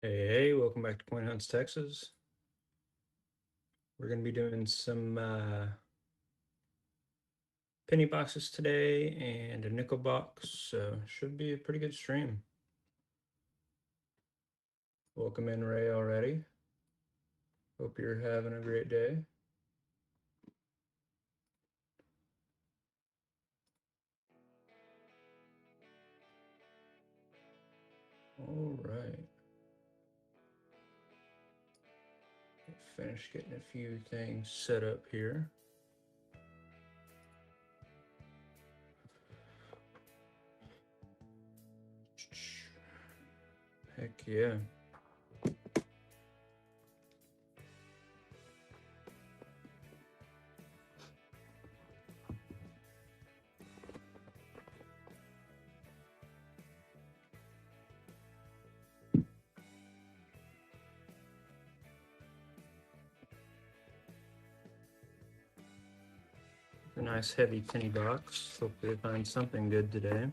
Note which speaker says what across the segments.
Speaker 1: Hey, welcome back to Point Hunts, Texas. We're going to be doing some penny boxes today and a nickel box, so should be a pretty good stream. Welcome in, Ray, already. Hope you're having a great day. All right. Finish getting a few things set up here. Heck yeah. A nice heavy penny box. Hopefully I find something good today.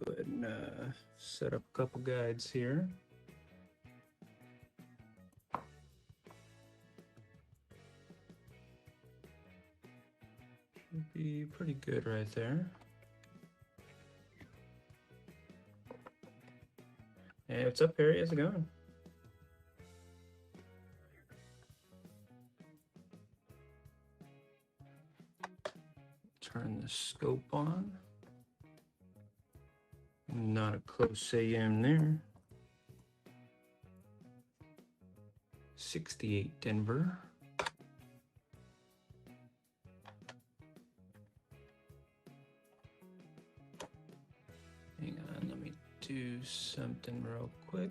Speaker 1: Go ahead and set up a couple guides here. Should be pretty good right there. Hey, what's up, Harry? How's it going? Turn the scope on. Not a close AM there. 68 Denver. Hang on, let me do something real quick.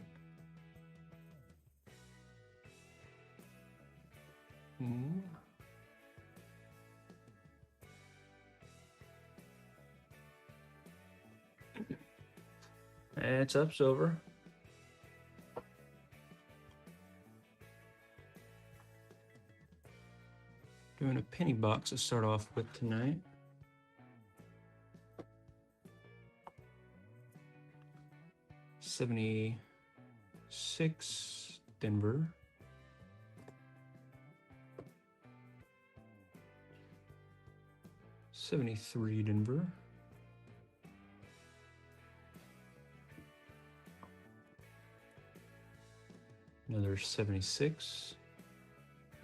Speaker 1: It's up, silver. Doing a penny box to start off with tonight. $76 Denver. $73 Denver. Another 76.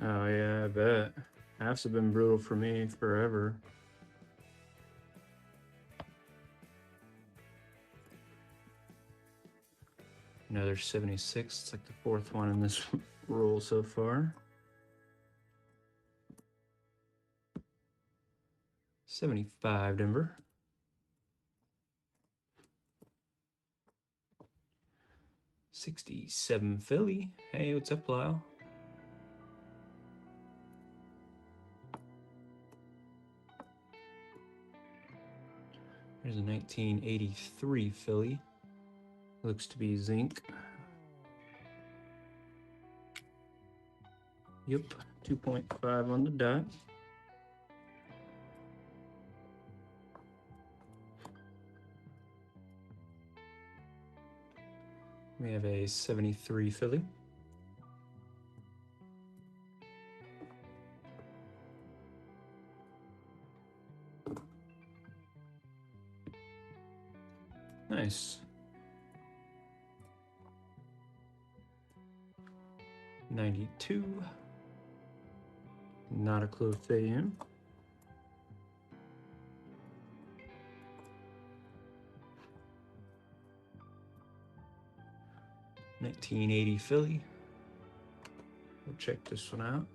Speaker 1: Oh yeah, I bet. Halves have been brutal for me forever. Another 76. It's like the fourth one in this roll so far. 75 Denver. 67 Philly. Hey, what's up, Lyle? There's a 1983 Philly. Looks to be zinc. Yep, 2.5 on the dot. We have a 73 Philly. Nice. 92. Not a close AM. $1980 Philly. We'll check this one out.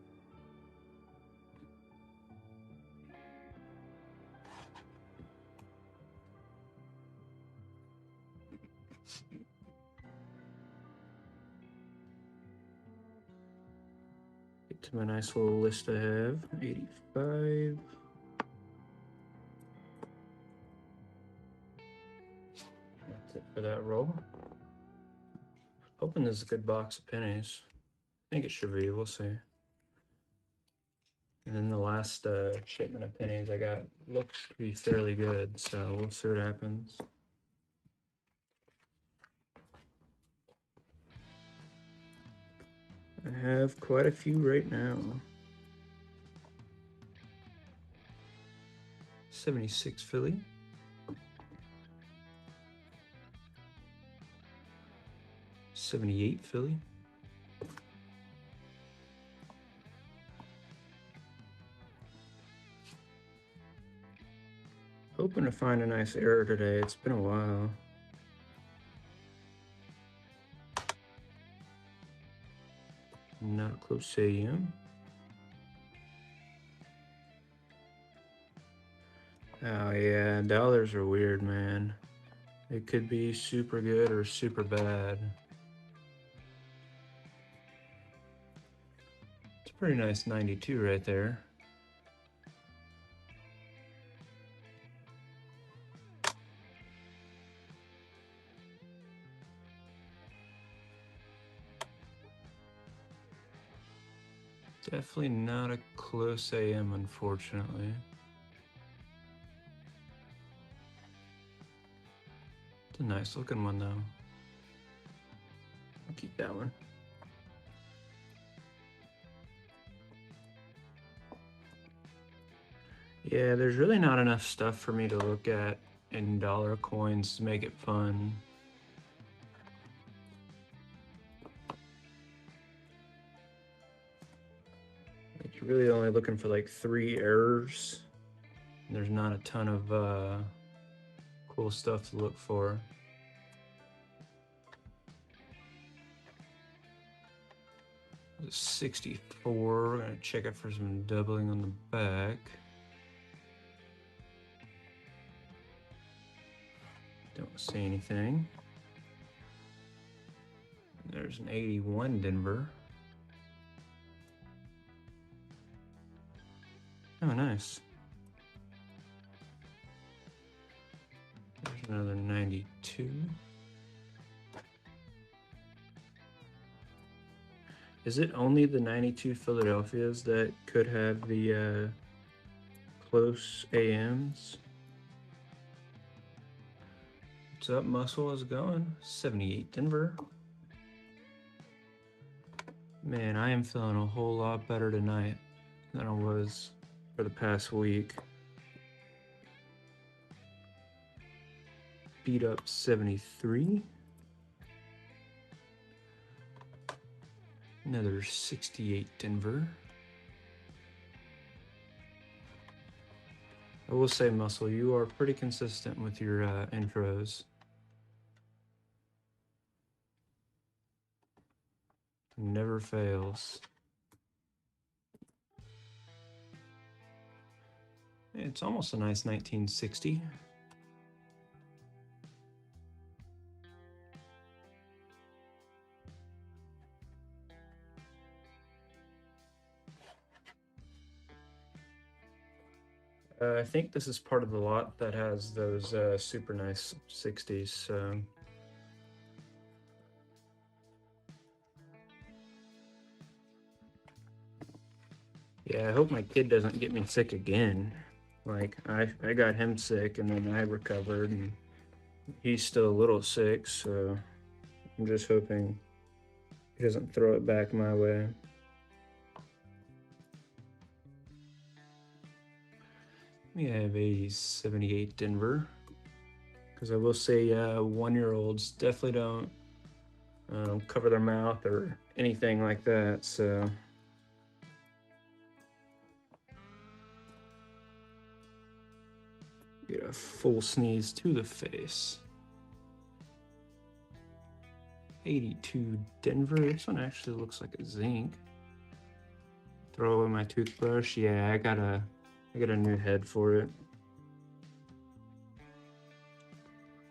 Speaker 1: Get to my nice little list I have. 85. That's it for that roll. Hoping this is a good box of pennies. I think it should be, we'll see. And then the last shipment of pennies I got looks to be fairly good, so we'll see what happens. I have quite a few right now. 76 Philly. $78 Philly. Hoping to find a nice error today. It's been a while. Not a close AM. Oh yeah, dollars are weird, man. It could be super good or super bad. It's a pretty nice 92 right there. Definitely not a close AM, unfortunately. It's a nice looking one, though. I'll keep that one. Yeah, there's really not enough stuff for me to look at in dollar coins to make it fun. Like, you're really only looking for like 3 errors. And there's not a ton of cool stuff to look for. It's 64. We're gonna check it for some doubling on the back. Don't see anything. There's an 81 Denver. Oh, nice. There's another 92. Is it only the 92 Philadelphias that could have the close AMs? What's up, Muscle? How's it going? 78 Denver. Man, I am feeling a whole lot better tonight than I was for the past week. Beat up 73. Another 68 Denver. I will say, Muscle, you are pretty consistent with your intros. Never fails. It's almost a nice 1960. I think this is part of the lot that has those super nice 60s, so... Yeah, I hope my kid doesn't get me sick again. Like, I got him sick, and then I recovered, and he's still a little sick, so I'm just hoping he doesn't throw it back my way. We have a 78 Denver. Because I will say 1-year-olds definitely don't cover their mouth or anything like that, so... Get a full sneeze to the face. 82 Denver. This one actually looks like a zinc. Throw away my toothbrush. Yeah, I got a new head for it.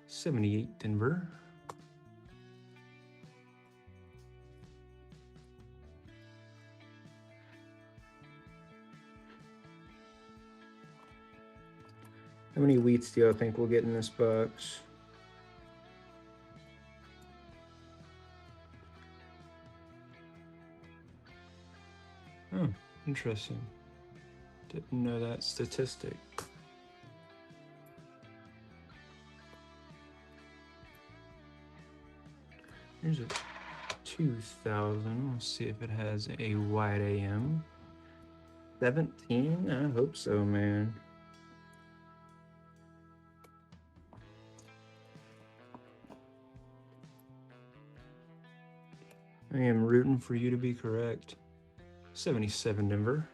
Speaker 1: 78 Denver. How many wheats do y'all think we'll get in this box? Oh, interesting. Didn't know that statistic. Here's a 2000. Let's see if it has a wide AM. 17? I hope so, man. I am rooting for you to be correct. 77 Denver.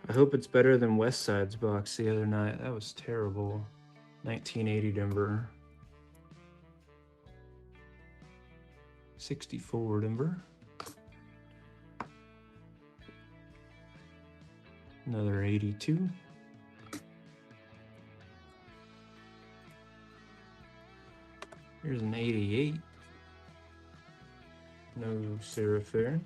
Speaker 1: I hope it's better than Westside's box the other night. That was terrible. 1980 Denver. 64 Denver. Another 82. Here's an 88. No serif there.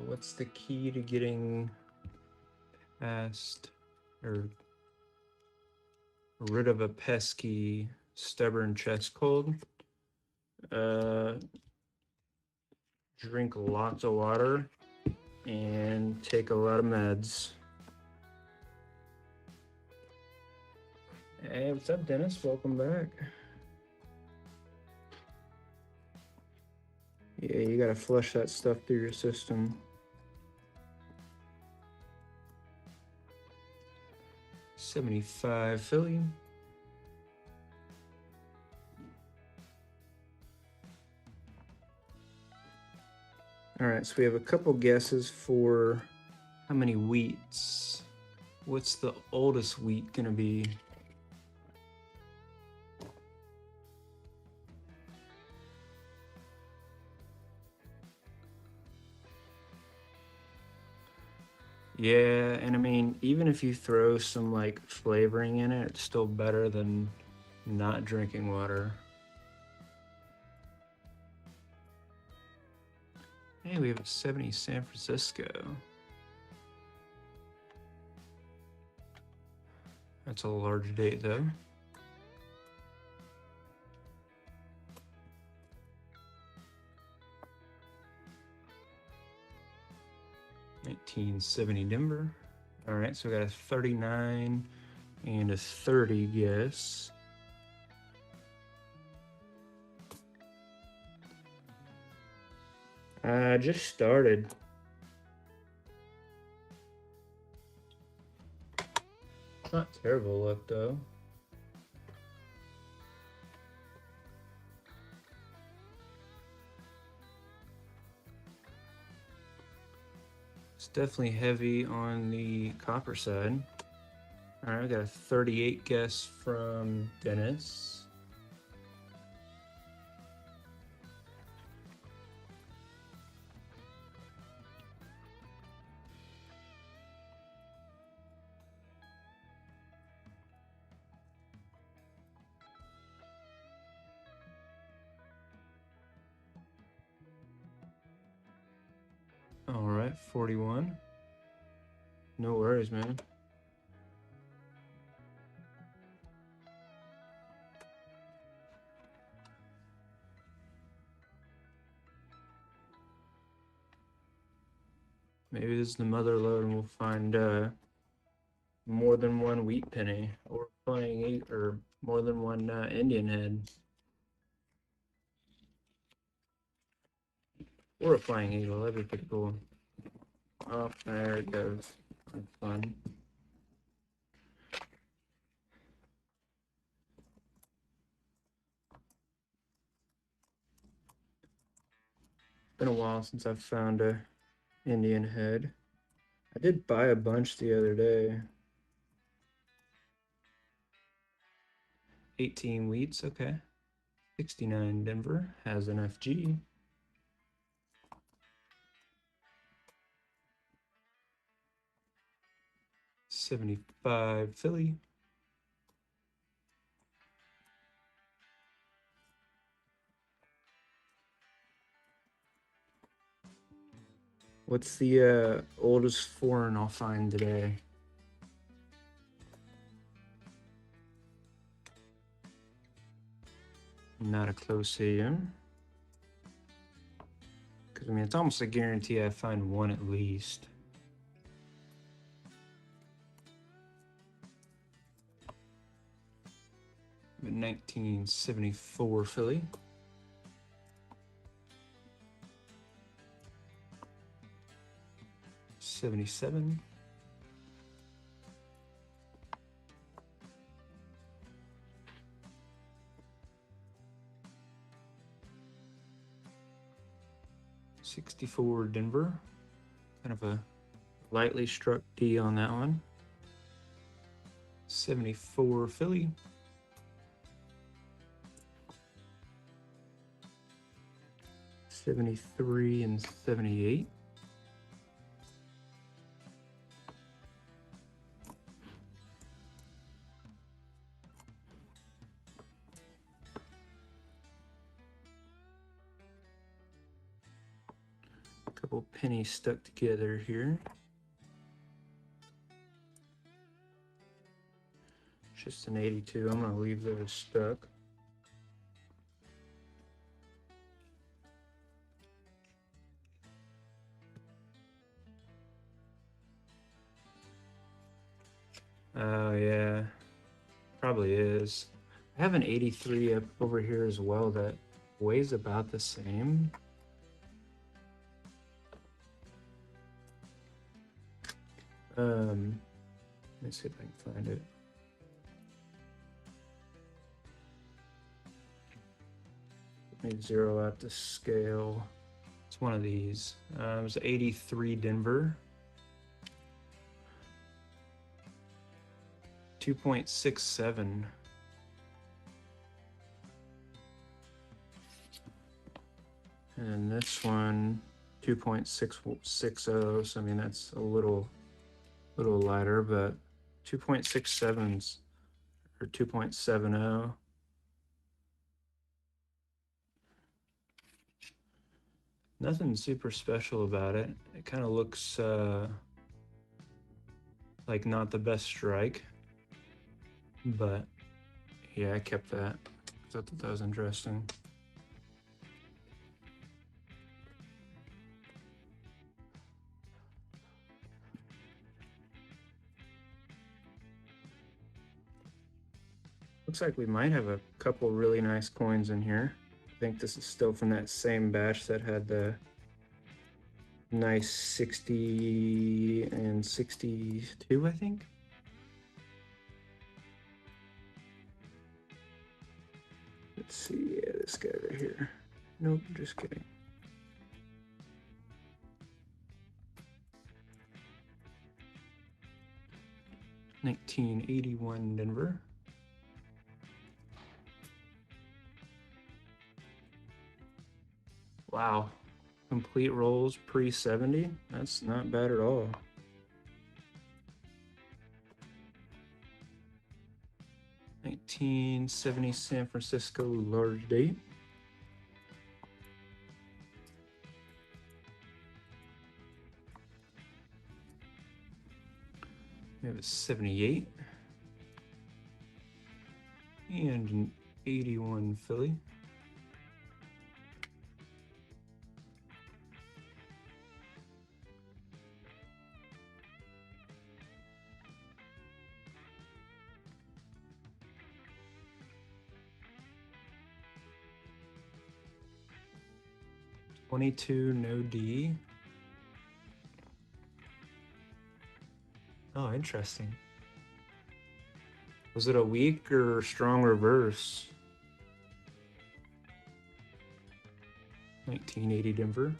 Speaker 1: What's the key to getting past or rid of a pesky, stubborn chest cold? Drink lots of water and take a lot of meds. Hey, what's up, Dennis? Welcome back. Yeah, you gotta flush that stuff through your system. 75 Philly. All right, so we have a couple guesses for how many wheats. What's the oldest wheat gonna be? Yeah, and I mean, even if you throw some like flavoring in it, it's still better than not drinking water. Hey, we have a 70 San Francisco. That's a large date though. $19.70 Denver. All right, so we got a 39 and a 30 guess. I just started. Not terrible luck though. It's definitely heavy on the copper side. All right, I got a 38 guess from Dennis. All right, 41. No worries, man. Maybe this is the mother lode and we'll find more than one wheat penny or flying eight or more than one Indian head. Or a flying eagle, that'd be pretty cool. Oh, there it goes. That's fun. Been a while since I've found a Indian head. I did buy a bunch the other day. 18 wheats, okay. 69 Denver has an FG. $75 Philly. What's the oldest foreign I'll find today? Not a Colosseum. Because, I mean, it's almost a guarantee I find one at least. A 1974 Philly. '77. '64 Denver. Kind of a lightly struck D on that one. 74 Philly. '73 and '78. Couple pennies stuck together here. Just an 82. I'm gonna leave those stuck. Oh yeah, probably is. I have an 83 up over here as well that weighs about the same. Let me see if I can find it. Let me zero out the scale. It's one of these. It was 83 Denver. 2.67. And this one, 2.660. So I mean that's a little lighter, but 2.67s or 2.70. Nothing super special about it. It kind of looks like not the best strike, but yeah, I kept that. I thought that was interesting. Looks like we might have a couple really nice coins in here. I think this is still from that same batch that had the nice 60 and 62, I think. Let's see, yeah, this guy right here. Nope, just kidding. '81 Denver. Wow, complete rolls pre-70. That's not bad at all. '70 San Francisco large date. We have a 78 and an 81 Philly. '22 no D. Oh, interesting. Was it a weak or strong reverse? 1980 Denver.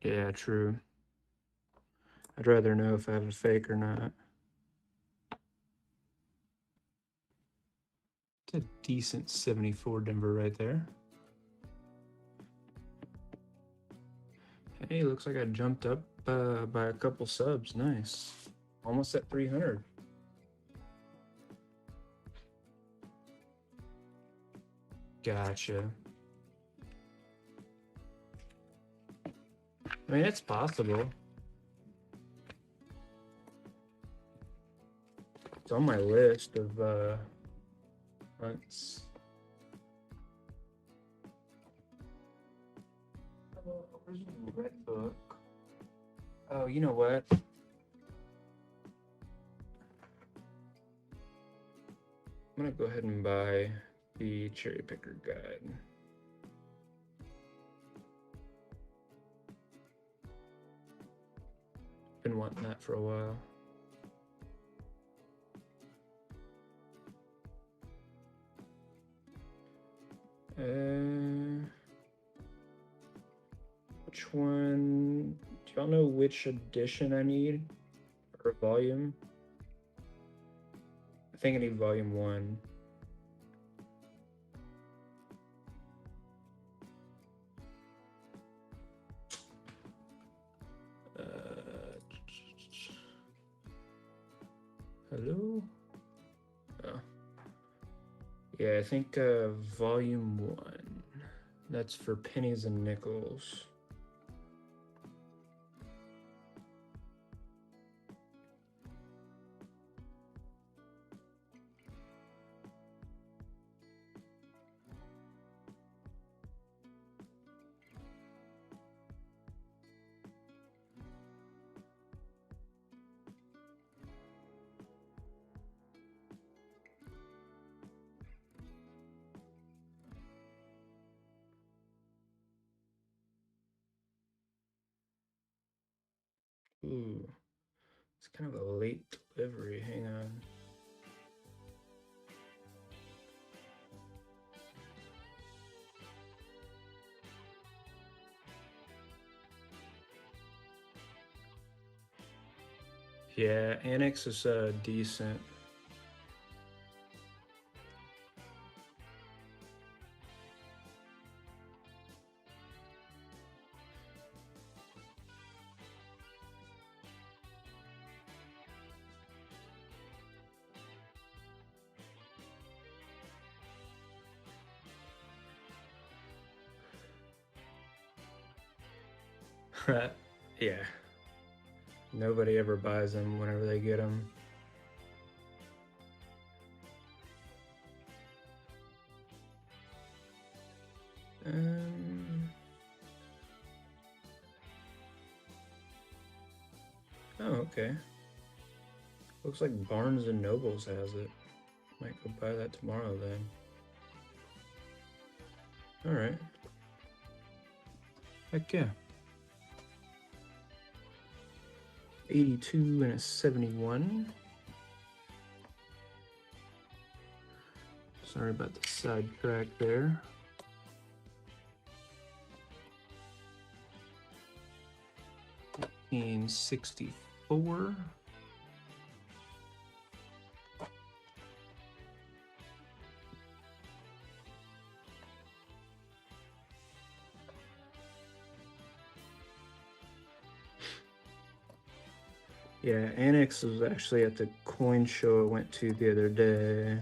Speaker 1: Yeah, true. I'd rather know if I have a fake or not. It's a decent 74 Denver right there. Hey, looks like I jumped up by a couple subs. Nice. Almost at 300. Gotcha. I mean, it's possible. It's on my list of hunts. Where's the red book? Oh, you know what? I'm gonna go ahead and buy the cherry picker guide. Been wanting that for a while. Which one? Do y'all know which edition I need or volume? I think I need volume 1. Hello? Oh. Yeah, I think volume 1. That's for pennies and nickels. Ooh, it's kind of a late delivery. Hang on. Yeah, Annex is decent. Yeah. Nobody ever buys them whenever they get them. Oh, okay. Looks like Barnes and Nobles has it. Might go buy that tomorrow then. All right. Heck yeah. 82 and a 71. Sorry about the side crack there. In 64. Yeah, Annex was actually at the coin show I went to the other day.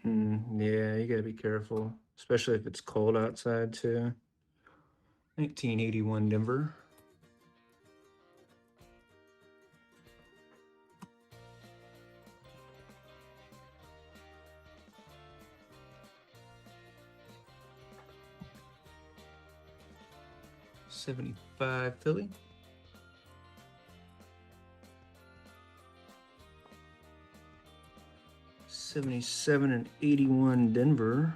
Speaker 1: Yeah, you gotta be careful, especially if it's cold outside too. 1981 Denver. '75 Philly. '77 and '81 Denver.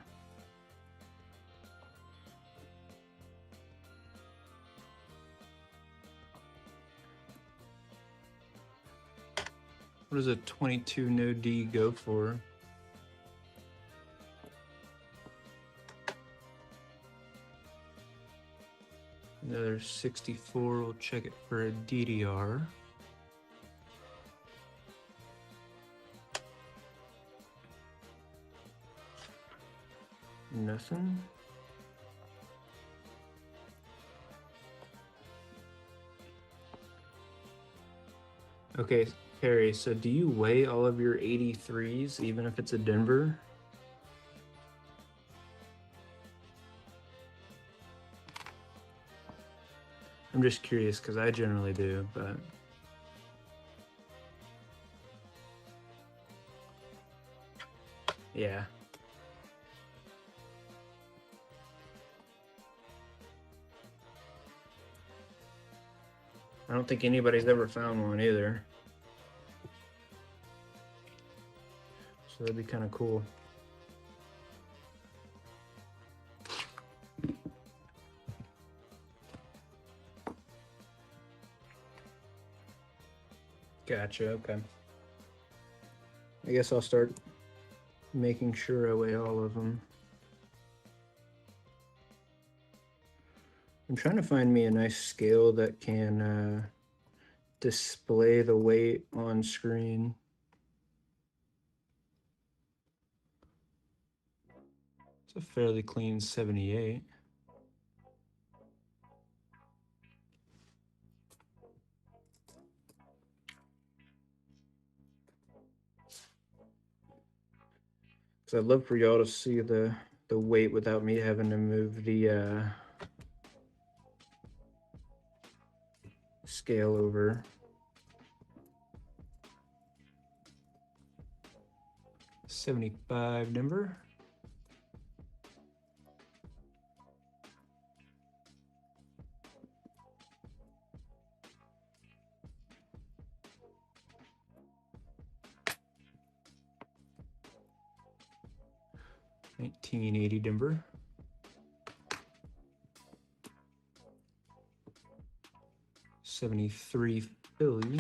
Speaker 1: What does a 22 no D go for? Another 64, we'll check it for a DDR. Nothing. Okay, Harry, so do you weigh all of your 83s, even if it's a Denver? I'm just curious because I generally do, but yeah. I don't think anybody's ever found one either. So that'd be kind of cool. Gotcha, okay. I guess I'll start making sure I weigh all of them. I'm trying to find me a nice scale that can display the weight on screen. It's a fairly clean 78. So I'd love for y'all to see the weight without me having to move the scale over. 75 Denver. $19.80 Denver. $73 Philly.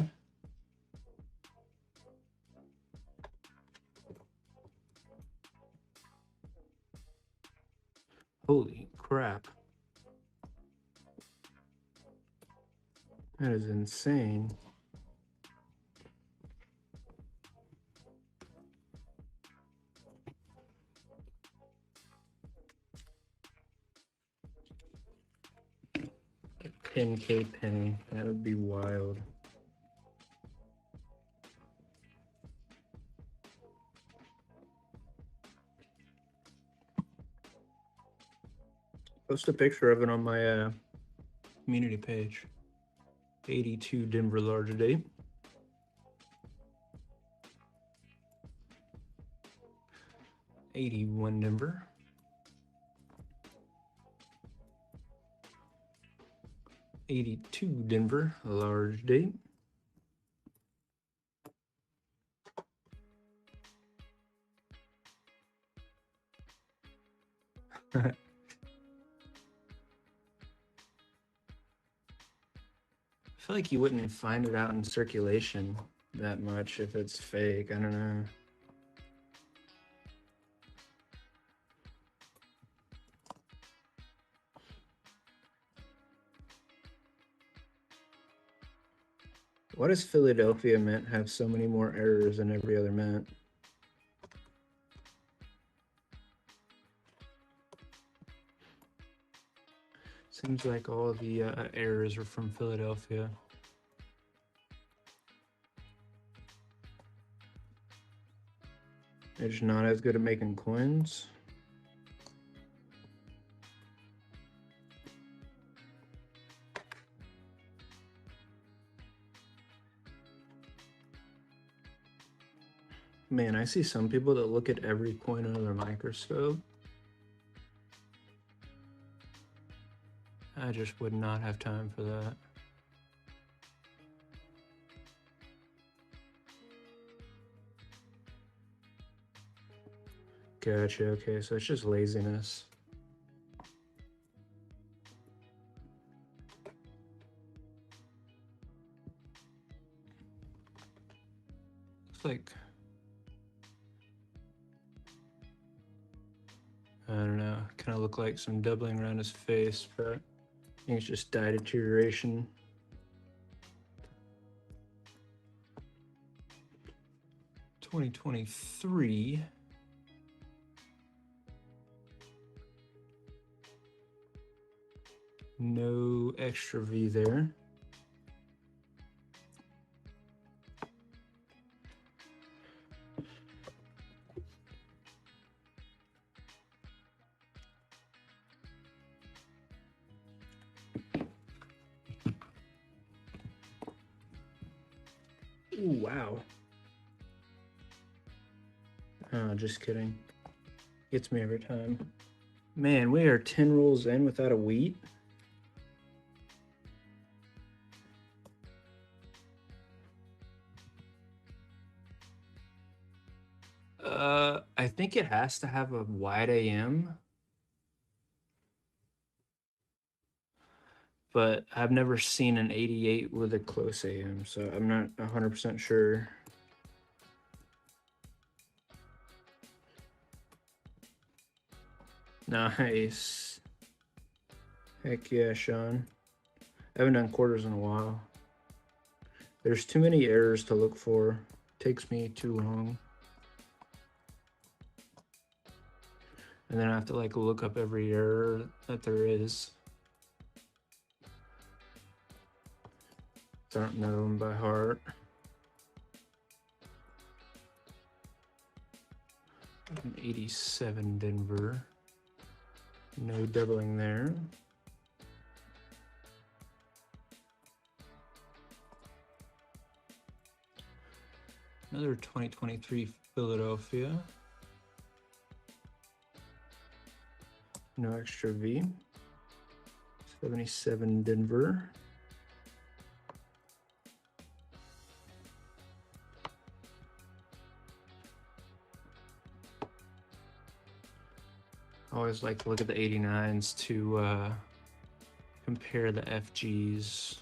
Speaker 1: Holy crap. That is insane. A 10K penny. That would be wild. Post a picture of it on my community page. 82 Denver large date. $81 Denver. $82 Denver large date. I feel like you wouldn't find it out in circulation that much if it's fake. I don't know. Why does Philadelphia mint have so many more errors than every other mint? Seems like all the errors are from Philadelphia. They're just not as good at making coins. Man, I see some people that look at every coin under their microscope. I just would not have time for that. Gotcha, okay, so it's just laziness. Looks like, I don't know, kind of look like some doubling around his face, but I think it's just dye deterioration. '23. No extra V there. Ooh, wow. Oh, just kidding. Gets me every time. Man, we are 10 rolls in without a wheat. I think it has to have a wide AM. But I've never seen an 88 with a close AM, so I'm not 100% sure. Nice. Heck yeah, Sean. I haven't done quarters in a while. There's too many errors to look for. Takes me too long. And then I have to like look up every error that there is. Don't know them by heart. 87 Denver. No doubling there. Another 2023 Philadelphia. No extra V. 77 Denver. I always like to look at the 89s to compare the FGs.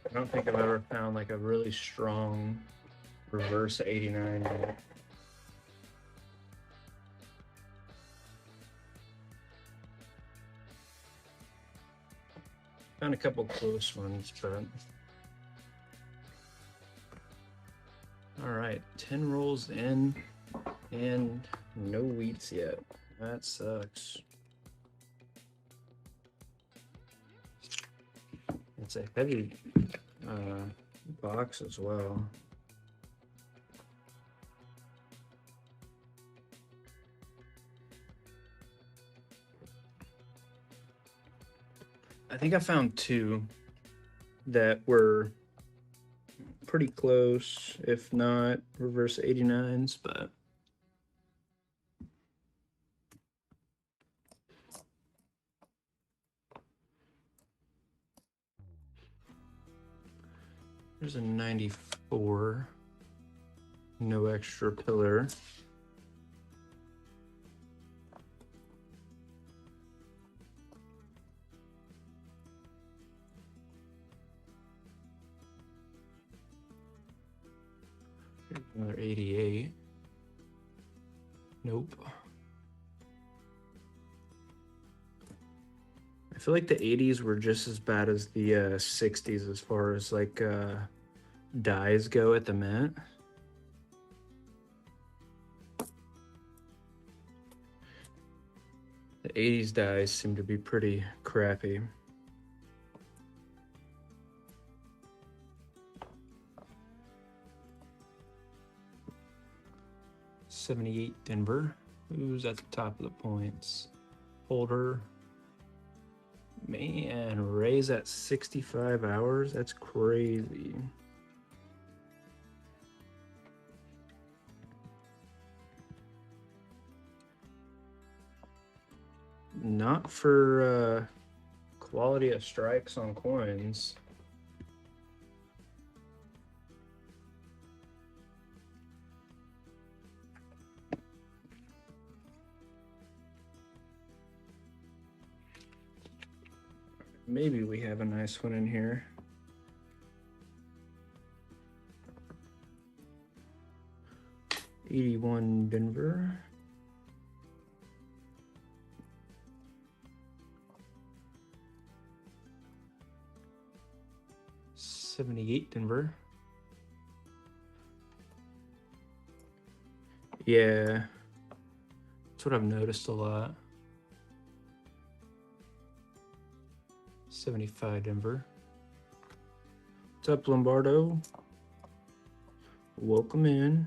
Speaker 1: I don't think I've ever found like a really strong reverse 89 yet. Found a couple close ones, but all right, 10 rolls in and no wheats yet. That sucks. It's a heavy box as well. I think I found two that were pretty close, if not reverse 89s, but there's a 94, no extra pillar. Another 88. Nope. I feel like the 80s were just as bad as the 60s as far as like dies go at the mint. The 80s dies seem to be pretty crappy. '78 Denver. Who's at the top of the points? Holder. Man, Ray's at 65 hours. That's crazy. Not for quality of strikes on coins. Maybe we have a nice one in here. '81 Denver. 78 Denver. Yeah, that's what I've noticed a lot. 75 Denver. What's up, Lombardo? Welcome in.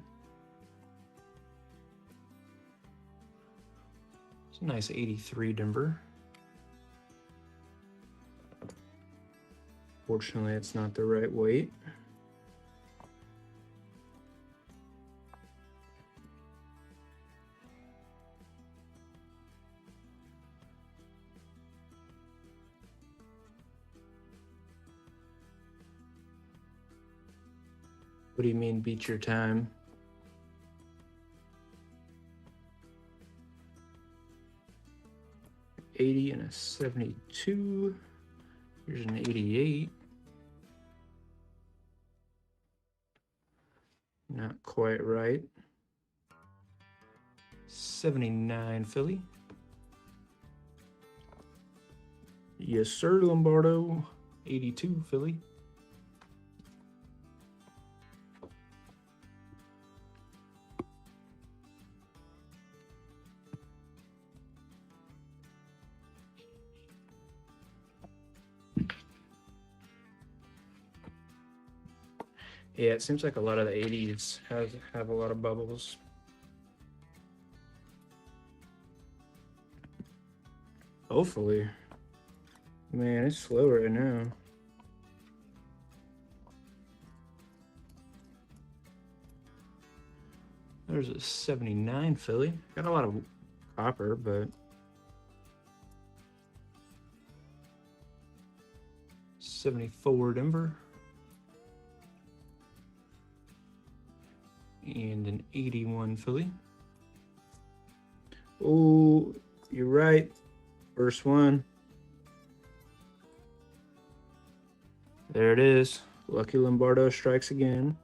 Speaker 1: It's a nice 83 Denver. Fortunately, it's not the right weight. What do you mean beat your time? $80 and a 72. Here's an 88. Not quite right. 79 Philly. Yes, sir, Lombardo. 82 Philly. Yeah, it seems like a lot of the 80s have a lot of bubbles. Hopefully. Man, it's slow right now. There's a 79 Philly. Got a lot of copper, but 74 Denver. And an 81 Philly. Oh, you're right. First one. There it is. Lucky Lombardo strikes again.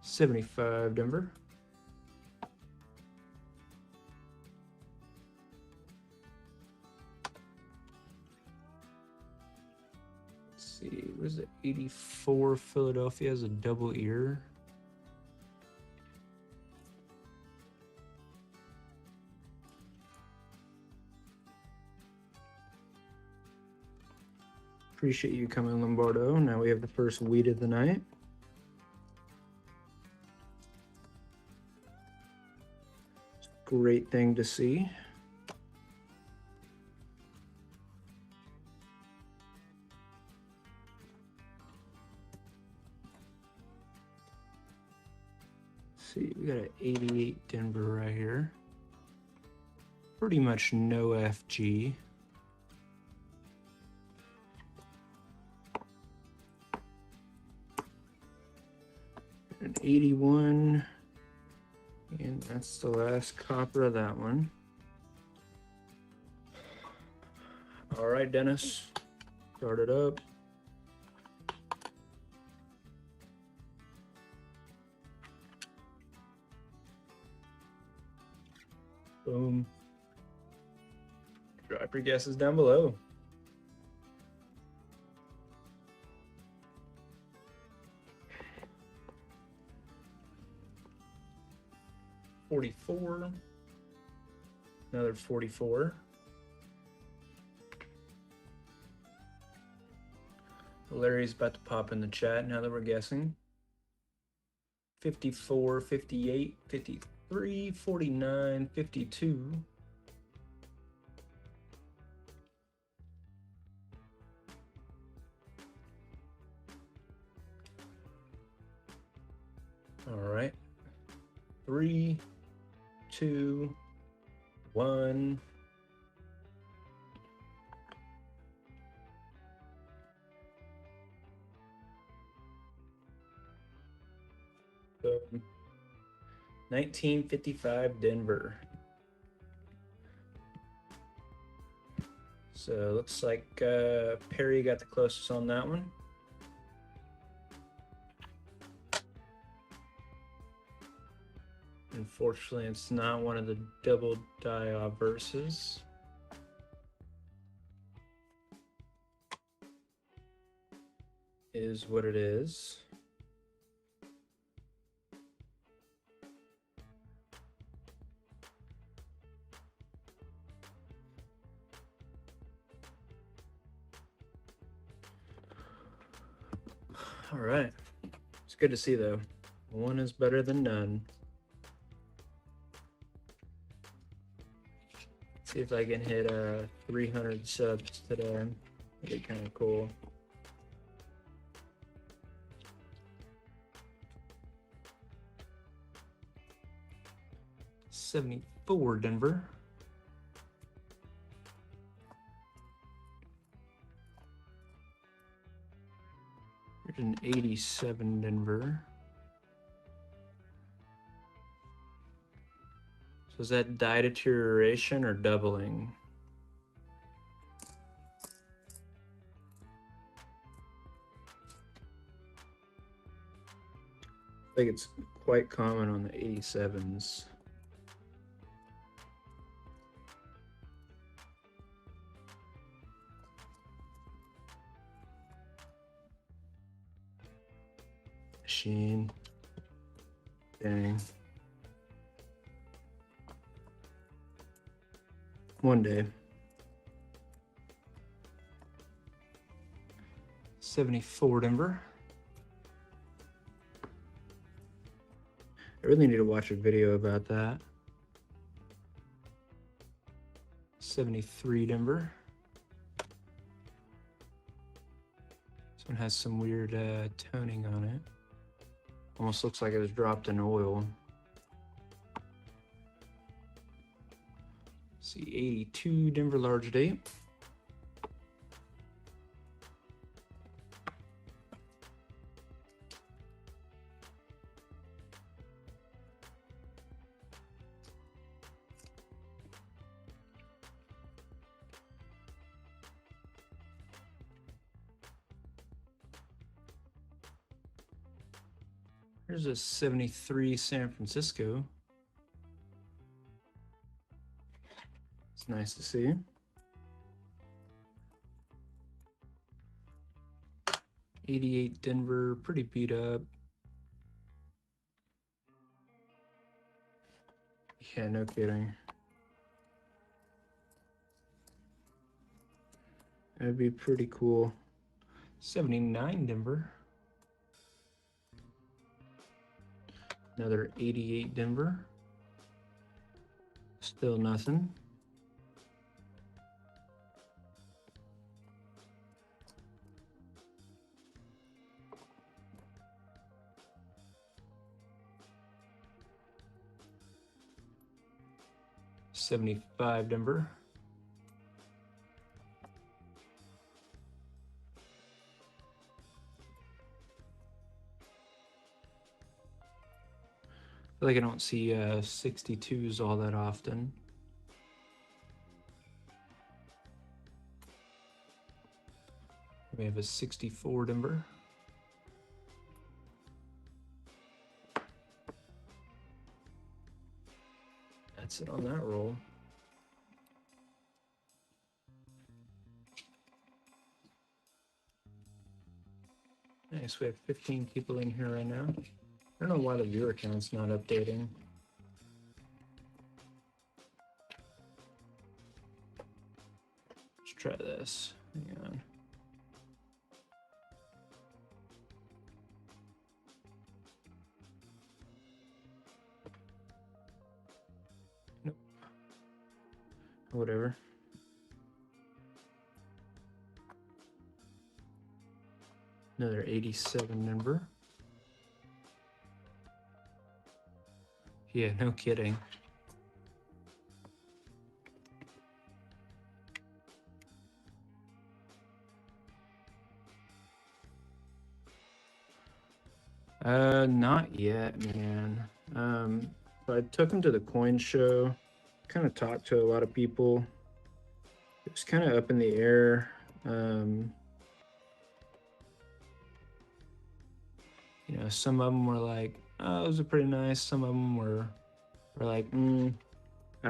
Speaker 1: 75 Denver. Let's see, where's the 84 Philadelphia has a double ear? Appreciate you coming, Lombardo. Now we have the first wheat of the night. Great thing to see. Let's see, we got an 88 Denver right here. Pretty much no FG. An 81. And that's the last copper of that one. All right, Dennis, start it up. Boom. Drop your guesses down below. $44. Another 44. Larry's about to pop in the chat now that we're guessing. 54, 58, 53, 49, 52. All right. 3, 2, 1. Boom. 1955 Denver. So looks like Perry got the closest on that one. Unfortunately, it's not one of the double die obverses. is what it is. All right. It's good to see, though. One is better than none. See if I can hit 300 subs today. That'd be kind of cool. $74 Denver. Here's an 87 Denver. So is that die deterioration or doubling? I think it's quite common on the 87s. Machine. Dang. One day. 74 Denver. I really need to watch a video about that. 73 Denver. This one has some weird toning on it. Almost looks like it was dropped in oil. See, 82 Denver large date. Here's a 73 San Francisco. It's nice to see. '88 Denver, pretty beat up. Yeah, no kidding. That'd be pretty cool. 79 Denver. Another 88 Denver. Still nothing. $75 Denver. I feel like I don't see 62s all that often. We have a 64 Denver. That's it on that roll. Nice, we have 15 people in here right now. I don't know why the viewer count's not updating. Let's try this. Hang on. Nope. Whatever. Another 87 number. Yeah, no kidding. Not yet, man. So I took him to the coin show, kind of talked to a lot of people. It was kind of up in the air. You know, some of them were like, oh, those are pretty nice. Some of them were like, I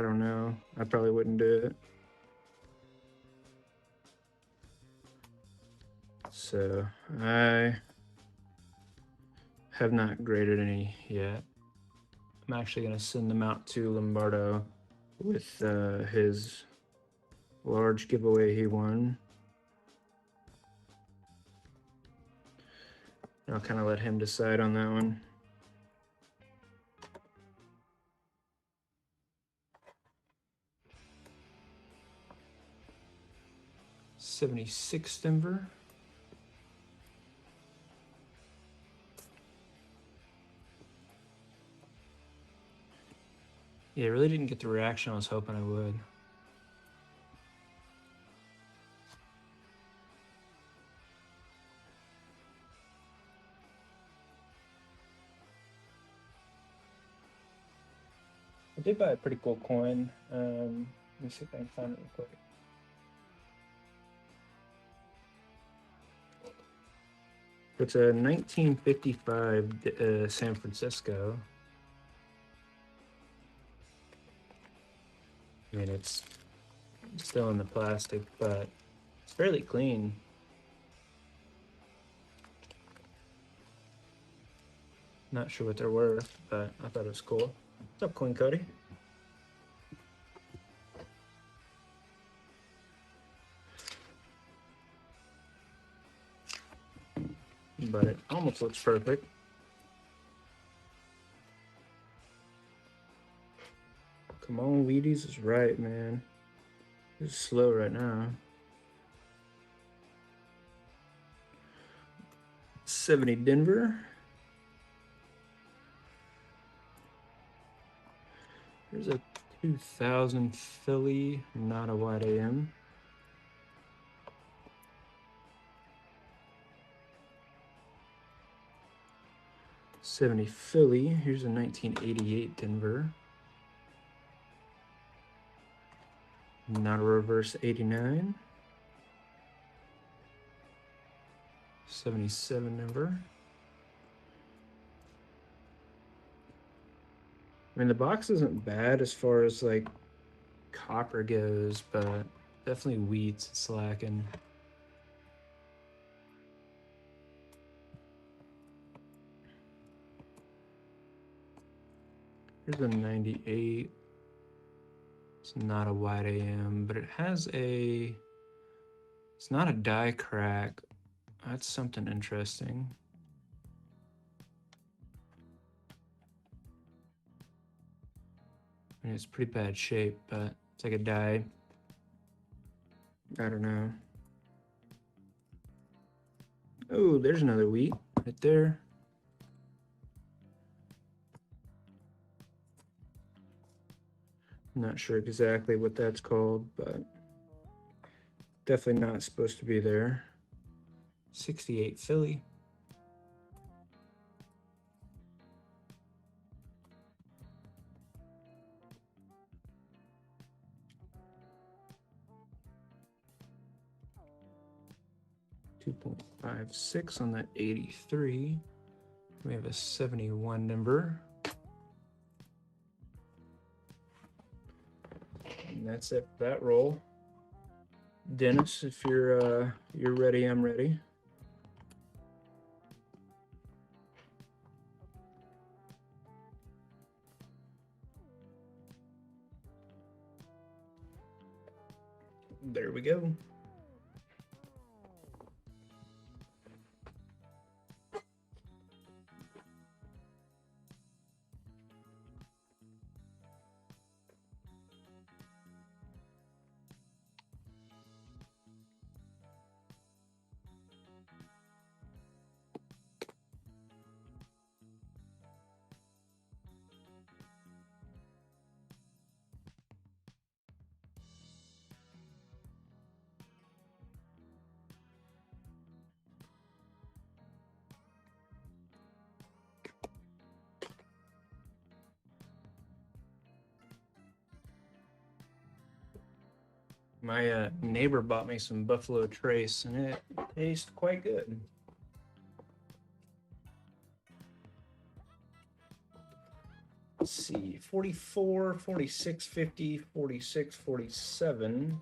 Speaker 1: don't know. I probably wouldn't do it. So I have not graded any yet. I'm actually going to send them out to Lombardo with his large giveaway he won. I'll kind of let him decide on that one. '76 Denver. Yeah, I really didn't get the reaction I was hoping I would. I did buy a pretty cool coin. Let me see if I can find it real quick. It's a 1955 San Francisco. I mean, it's still in the plastic, but it's fairly clean. Not sure what they're worth, but I thought it was cool. What's up, Queen Cody? But it almost looks perfect. Come on, Wheaties is right, man. It's slow right now. 70 Denver. Here's a 2000 Philly, not a wide AM. '70 Philly. Here's a 1988 Denver. Not a reverse 89. 77 Denver. I mean, the box isn't bad as far as like copper goes, but definitely wheat's slacking. Here's a 98. It's not a wide AM, but it has a, it's not a die crack. That's something interesting. I mean, it's pretty bad shape, but it's like a die. I don't know. Oh, there's another wheat right there. Not sure exactly what that's called, but definitely not supposed to be there. 68 Philly. .56 on that 83. We have a 71 number. And that's it for that roll. Dennis, if you're ready, I'm ready. There we go. My neighbor bought me some Buffalo Trace, and it tastes quite good. Let's see, 44, 46, 50, 46, 47.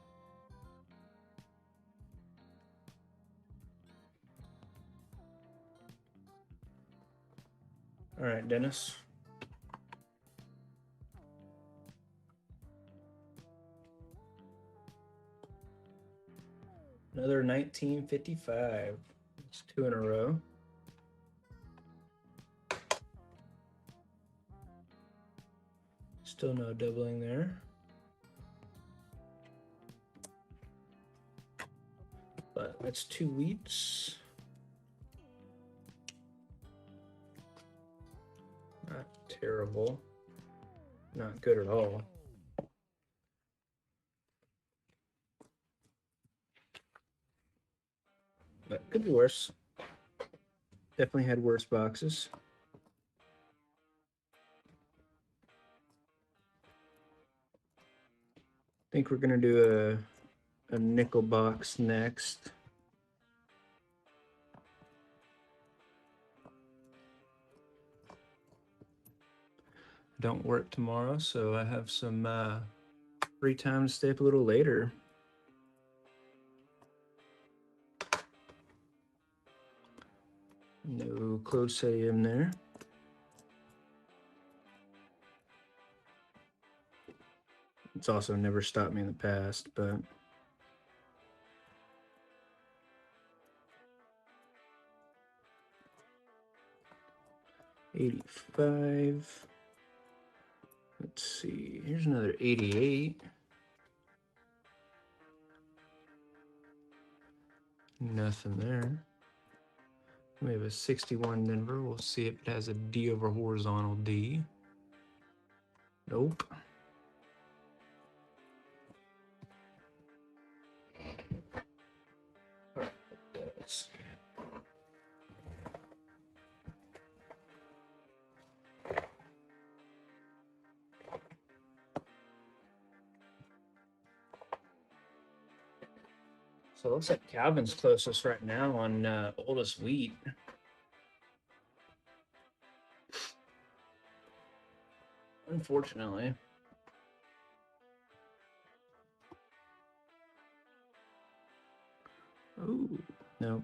Speaker 1: All right, Dennis. Another 1955. It's 2 in a row. Still no doubling there. But that's 2 wheats. Not terrible. Not good at all. But could be worse. Definitely had worse boxes. I think we're gonna do a nickel box next. Don't work tomorrow, so I have some free time to stay up a little later. No close AM there. It's also never stopped me in the past, but $85. Let's see, here's another 88. Nothing there. We have a 61 Denver. We'll see if it has a D over horizontal D. Nope. All right, it does. So it looks like Calvin's closest right now on oldest wheat. Unfortunately. Ooh, nope.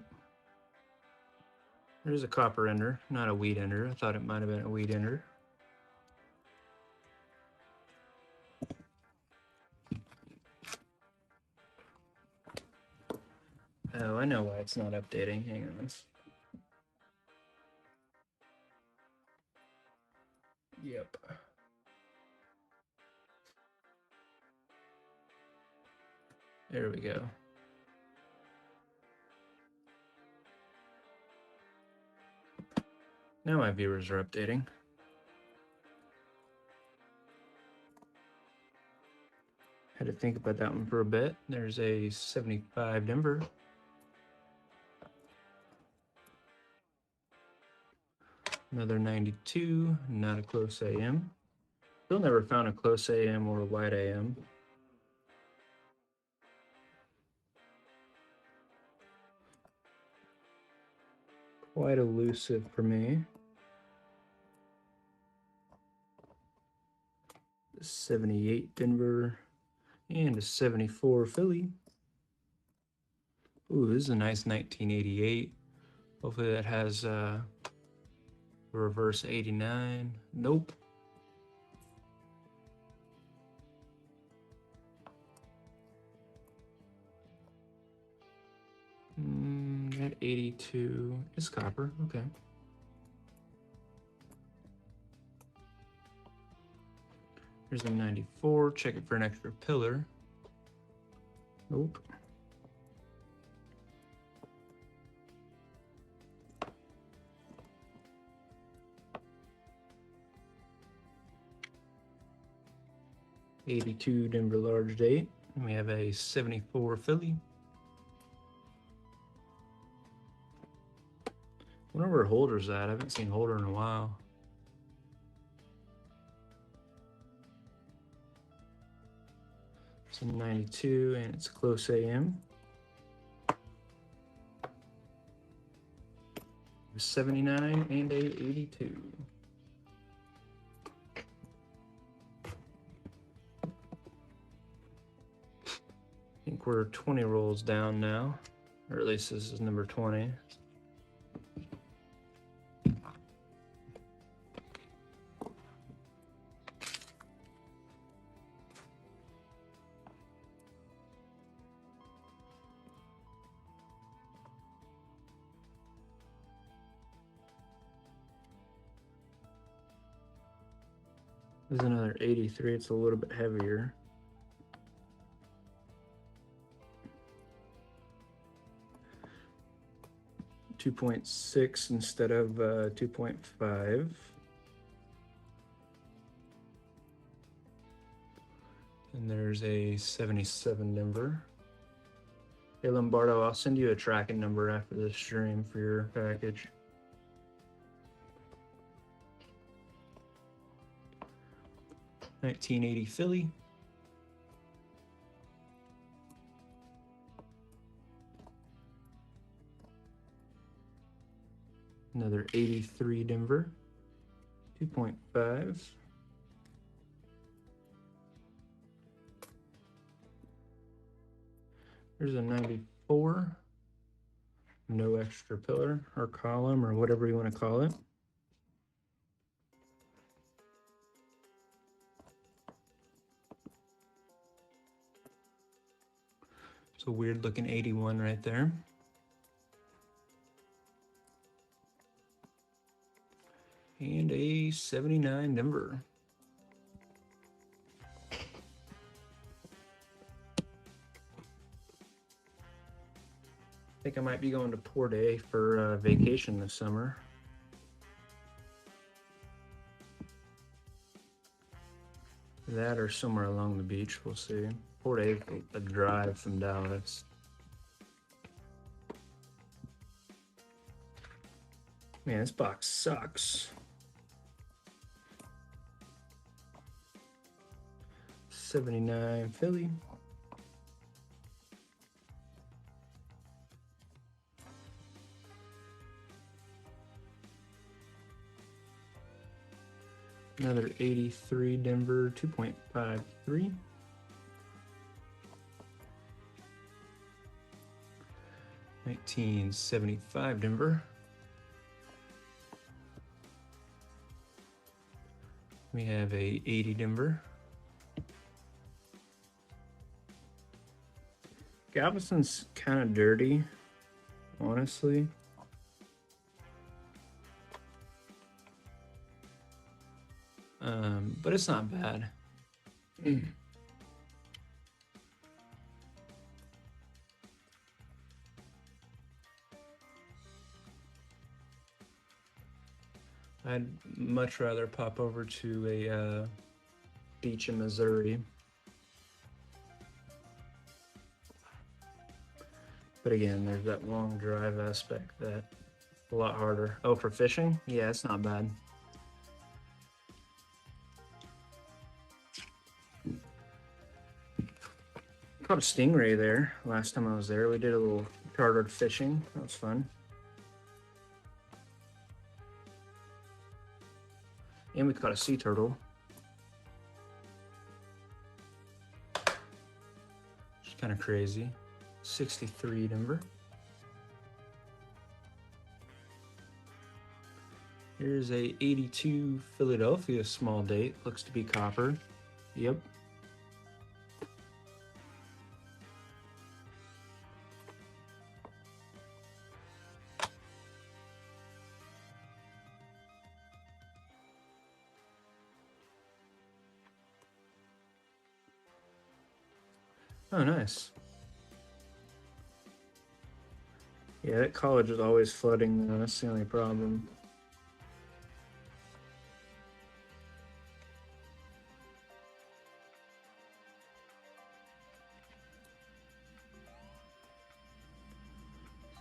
Speaker 1: There's a copper ender, not a wheat ender. I thought it might have been a wheat ender. Oh, I know why it's not updating. Hang on. Yep. There we go. Now my viewers are updating. Had to think about that one for a bit. There's a 75 Denver. Another 92, not a close AM. Still never found a close AM or a wide AM. Quite elusive for me. The 78 Denver and a 74 Philly. Ooh, this is a nice 1988. Hopefully that has reverse 89. Nope. That 82 is copper. Okay. Here's a 94. Check it for an extra pillar. Nope. '82 Denver large date. And we have a 74 Philly. Wonder where Holder's at. I haven't seen Holder in a while. It's a 92 and it's close AM. 79 and a 82. I think we're 20 rolls down now, or at least this is number 20. There's another 83. It's a little bit heavier. .6 instead of 2.5. And there's a 77 Denver. Hey Lombardo, I'll send you a tracking number after this stream for your package. .1980 Philly. Another 83 Denver. 2.5. There's a 94. No extra pillar or column or whatever you want to call it. It's a weird looking 81 right there. And a 79 Denver. I think I might be going to Port A for vacation this summer. That or somewhere along the beach, we'll see. Port A, a drive from Dallas. Man, this box sucks. 79 Philly. Another 83 Denver, 2.53. $19.75 Denver. We have a 80 Denver. Galveston's kind of dirty, honestly. But it's not bad. I'd much rather pop over to a beach in Missouri. But again, there's that long drive aspect that's a lot harder. Oh, for fishing? Yeah, it's not bad. Caught a stingray there last time I was there. We did a little chartered fishing. That was fun. And we caught a sea turtle. It's kind of crazy. 63 Denver. Here's a 82 Philadelphia small date. Looks to be copper. Yep. Oh, nice. Yeah, that college is always flooding, though. That's the only problem.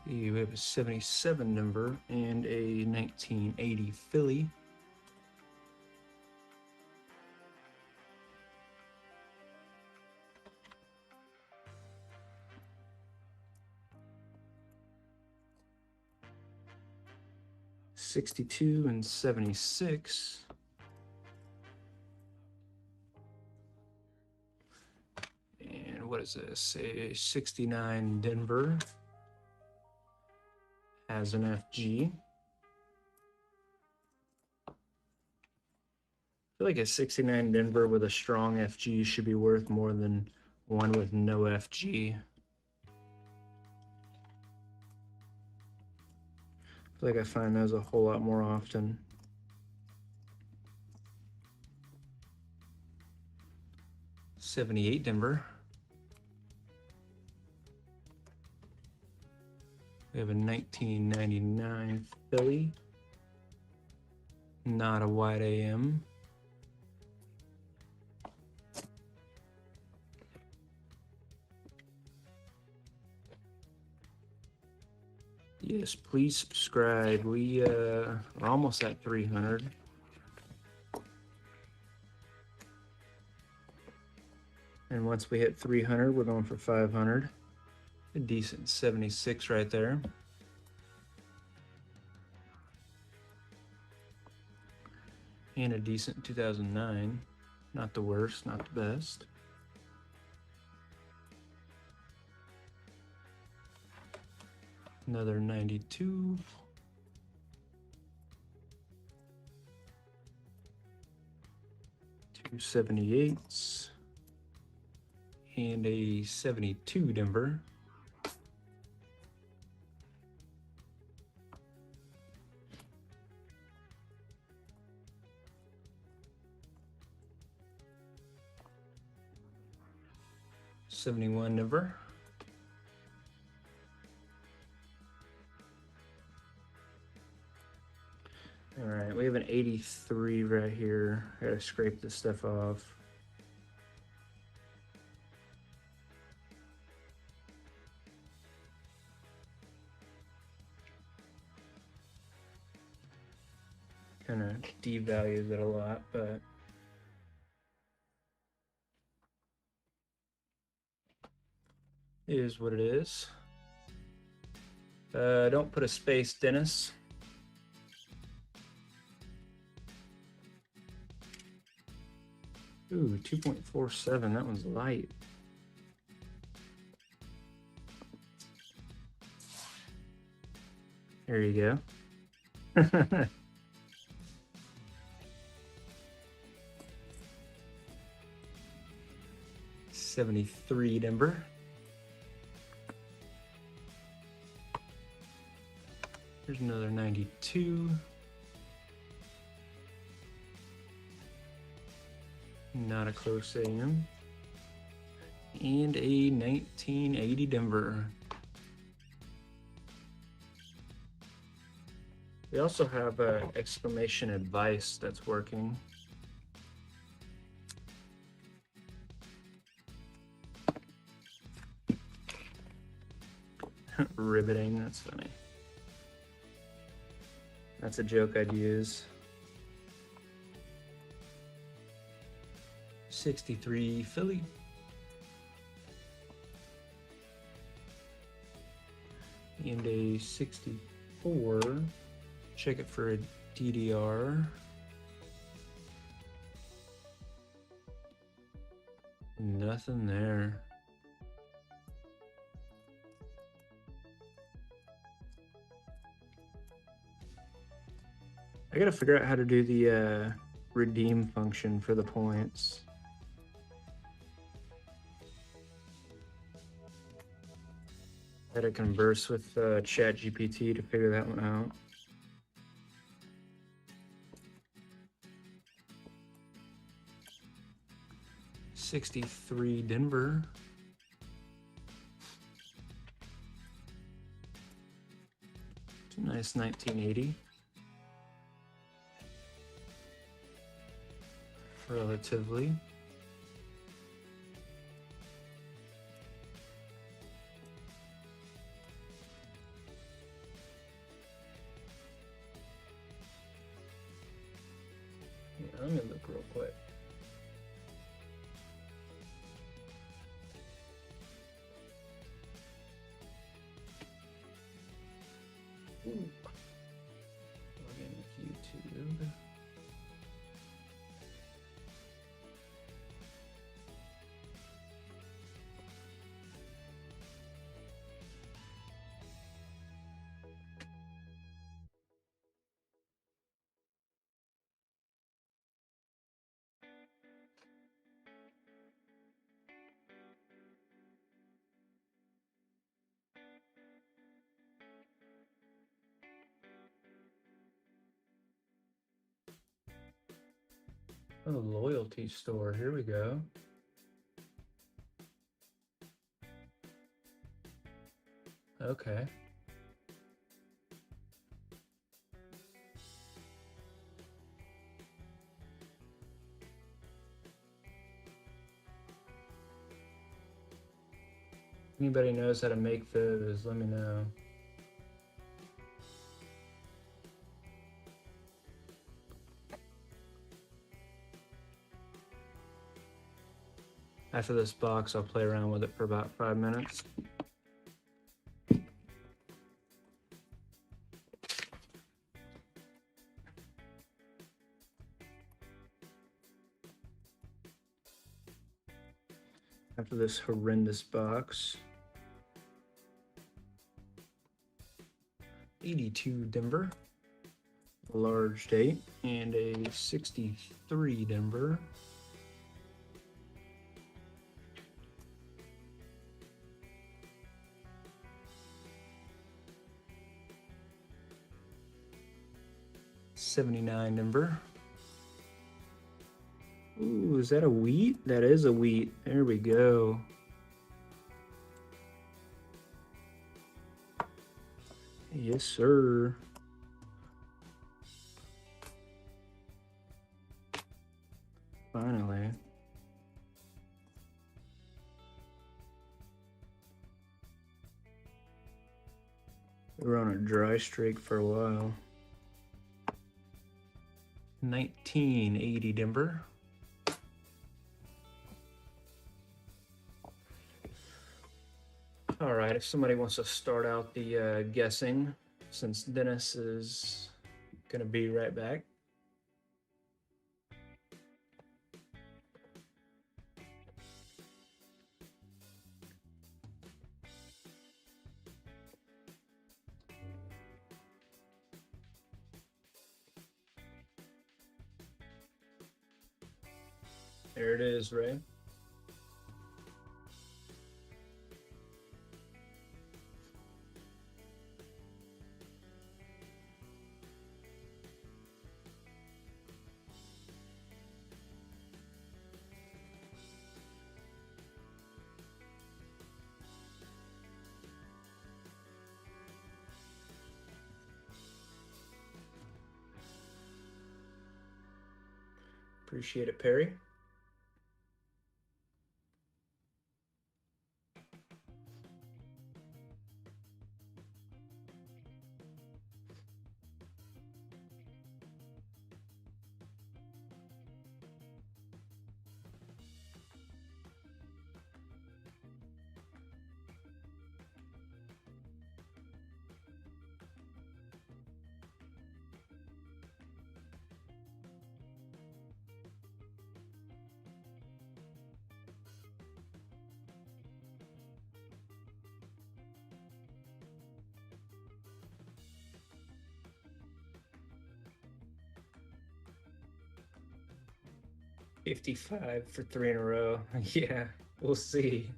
Speaker 1: See, we have a 77 Denver and a 1980 Philly. .62 and 76. And what is this? A 69 Denver has an FG. I feel like a 69 Denver with a strong FG should be worth more than one with no FG. I feel like I find those a whole lot more often. 78 Denver. We have a 1999 Philly. Not a wide AM. Yes, please subscribe. We are almost at 300. And once we hit 300, we're going for 500. A decent 76 right there. And a decent 2009. Not the worst, not the best. Another 92. Two 78s. And a 72 Denver. '71 Denver. All right, we have an 83 right here. I gotta scrape this stuff off. Kind of devalues it a lot, but it is what it is. Don't put a space, Dennis. Ooh, 2.47. That one's light. There you go. 73 Denver. Here's another 92. Not a close AM. And a 1980 Denver. We also have an exclamation advice that's working. Riveting, that's funny. That's a joke I'd use. 63 Philly. And a 64. Check it for a DDR. Nothing there. I gotta figure out how to do the redeem function for the points. I had to converse with ChatGPT to figure that one out. '63 Denver. It's a nice 1980. Relatively. Yeah, I'm gonna look real quick. Ooh. Log in with YouTube. Oh, loyalty store. Here we go. Okay. Anybody knows how to make those, let me know. After this box, I'll play around with it for about 5 minutes. After this horrendous box. 82 Denver, large date, and a 63 Denver. $79 Denver. Ooh, is that a wheat? That is a wheat. There we go. Yes, sir. Finally. We were on a dry streak for a while. 1980 Denver. All right, if somebody wants to start out the guessing, since Dennis is going to be right back. There it is, Ray. Appreciate it, Perry. $55 for 3 in a row. Yeah, we'll see.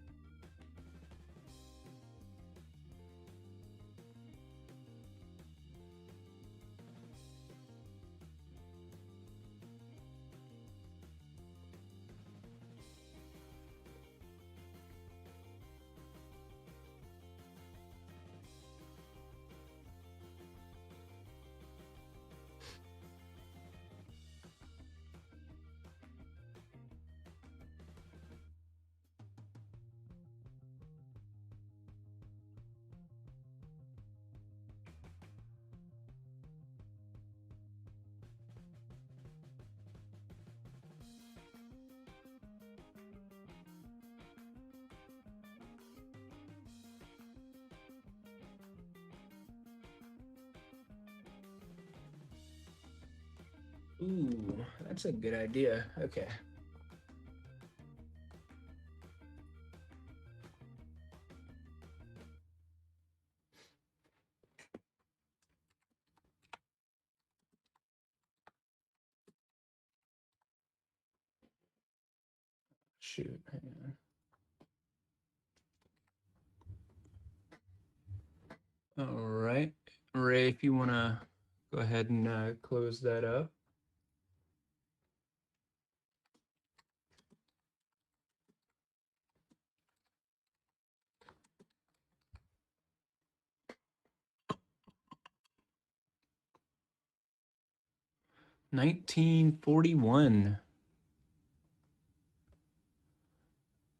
Speaker 1: Ooh, that's a good idea. Okay. Shoot, hang on. All right. Ray, if you want to go ahead and close that up. 1941.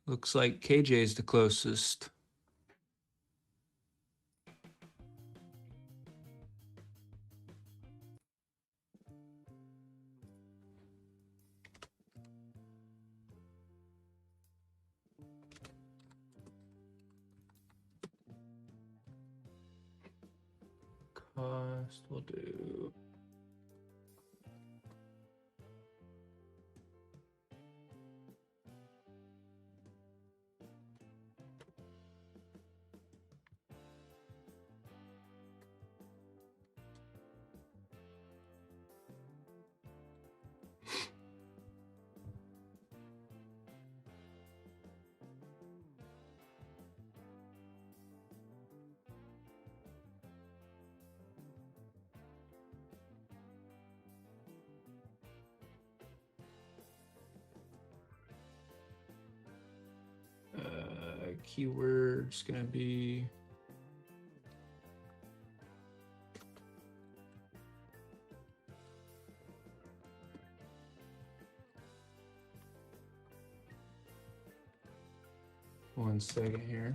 Speaker 1: Looks like KJ is the closest. Cost will do. Keyword's gonna be one second here.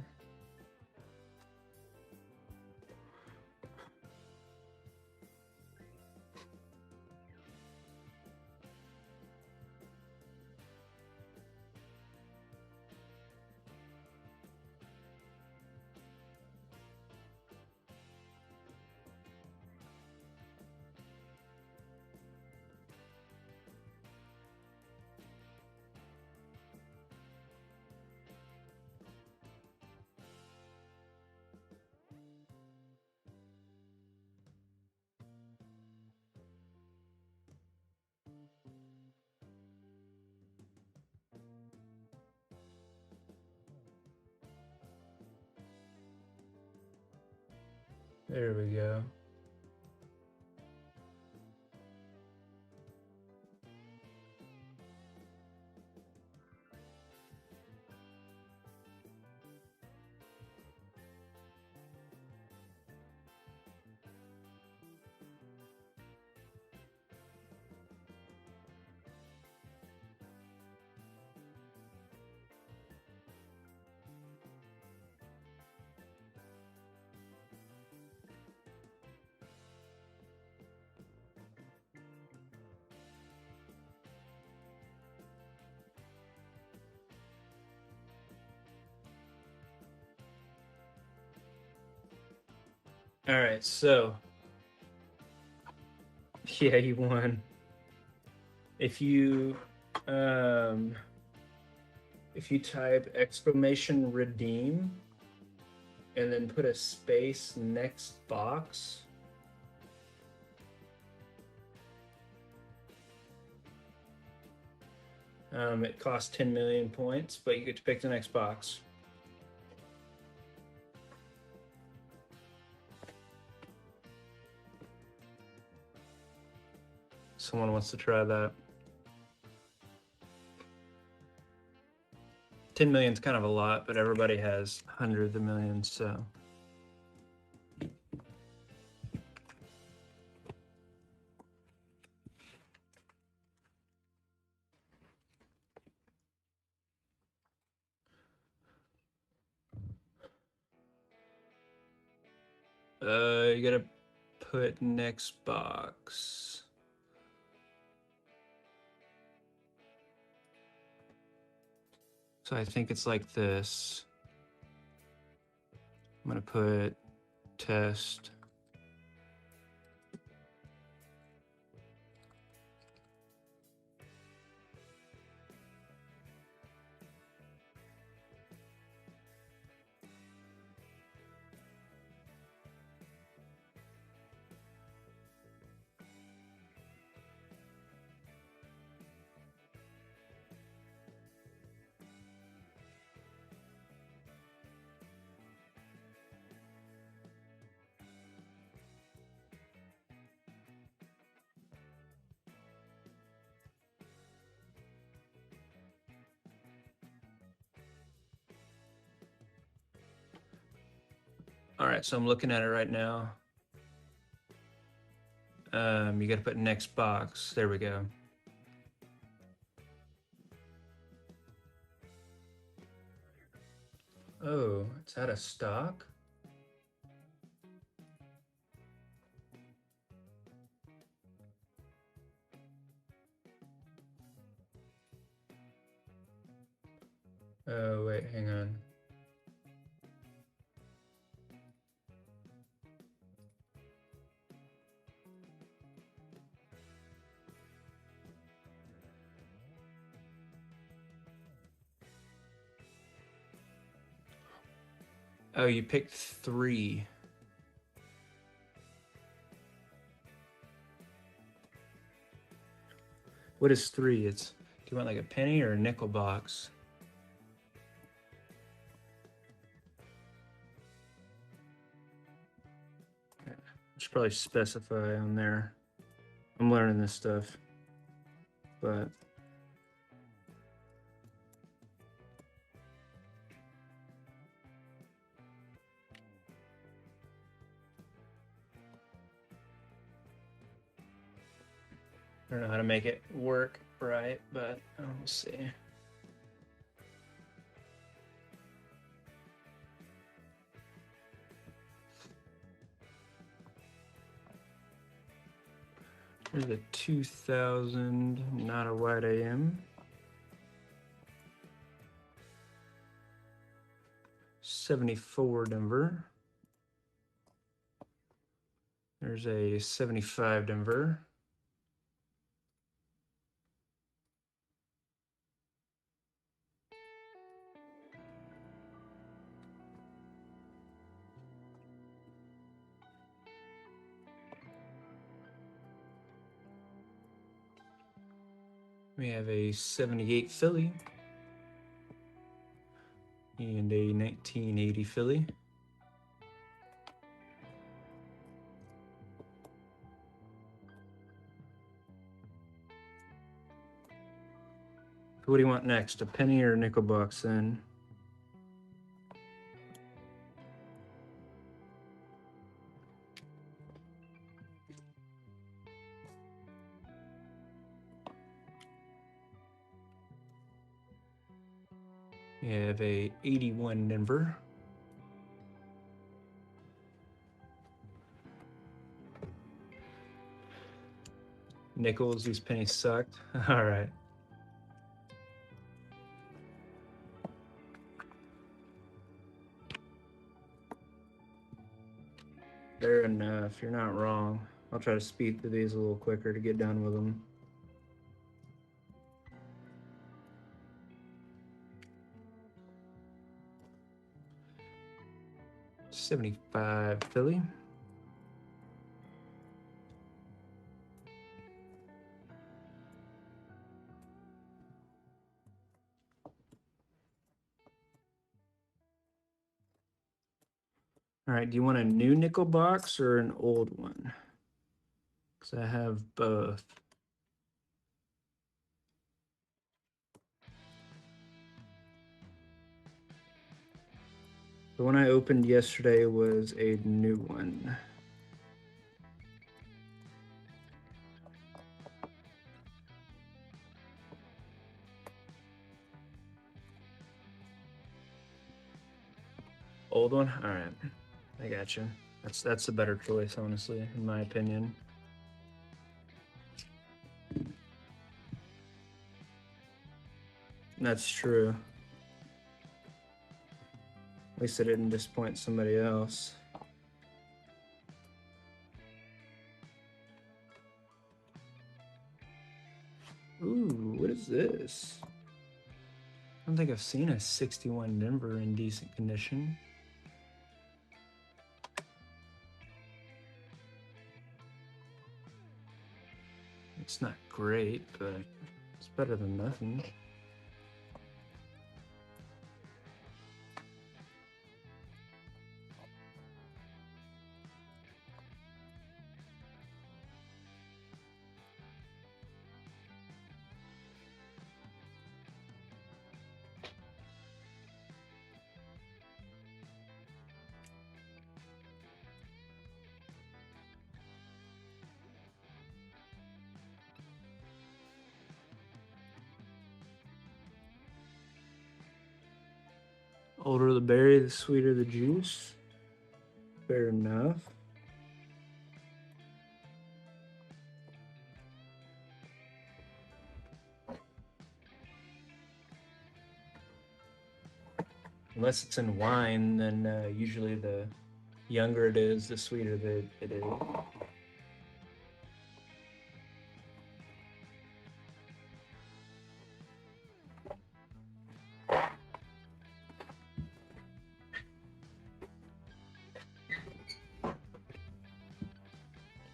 Speaker 1: There we go. All right, so yeah, you won. If you type exclamation redeem and then put a space next box, it costs 10 million points, but you get to pick the next box. Someone wants to try that. 10 million is kind of a lot, but everybody has hundreds of millions, so. You gotta put next box. So I think it's like this. I'm gonna put test. All right, so I'm looking at it right now. You got to put next box. There we go. Oh, it's out of stock? Oh, wait, hang on. Oh, you picked 3. What is 3? Do you want like a penny or a nickel box? I should probably specify on there. I'm learning this stuff, but I don't know how to make it work right, but we'll see. There's a 2000, not a white AM. 74 Denver. There's a 75 Denver. We have a 78 Philly and a 1980 Philly. What do you want next, a penny or a nickel box then? We have a 81 Denver. Nickels, these pennies sucked. All right. Fair enough, you're not wrong. I'll try to speed through these a little quicker to get done with them. $75 Philly. All right, do you want a new nickel box or an old one? Because I have both. The one I opened yesterday was a new one. Old one? All right, I got you. That's a better choice, honestly, in my opinion. That's true. At least I didn't disappoint somebody else. Ooh, what is this? I don't think I've seen a 61 Denver in decent condition. It's not great, but it's better than nothing. Older the berry, the sweeter the juice. Fair enough. Unless it's in wine, then usually the younger it is, the sweeter it is.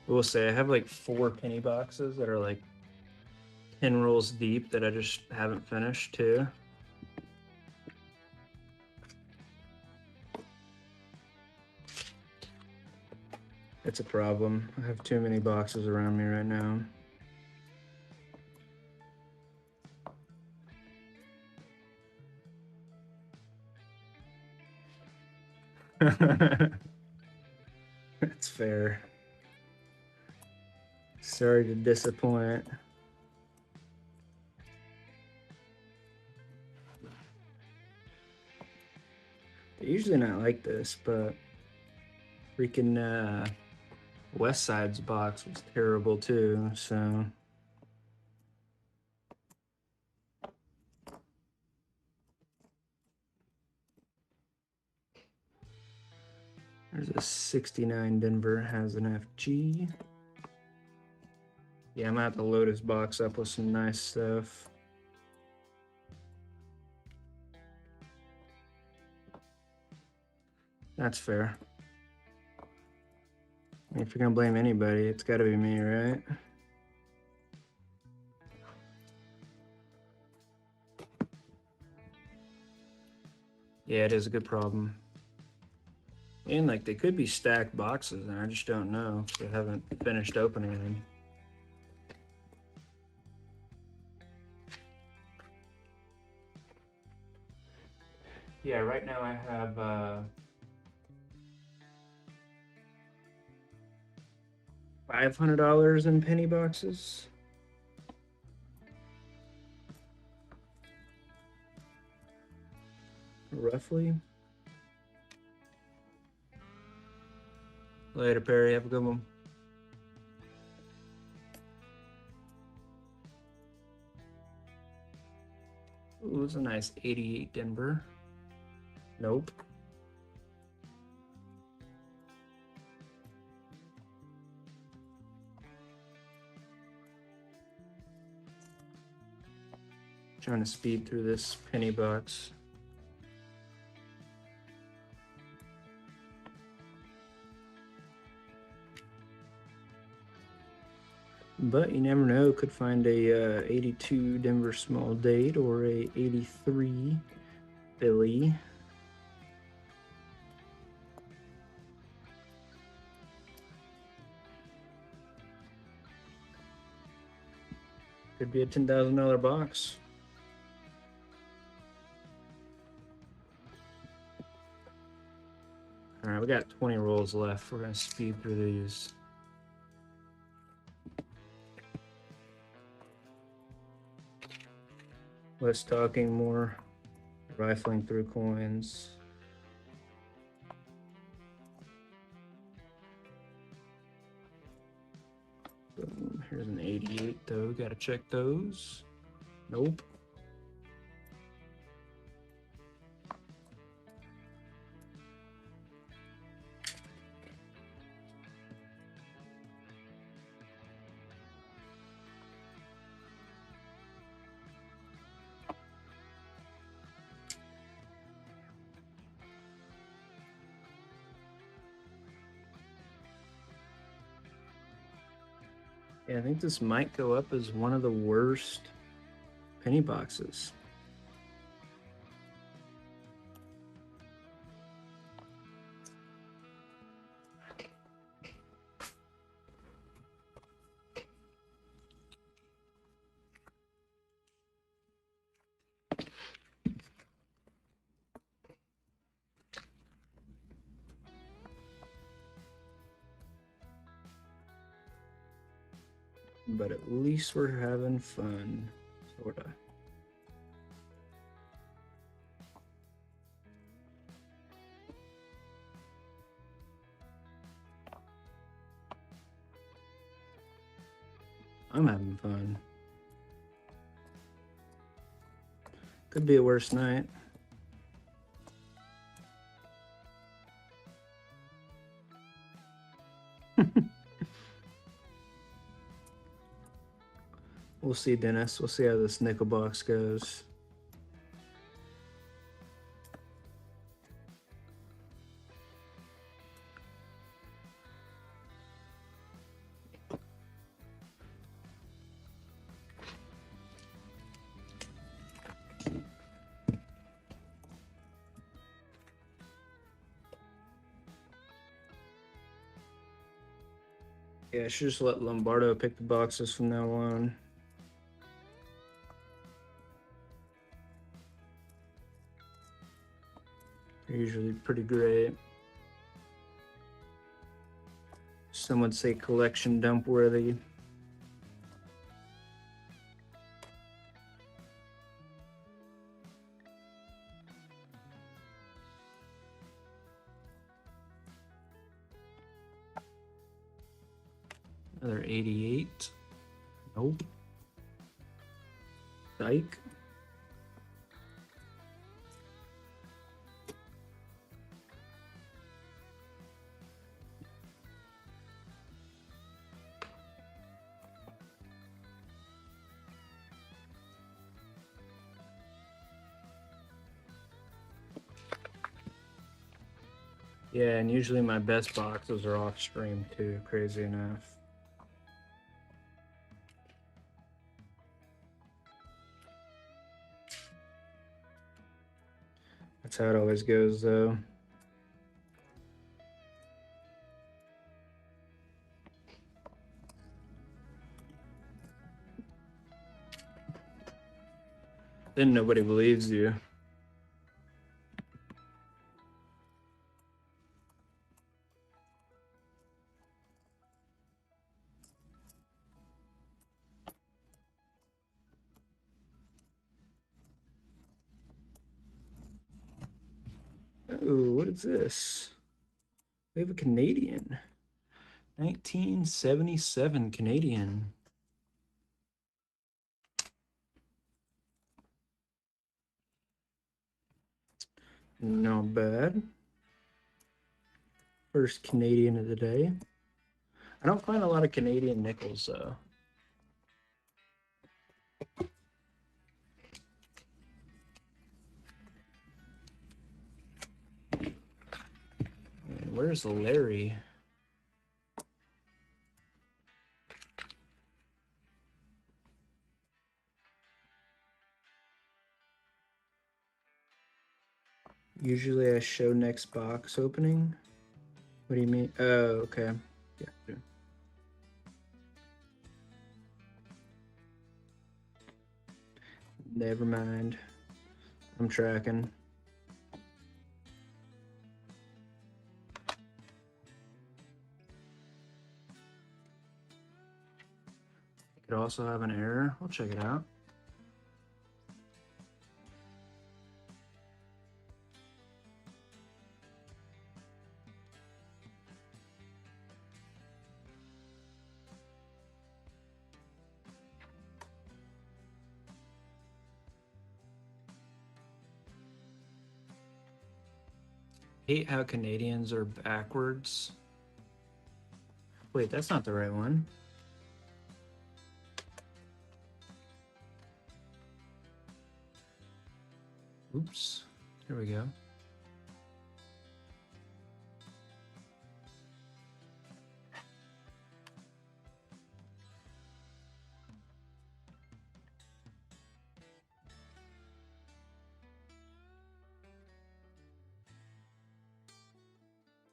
Speaker 1: I will say I have like 4 penny boxes that are like 10 rolls deep that I just haven't finished too. It's a problem. I have too many boxes around me right now. That's fair. Sorry to disappoint. They're usually not like this, but freaking West Side's box was terrible too, so. There's a 69 Denver, has an FG. Yeah, I'm gonna have to load his box up with some nice stuff. That's fair. I mean, if you're gonna blame anybody, it's gotta be me, right? Yeah, it is a good problem. And like they could be stacked boxes, and I just don't know because I haven't finished opening them. Yeah, right now I have $500 in penny boxes. Roughly. Later, Perry. Have a good one. Ooh, it's a nice 88 Denver. Nope. Trying to speed through this penny box. But you never know, could find a 82 Denver small date or a 83 Philly. Could be a $10,000 box. All right, we got 20 rolls left. We're gonna speed through these. Less talking, more rifling through coins. Boom. Here's an 88 though, gotta check those. Nope. Yeah, I think this might go up as one of the worst penny boxes. But at least we're having fun, sorta. I'm having fun. Could be a worse night. We'll see, Dennis. We'll see how this nickel box goes. Yeah, I should just let Lombardo pick the boxes from now on. They're usually pretty great. Some would say collection dump worthy. Another 88. Nope. Dyke. Yeah, and usually my best boxes are off stream too, crazy enough. That's how it always goes though. Then nobody believes you. Oh, what is this? We have a Canadian. 1977 Canadian. Not bad. First Canadian of the day. I don't find a lot of Canadian nickels though. And where's Larry? Usually I show next box opening. What do you mean? Oh, okay. Yeah. Never mind. I'm tracking. Could also have an error. We'll check it out. Hate how Canadians are backwards. Wait, that's not the right one. Oops. Here we go.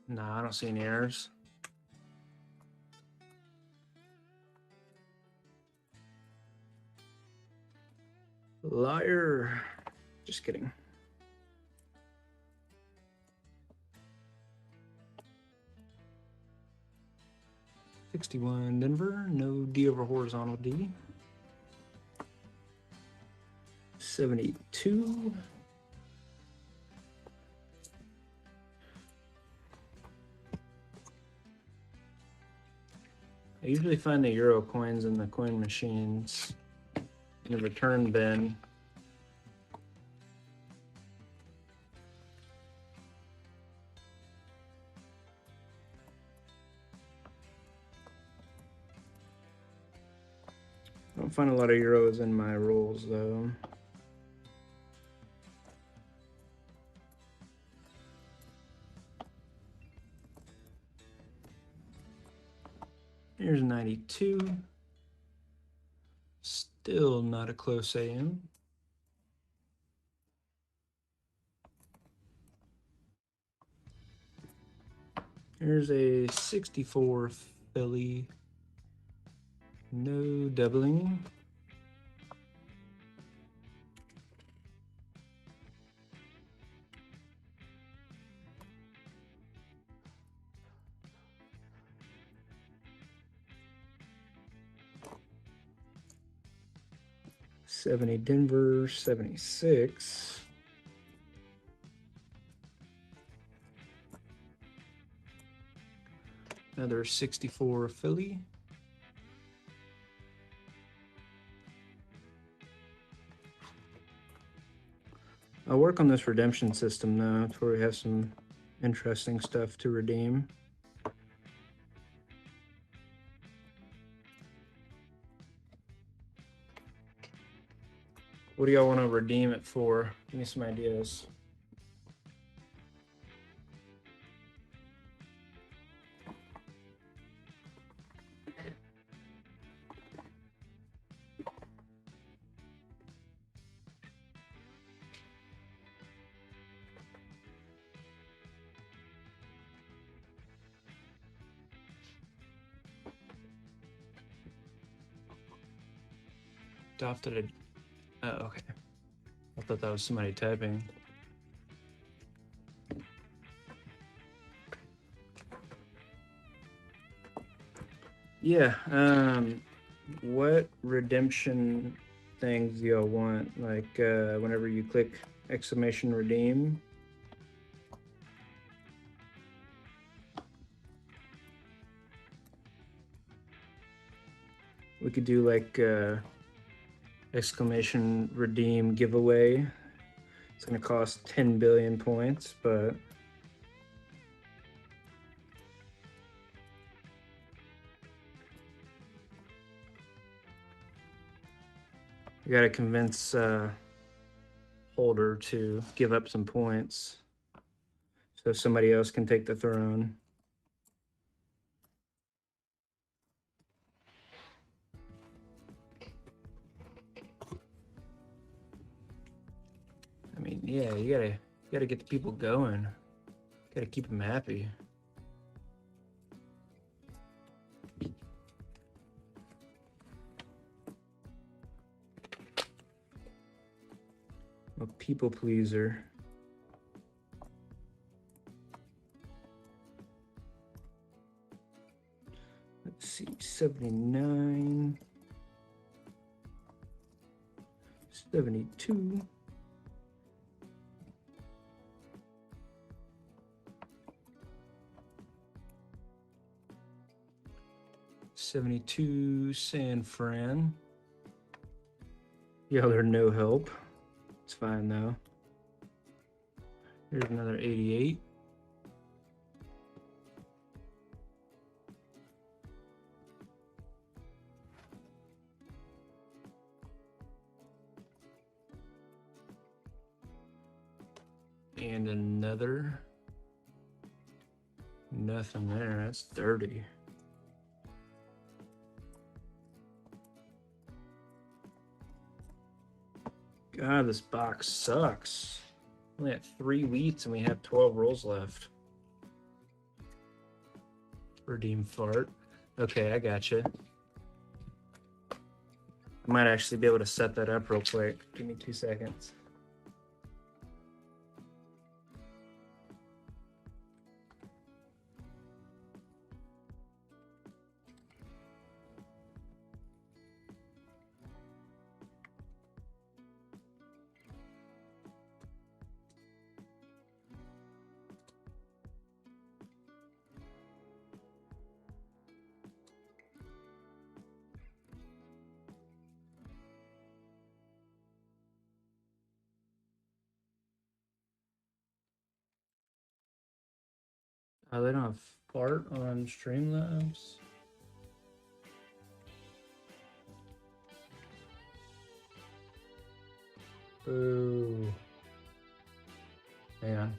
Speaker 1: Nah, I don't see any errors. Liar. Just kidding. $61 Denver, no D over horizontal D. 72. I usually find the Euro coins in the coin machines in the return bin. I don't find a lot of Euros in my rolls though. Here's 92. Still not a close AM. Here's a 64 Philly. No doubling. $70 Denver, 76. Another 64 Philly. I'll work on this redemption system though, to where we have some interesting stuff to redeem. What do y'all want to redeem it for? Give me some ideas. Adopted a... Oh, okay. I thought that was somebody typing. Yeah, what redemption things do y'all want? Like, whenever you click exclamation redeem, we could do like exclamation redeem giveaway. It's gonna cost 10 billion points, but we gotta convince Holder to give up some points so somebody else can take the throne. I mean, yeah, you gotta get the people going. Gotta keep them happy. A people pleaser. Let's see, 79, 72. 72 San Fran. Yeah, they're no help. It's fine though. Here's another 88. And another. Nothing there. That's dirty. God, this box sucks. Only had 3 wheats and we have 12 rolls left. Redeem fart. Okay, I gotcha. I might actually be able to set that up real quick. Give me 2 seconds. Oh, they don't have fart on Streamlabs? Boo. Hang on.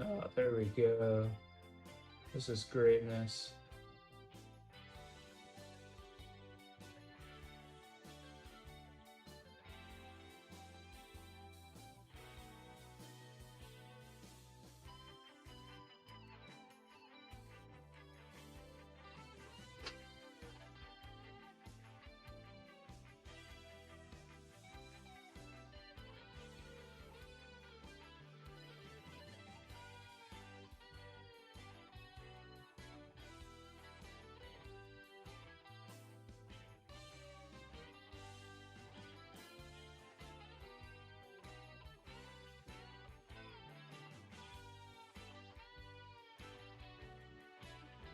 Speaker 1: Oh, there we go. This is greatness.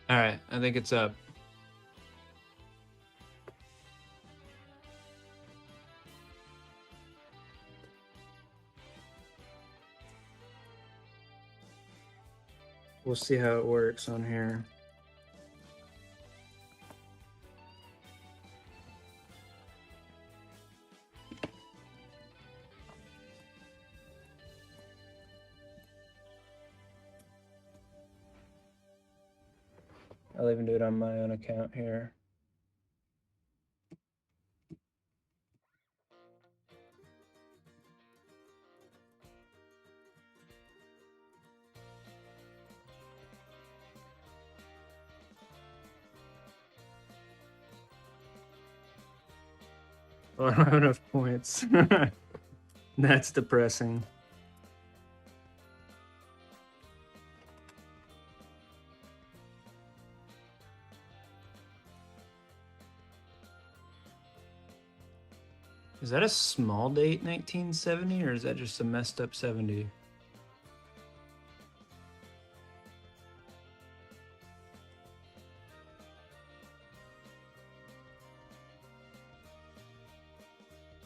Speaker 1: All right, I think it's up. We'll see how it works on here. I'll even do it on my own account here. Oh, I don't have enough points. That's depressing. Is that a small date 1970 or is that just a messed up 70?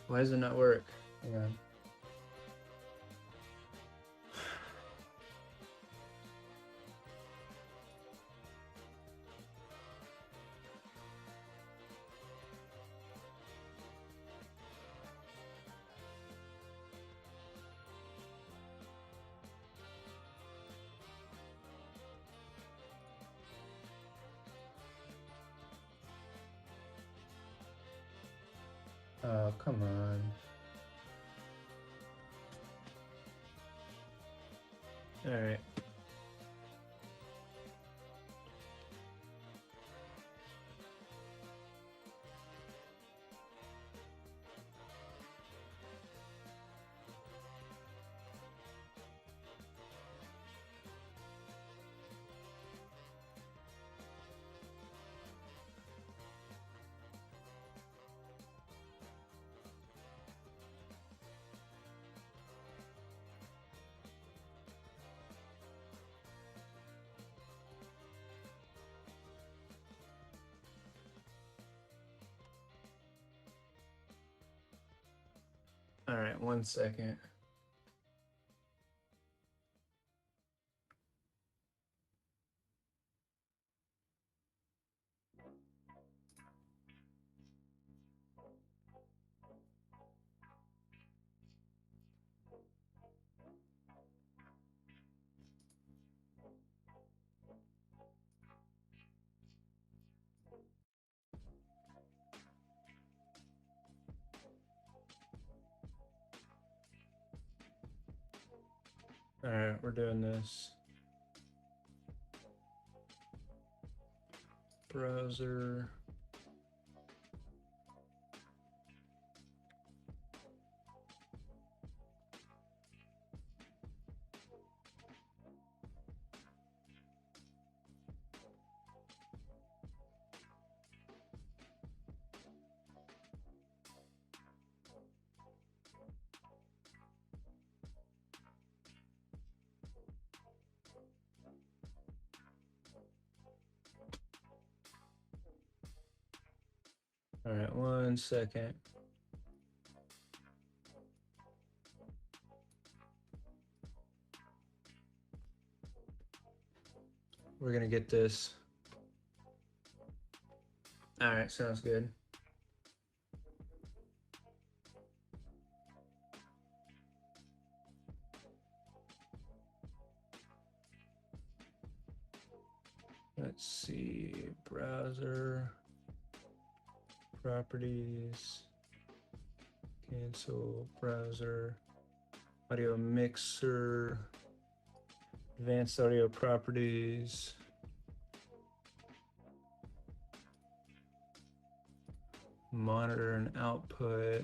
Speaker 1: Why does it not work? Hang on. Oh, come on. All right. All right, 1 second. All right, we're doing this. Browser. All right, 1 second. We're gonna get this. All right, sounds good. Let's see, browser, properties, cancel, browser, audio mixer, advanced audio properties, monitor and output.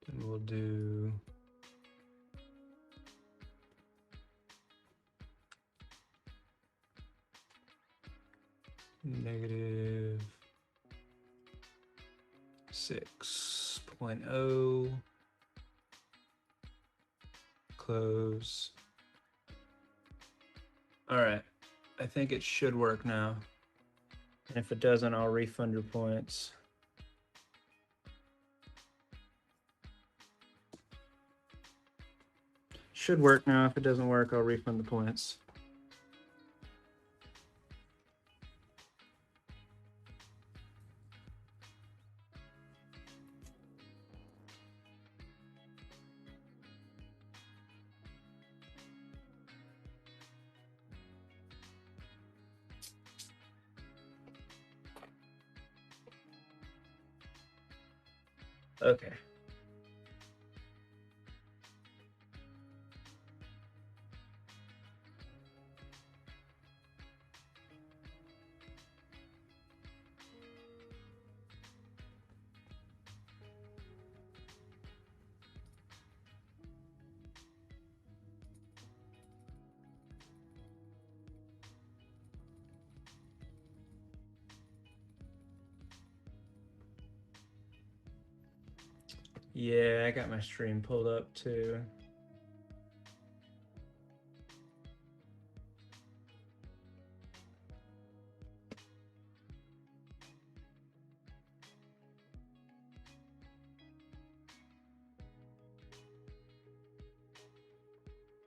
Speaker 1: And we'll do negative 6.0, close. All right, I think it should work now. And if it doesn't, I'll refund your points. Should work now. If it doesn't work, I'll refund the points. Okay. Yeah, I got my stream pulled up too.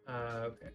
Speaker 1: Okay.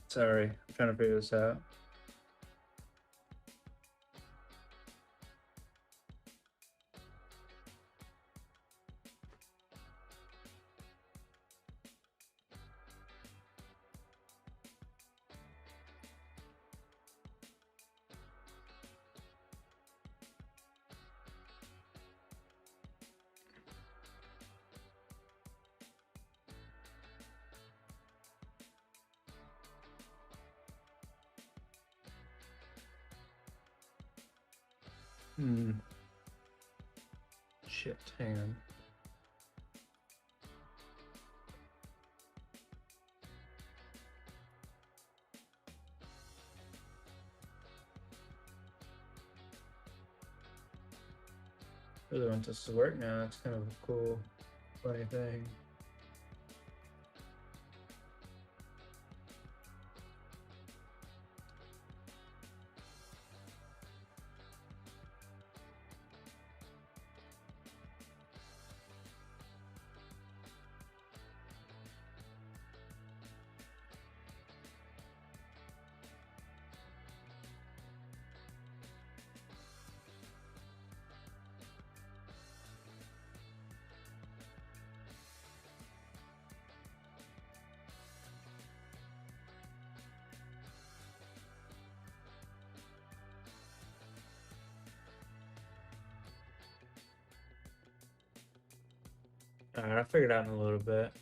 Speaker 1: Sorry, I'm trying to figure this out. Shit, hang on. Really want this to work now. It's kind of a cool, funny thing. Alright, I'll figure it out in a little bit.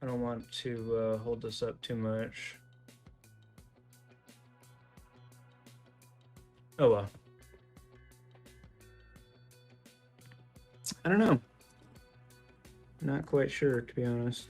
Speaker 1: I don't want to hold this up too much. Oh well. I don't know. Not quite sure, to be honest.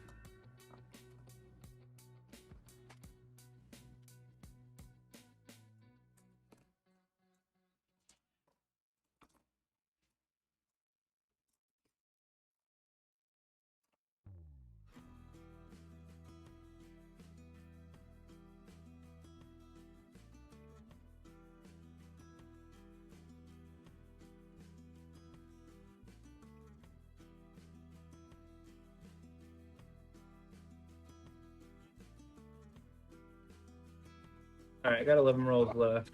Speaker 1: All right, I got 11 rolls left.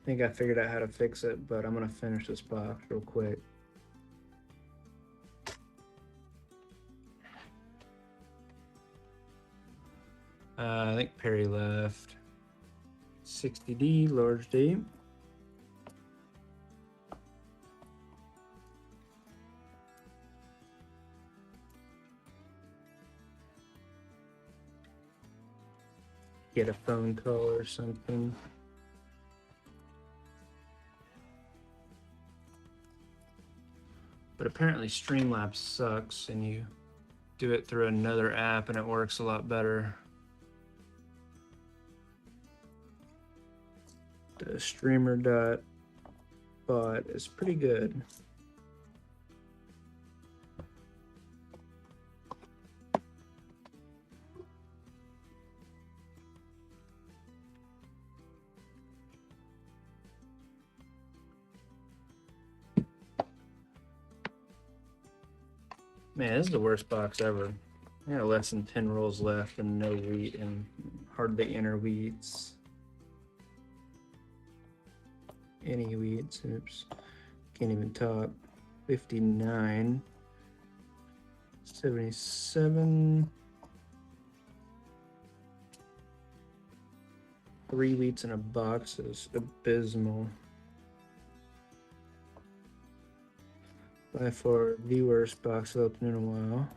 Speaker 1: I think I figured out how to fix it, but I'm gonna finish this box real quick. I think Perry left. 60D, large D. Get a phone call or something. But apparently Streamlabs sucks and you do it through another app and it works a lot better. The streamer.bot is pretty good. Man, this is the worst box ever. I got less than 10 rolls left and no wheat and hardly inner wheats. Any wheats, oops. Can't even talk. 59. 77. 3 wheats in a box is abysmal. By far the worst box I've opened in a while.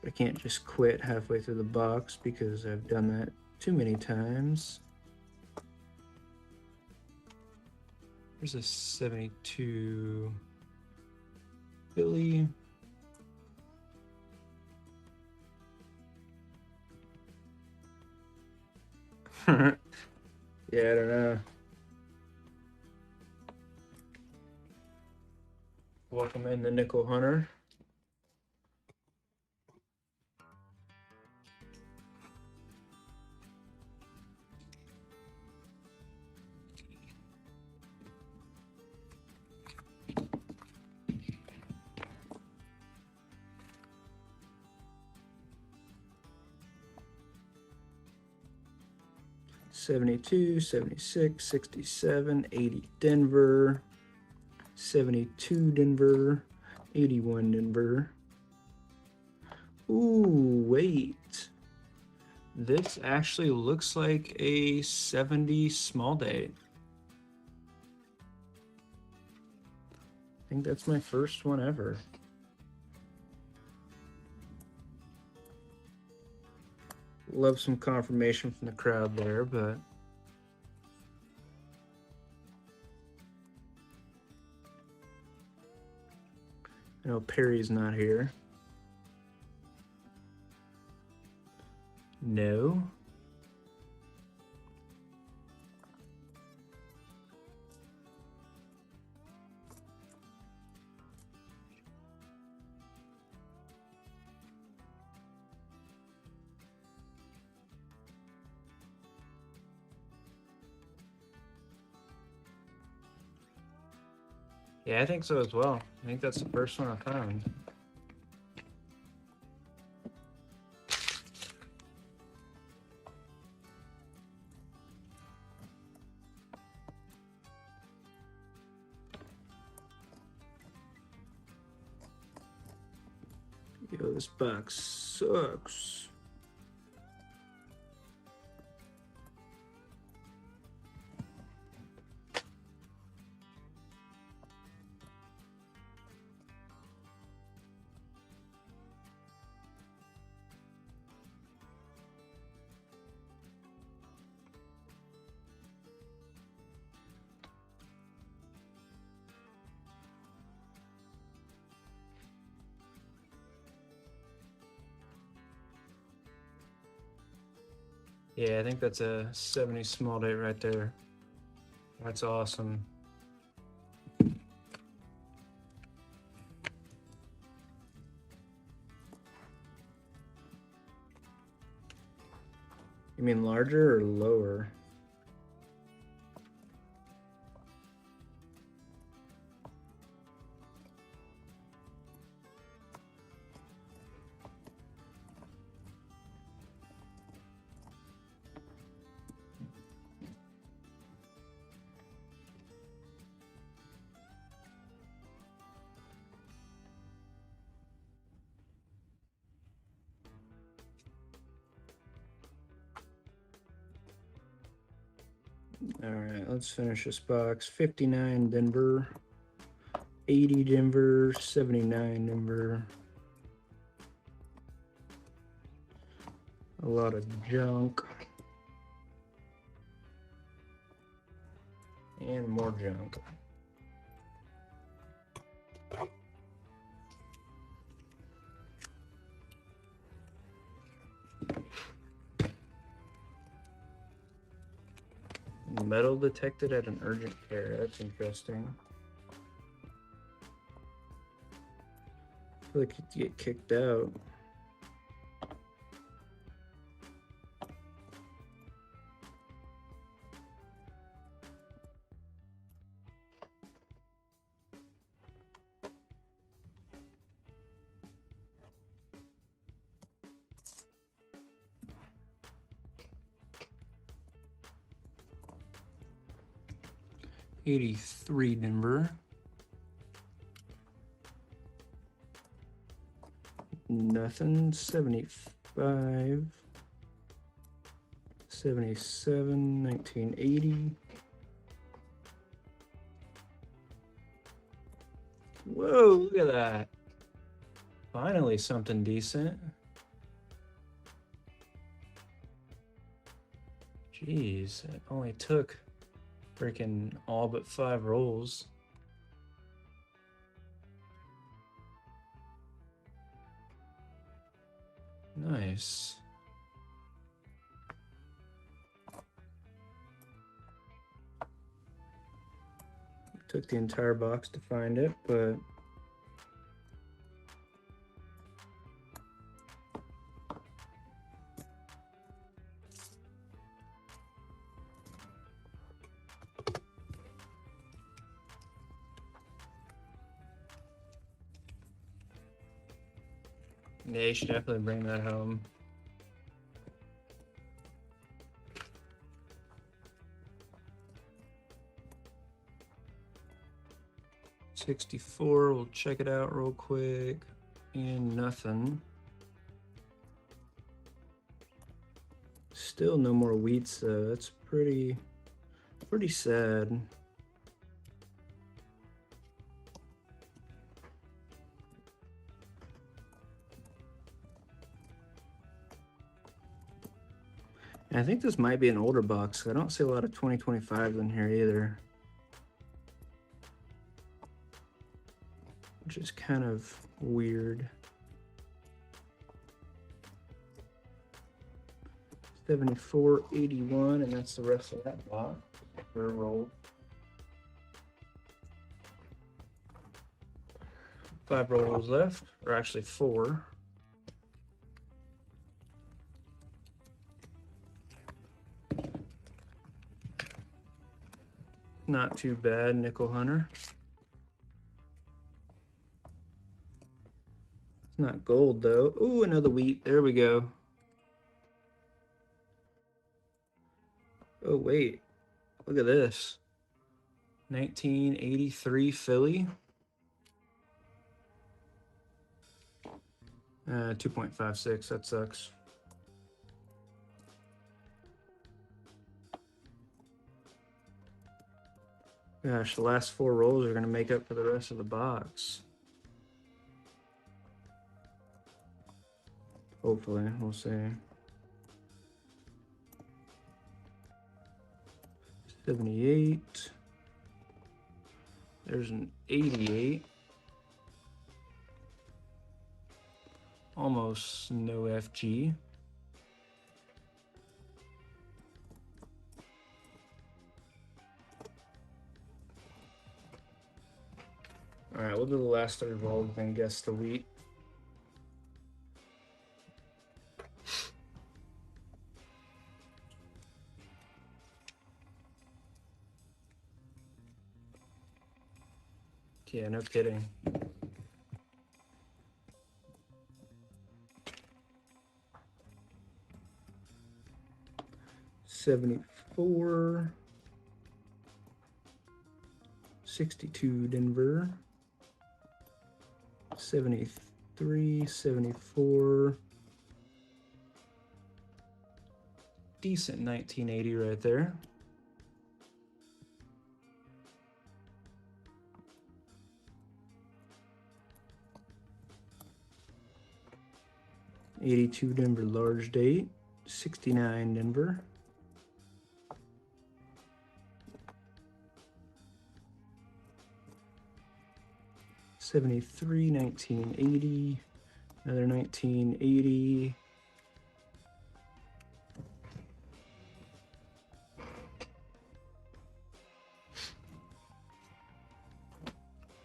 Speaker 1: I can't just quit halfway through the box because I've done that too many times. There's a 72 Billy. Yeah, I don't know. Welcome in the Nickel Hunter. $72, $76, $67, $80 Denver, $72 Denver, $81 Denver. Ooh, wait. This actually looks like a 70 small date. I think that's my first one ever. Love some confirmation from the crowd there, but I know Perry's not here. No. Yeah, I think so as well. I think that's the first one I found. Yo, this box sucks. Yeah, I think that's a 70 small date right there. That's awesome. You mean larger or lower? All right, let's finish this box. 59 Denver, 80 Denver, 79 Denver. A lot of junk. And more junk. Metal detected at an urgent care. That's interesting. I feel like you'd get kicked out. $83 Denver. Nothing. 75. 77. 1980. Whoa, look at that. Finally something decent. Jeez, it only took freaking all but 5 rolls. Nice. Took the entire box to find it, but yeah, you should definitely bring that home. $64, we'll check it out real quick. And nothing. Still no more wheats though. That's pretty sad. And I think this might be an older box. I don't see a lot of 2025s in here either, which is kind of weird. 74.81, and that's the rest of that box for a roll. 5 rolls left, or actually 4. Not too bad, Nickel Hunter. It's not gold though. Ooh, another wheat. There we go. Oh wait, look at this. 1983 Philly. 2.56, that sucks. Gosh, the last 4 rolls are gonna make up for the rest of the box. Hopefully, we'll see. 78. There's an 88. Almost no FG. All right, we'll do the last 3 rolls and guess the wheat. Yeah, no kidding. $74, 62 Denver, 73, 74. Decent 1980 right there. $82 Denver large date, 69 Denver. $73, 1980, another 1980.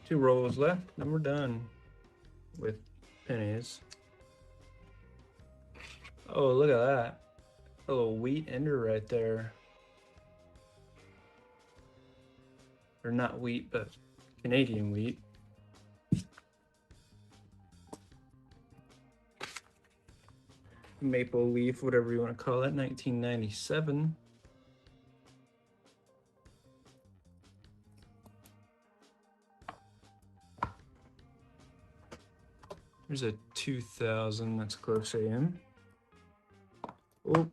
Speaker 1: Two rolls left, then we're done with pennies. Oh, look at that. A little wheat ender right there. Or not wheat, but Canadian wheat. Maple leaf, whatever you want to call it, 1997. There's a 2000, that's close AM. Oh,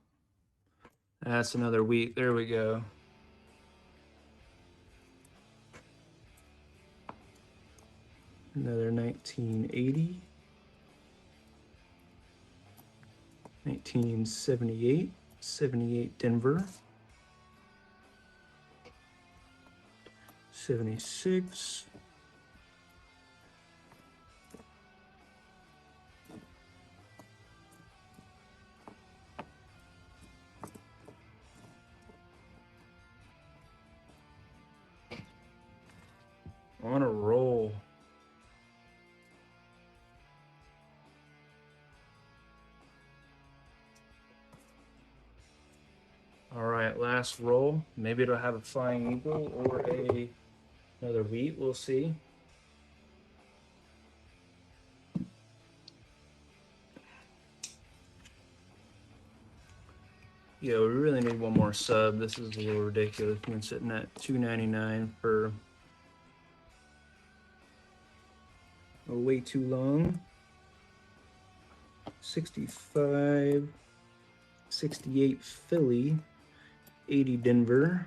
Speaker 1: that's another wheat, there we go. Another 1980. 1978, 78 Denver. 76. On a roll. All right, last roll. Maybe it'll have a flying eagle or another wheat. We'll see. Yeah, we really need one more sub. This is a little ridiculous. We've been sitting at $2.99 for way too long. 65, 68 Philly, 80 Denver.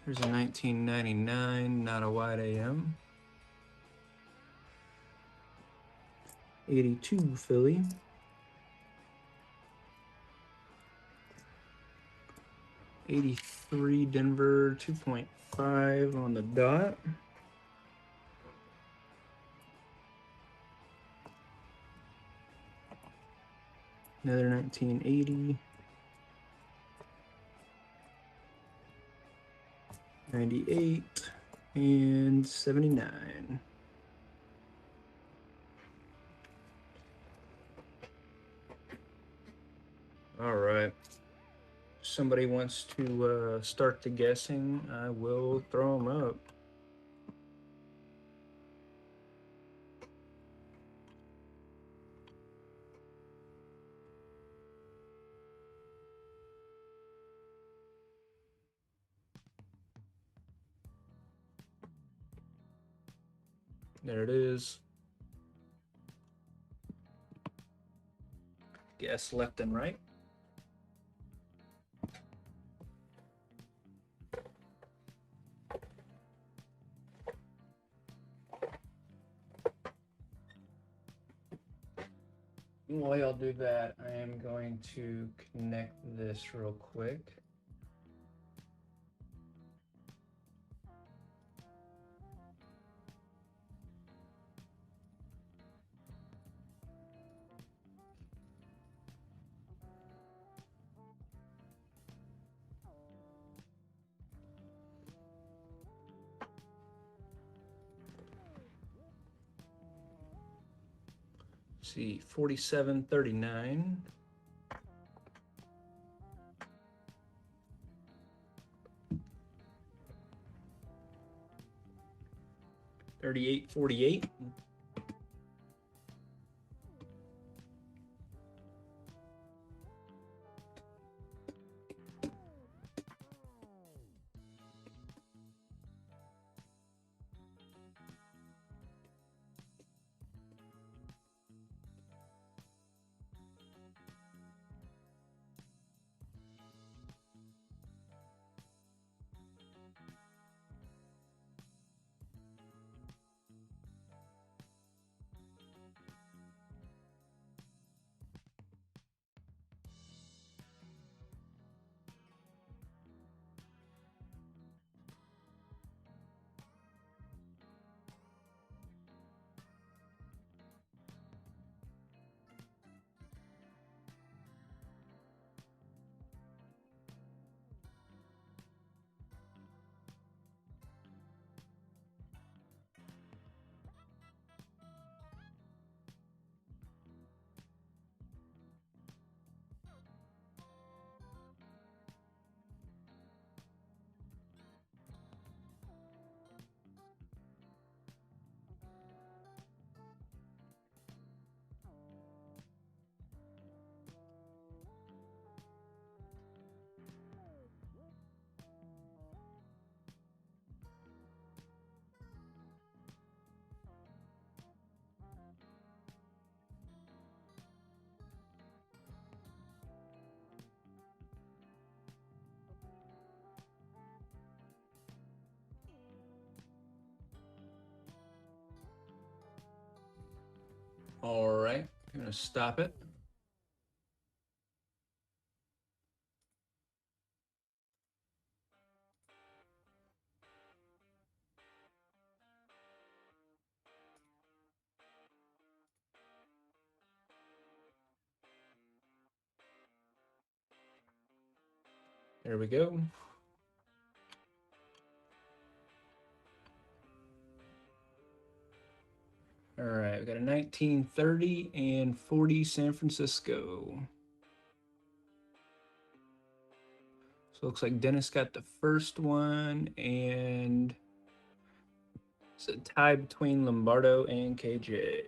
Speaker 1: There's a 1999, not a wide AM. 82 Philly. 83 Denver, 2.5 on the dot. Another 1980. 98 and 79. All right. Somebody wants to start the guessing, I will throw them up. There it is. Guess left and right. While y'all do that, I am going to connect this real quick. See, 47.39. $38.48. All right, I'm gonna stop it. There we go. All right, we got a 1930 and 40 San Francisco. So it looks like Dennis got the first one, and it's a tie between Lombardo and KJ.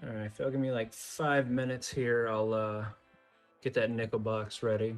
Speaker 1: All right, if you'll give me like 5 minutes here, I'll get that nickel box ready.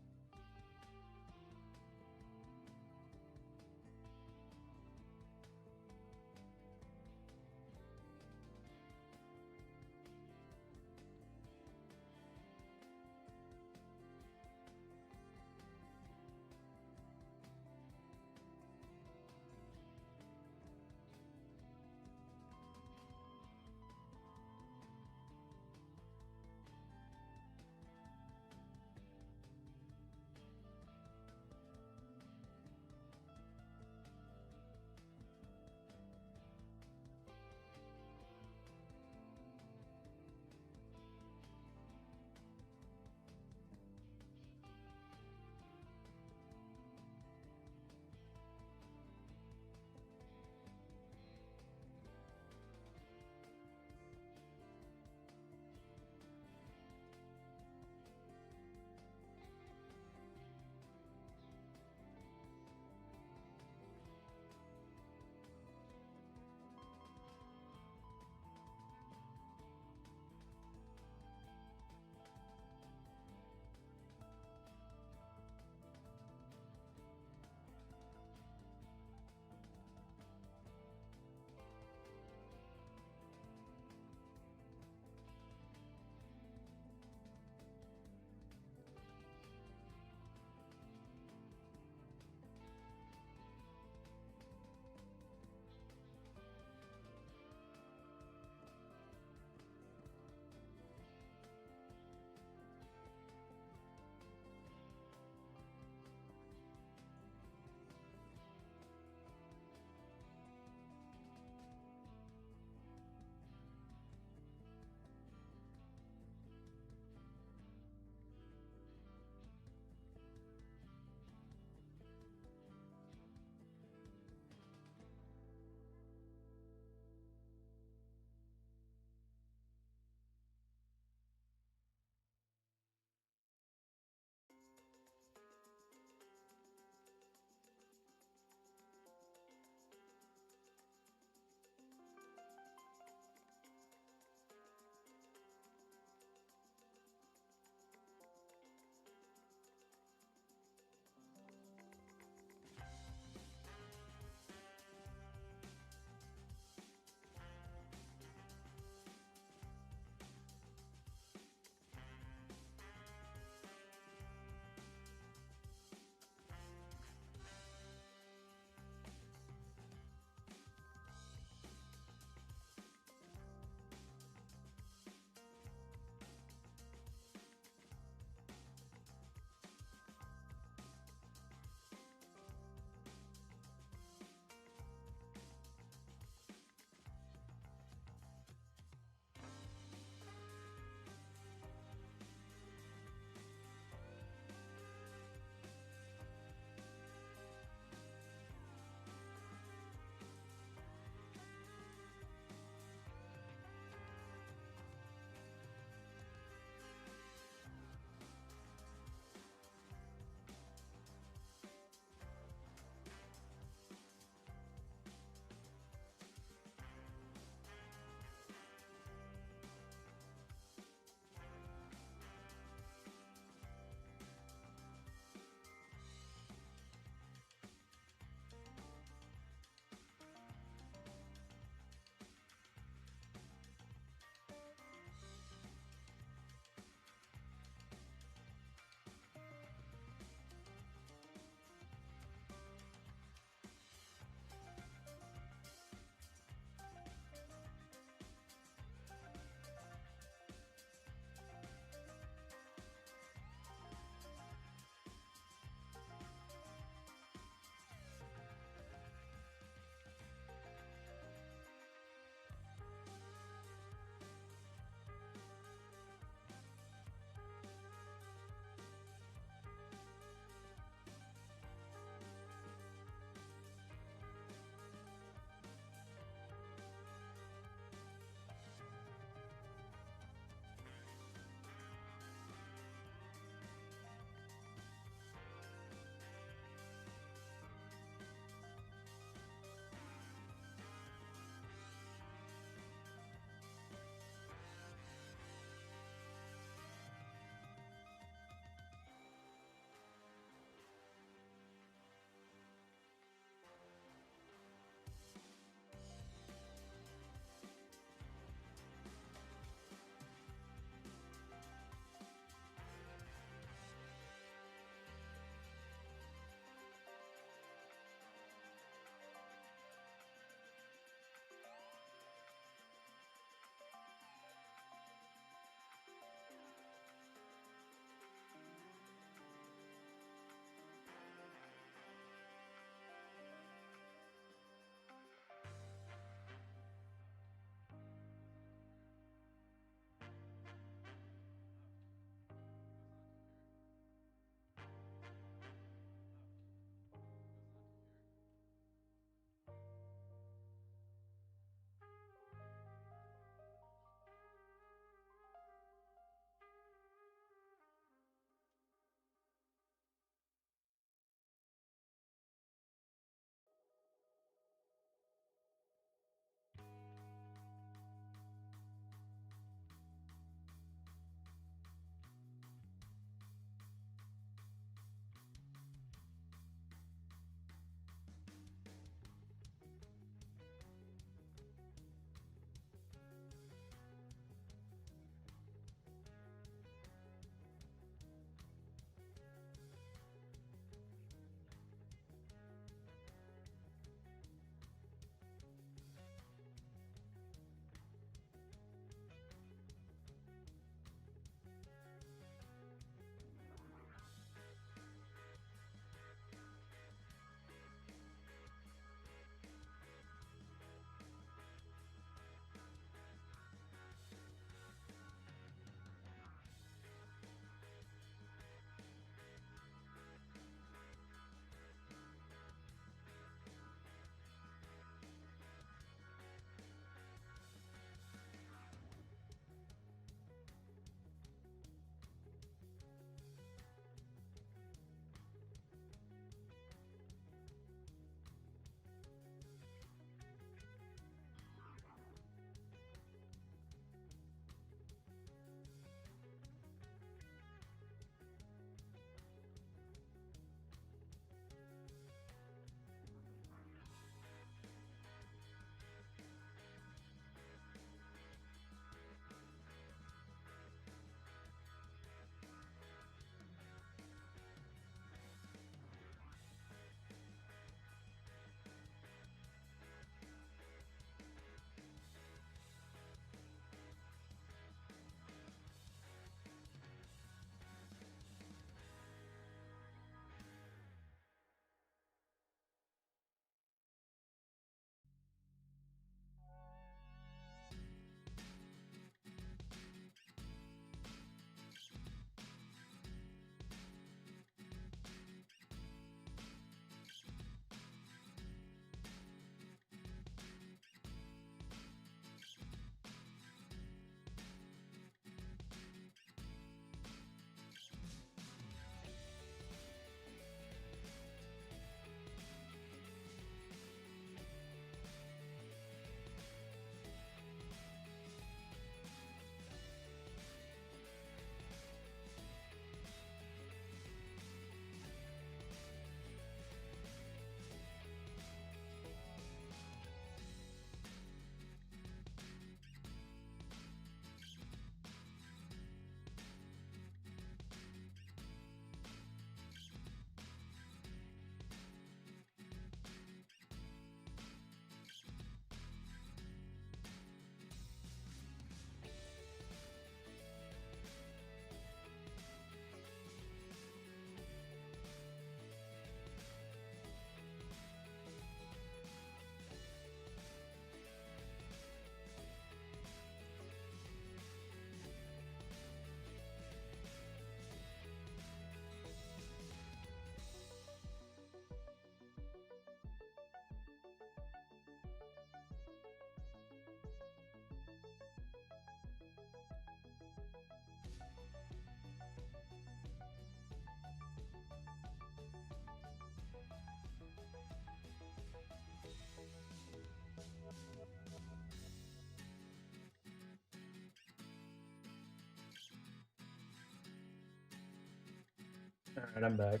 Speaker 1: All right, I'm back.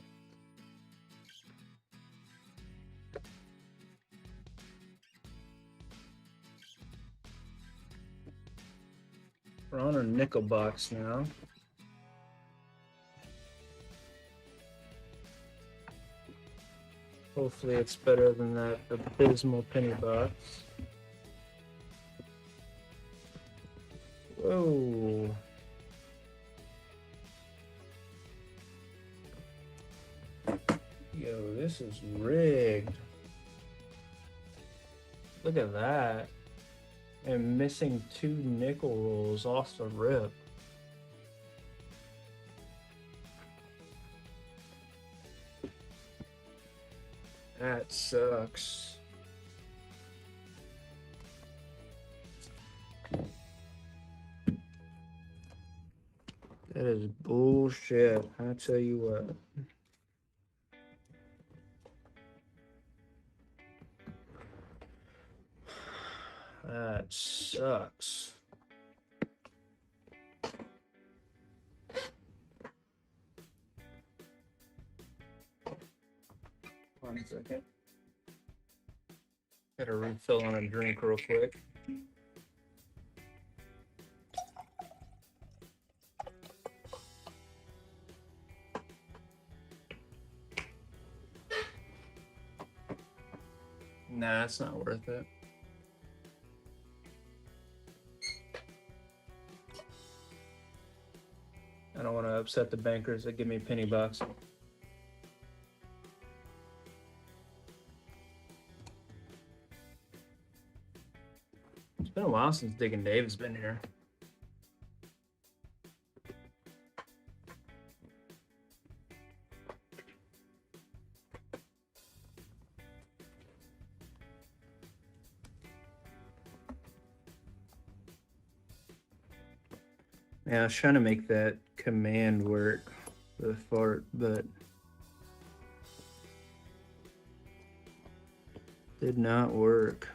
Speaker 1: We're on a nickel box now. Hopefully it's better than that abysmal penny box. Whoa. Yo, this is rigged. Look at that. And missing 2 nickel rolls off the rip. That sucks. That is bullshit. I tell you what. That sucks. One second. Gotta refill on a drink real quick. Nah, it's not worth it. I don't want to upset the bankers that give me penny bucks. It's been a while since Diggin' Dave's been here. Yeah, I was trying to make that command work for the fart, but did not work.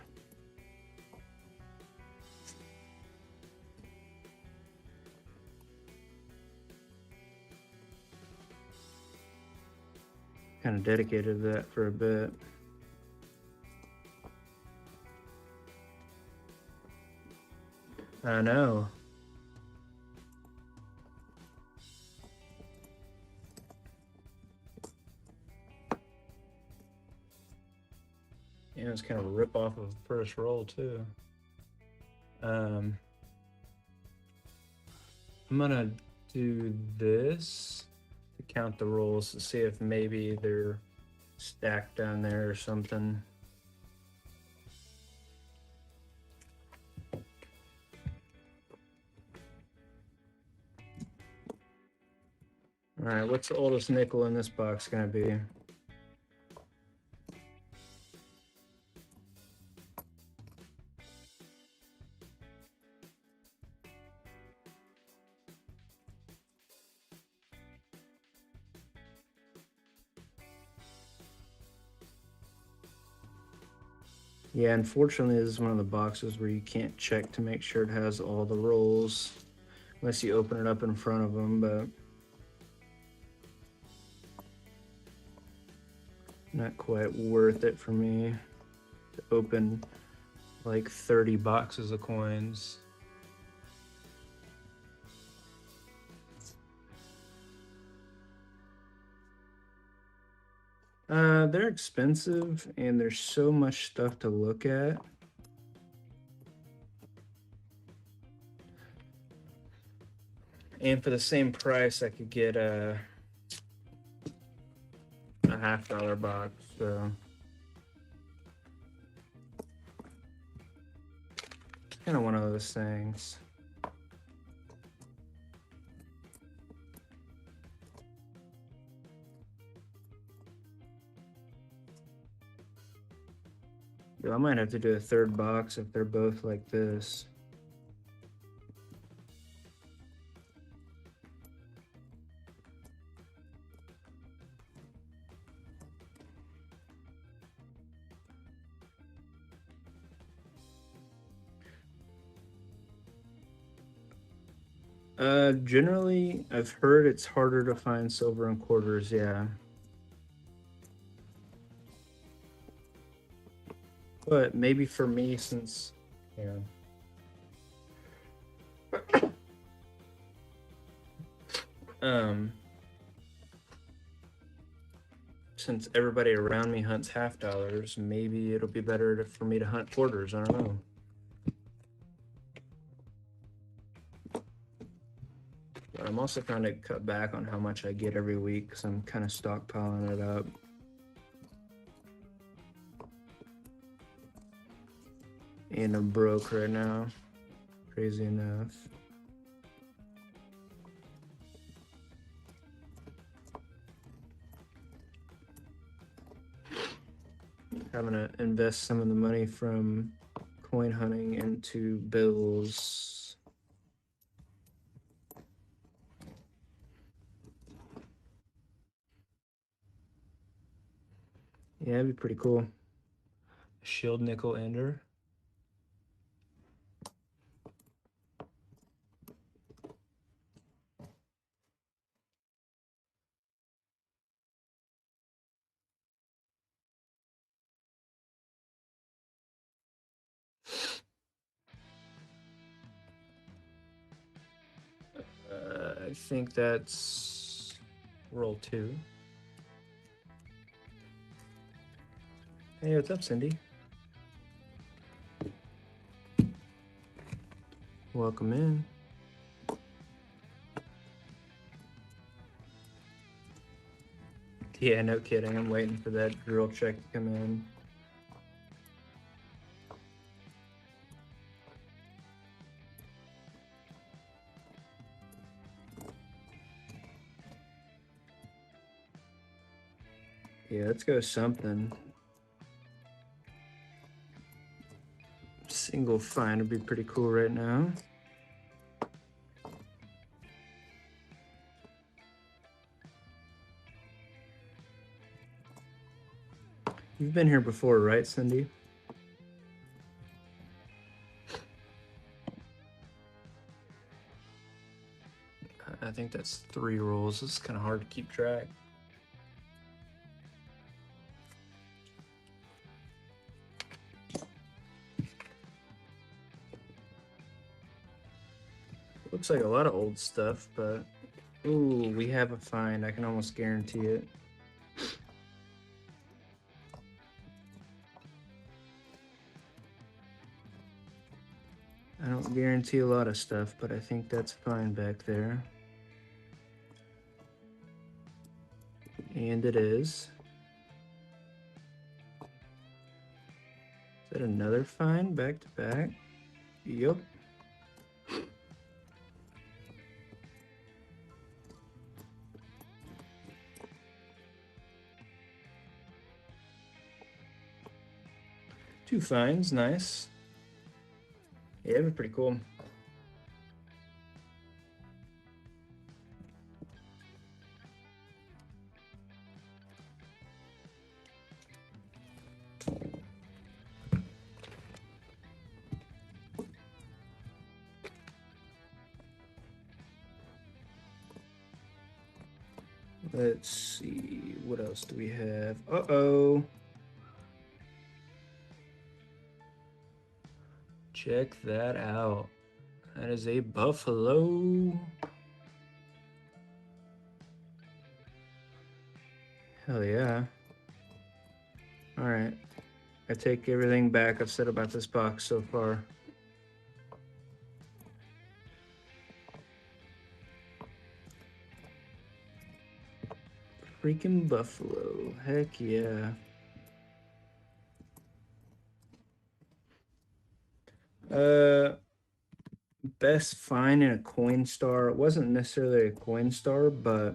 Speaker 1: Kind of dedicated to that for a bit. I know. Yeah, it's kind of a rip off of the first roll too. I'm gonna do this to count the rolls to see if maybe they're stacked down there or something. All right, what's the oldest nickel in this box gonna be? Yeah, unfortunately, this is one of the boxes where you can't check to make sure it has all the rolls unless you open it up in front of them, but not quite worth it for me to open like 30 boxes of coins. They're expensive and there's so much stuff to look at. And for the same price, I could get a $50 box, so it's kind of one of those things. I might have to do a third box if they're both like this. Generally, I've heard it's harder to find silver in quarters, yeah. But maybe for me, since, yeah. Um, since everybody around me hunts half dollars, maybe it'll be better for me to hunt quarters. I don't know. But I'm also trying to cut back on how much I get every week because I'm kind of stockpiling it up. And I'm broke right now, crazy enough. Having to invest some of the money from coin hunting into bills. Yeah, it'd be pretty cool. Shield nickel ender. I think that's roll 2. Hey, what's up, Cindy? Welcome in. Yeah, no kidding. I'm waiting for that drill check to come in. Yeah, let's go something. Single find would be pretty cool right now. You've been here before, right, Cindy? I think that's 3 rolls. It's kind of hard to keep track. Looks like a lot of old stuff, but ooh, we have a find. I can almost guarantee it. I don't guarantee a lot of stuff, but I think that's fine back there. And it is. Is that another find back to back? Yup. Two finds, nice. Yeah, that'd be pretty cool. Let's see, what else do we have? Uh-oh. Check that out. That is a buffalo. Hell yeah. All right. I take everything back I've said about this box so far. Freaking buffalo. Heck yeah. Best find in a coin star. It wasn't necessarily a coin star, but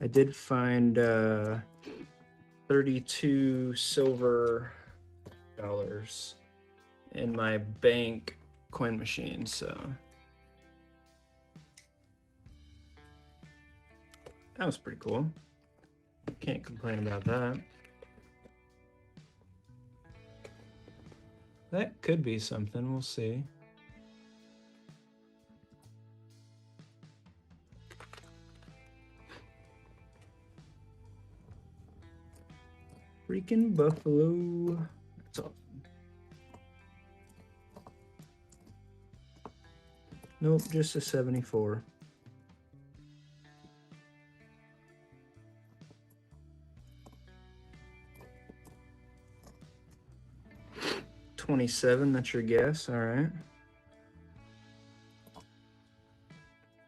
Speaker 1: I did find 32 silver dollars in my bank coin machine, so that was pretty cool. Can't complain about that. That could be something, we'll see. freaking buffalo. That's awesome. Nope, just a 74. $27, that's your guess. All right.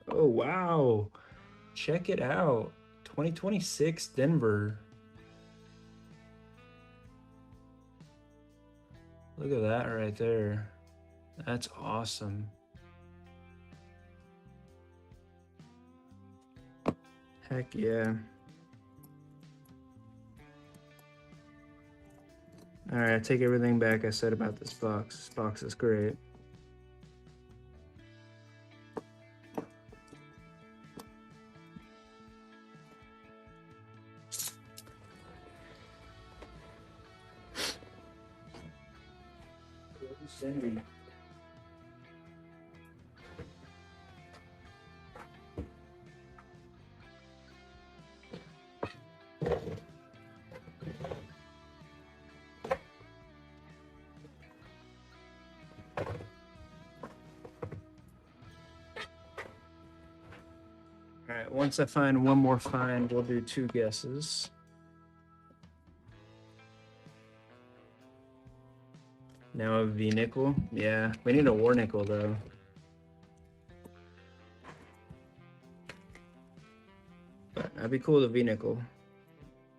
Speaker 1: Oh, wow. Check it out. 2026 Denver. Look at that right there. That's awesome. Heck yeah. All right, I take everything back I said about this box. This box is great. Cindy. All right, once I find one more find, we'll do 2 guesses. Now a V nickel. Yeah, we need a war nickel though. But that'd be cool, the V nickel.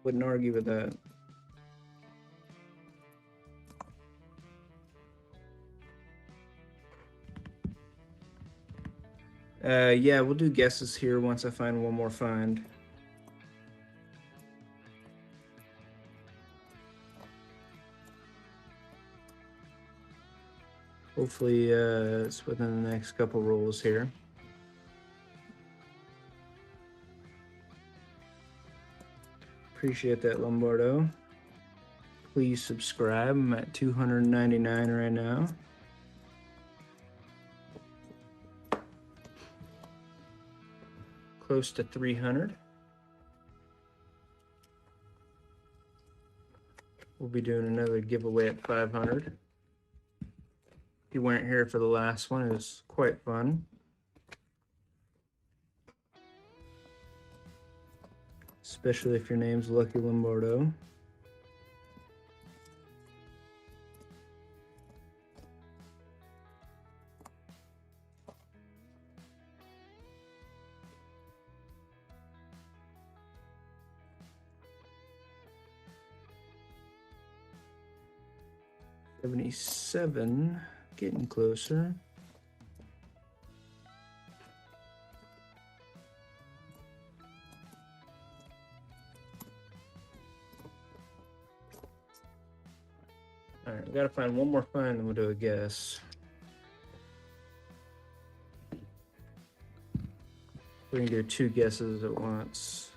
Speaker 1: Wouldn't argue with that. Yeah, we'll do guesses here once I find one more find. Hopefully, it's within the next couple rolls here. Appreciate that, Lombardo. Please subscribe. I'm at 299 right now. Close to 300. We'll be doing another giveaway at 500. If you weren't here for the last one, it was quite fun. Especially if your name's Lucky Lombardo. $77, getting closer. All right, we gotta find one more find, then we'll do a guess. We can do 2 guesses at once.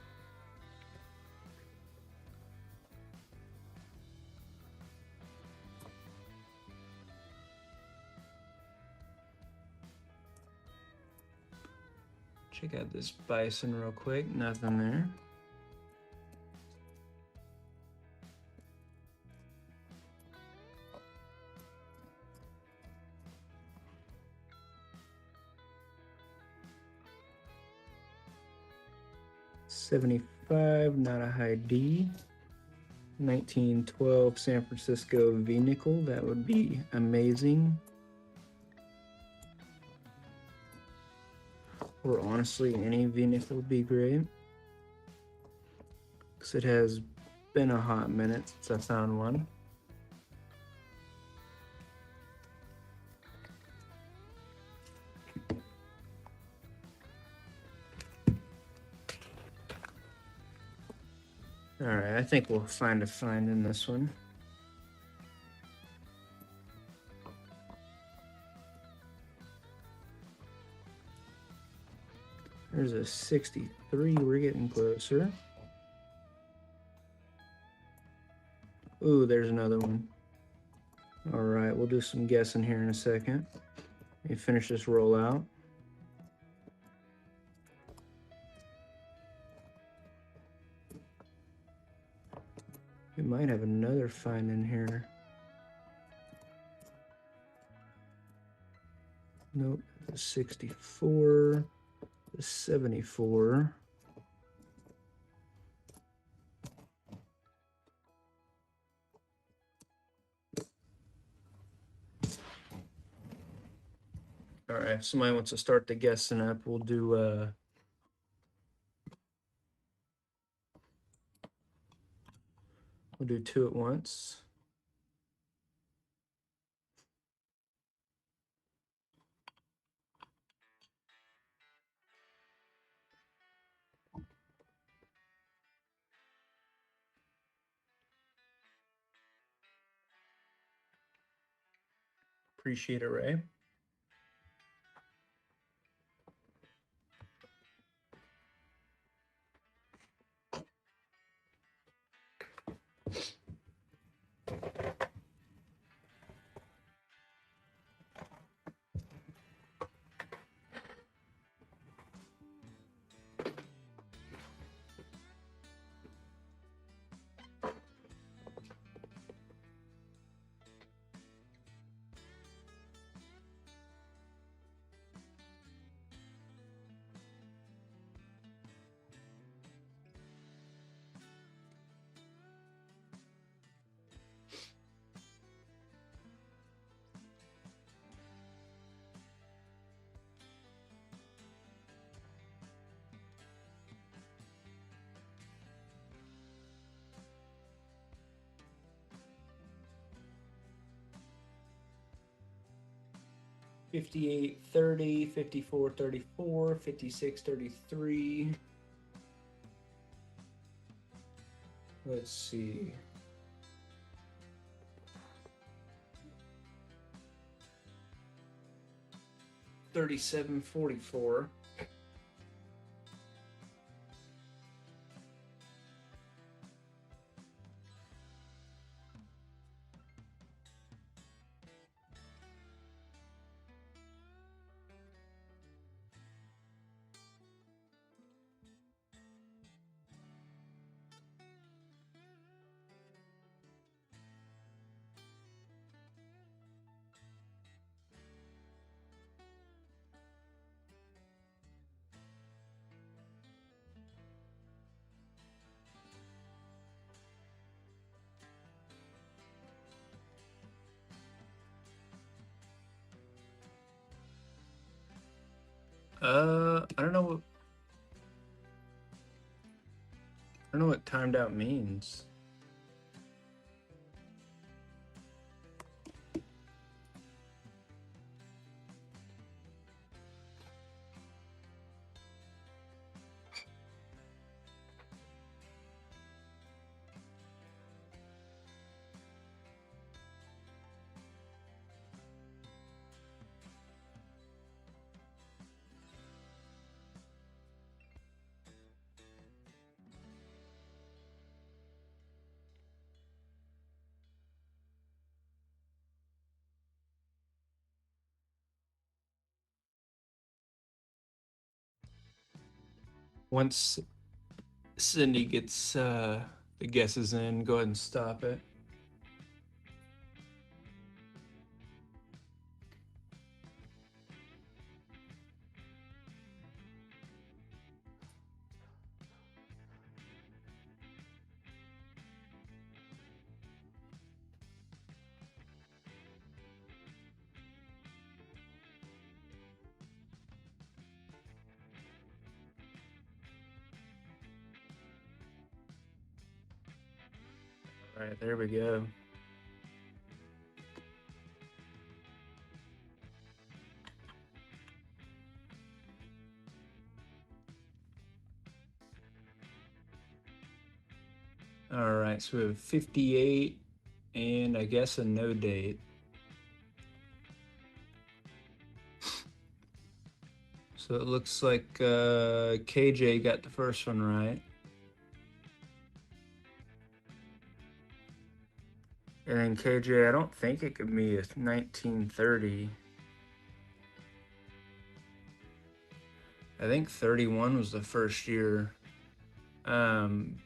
Speaker 1: Check out this bison real quick. Nothing there. $75, not a high D. 1912 San Francisco V nickel. That would be amazing. Or honestly, any V nickel would be great. Because it has been a hot minute since I found one. All right, I think we'll find a find in this one. There's a 63, we're getting closer. Ooh, there's another one. All right, we'll do some guessing here in a second. Let me finish this roll out. We might have another find in here. Nope, the 64, the 74. All right, if somebody wants to start the guessing up, we'll do two at once. Appreciate it, Ray. $58, $30, $54, $34, $56, $33. Let's see. $37.44. I don't know what timed out means. Once Cindy gets the guesses in, go ahead and stop it. All right, there we go. All right, so we have 58 and I guess a no date. So it looks like KJ got the first one right. And KJ, I don't think it could be a 1930. I think 31 was the first year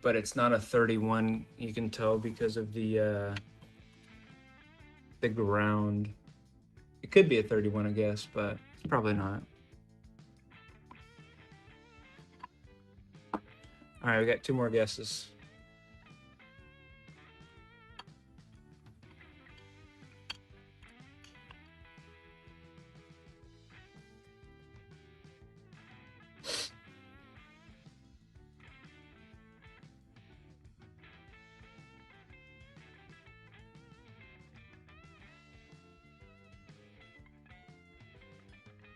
Speaker 1: but it's not a 31. You can tell because of the ground. It could be a 31, I guess, but it's probably not. All right, we got 2 more guesses.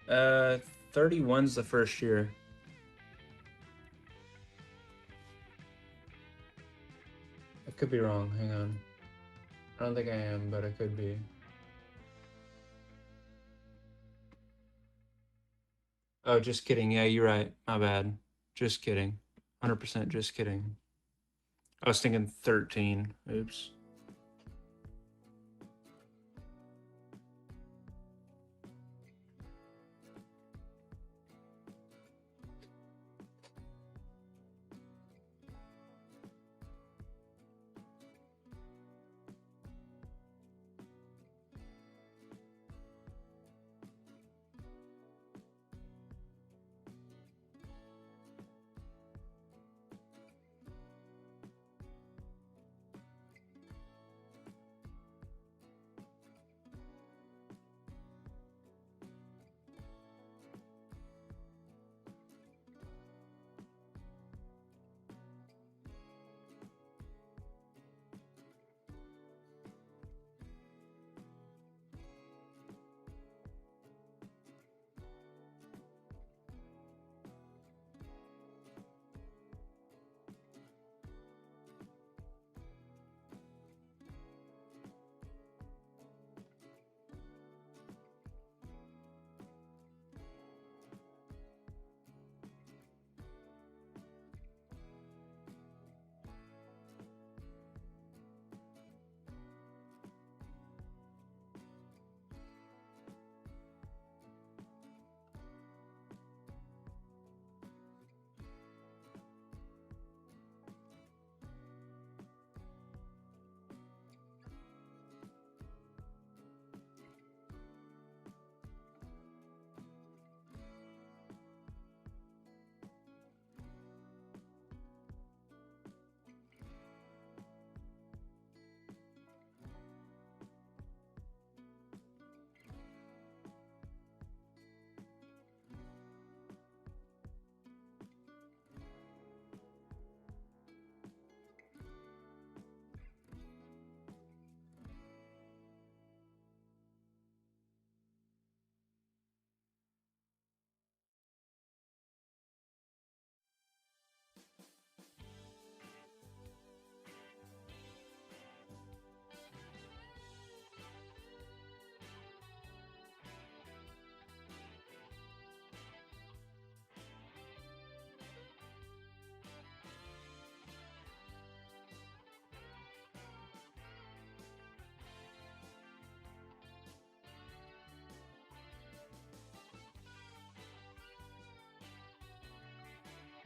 Speaker 1: Uh, 31's the first year. I could be wrong. Hang on. I don't think I am, but I could be. Oh, just kidding. Yeah, you're right. My bad. Just kidding. 100% just kidding. I was thinking 13. Oops.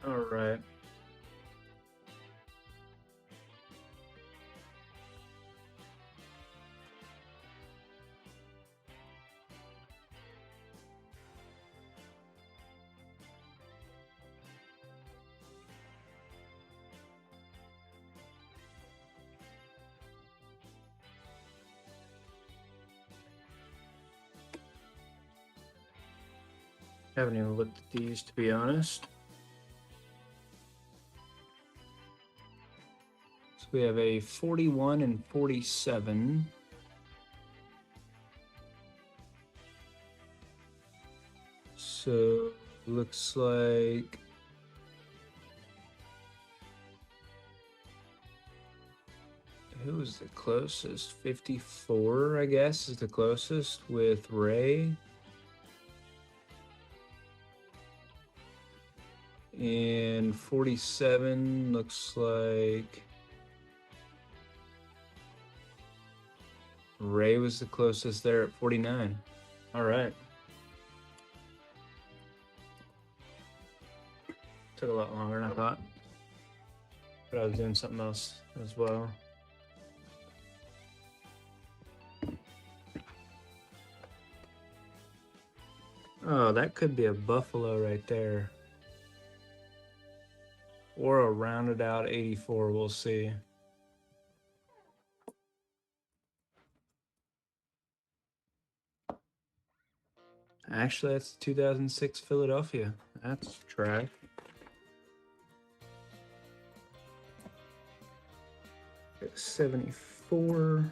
Speaker 1: All right. Haven't even looked at these, to be honest. So we have a 41 and 47. So looks like who was the closest? 54, I guess, is the closest with Ray. And 47 looks like Ray was the closest there at 49. All right. Took a lot longer than I thought. but I was doing something else as well. Oh, that could be a buffalo right there. Or a rounded out 84, we'll see. Actually, that's 2006 Philadelphia. That's trash. Got 74.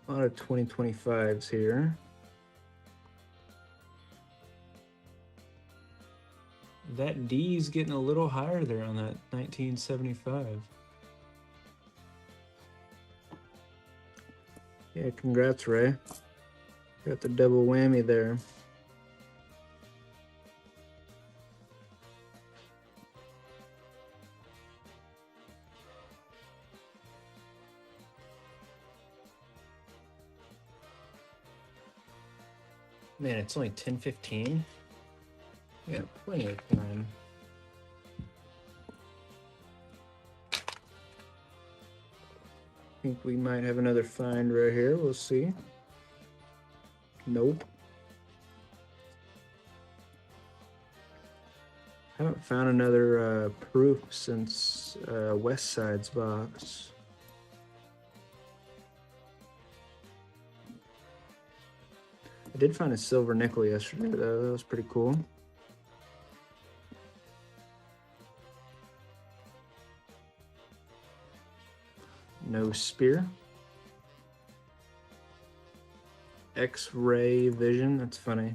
Speaker 1: A lot of 2025s here. That D's getting a little higher there on that 1975. Yeah, congrats, Ray. Got the double whammy there. Man, it's only 10:15. Yeah, plenty of time. I think we might have another find right here. We'll see. Nope. Haven't found another proof since West Side's box. I did find a silver nickel yesterday, though. That was pretty cool. No spear. X-ray vision. That's funny.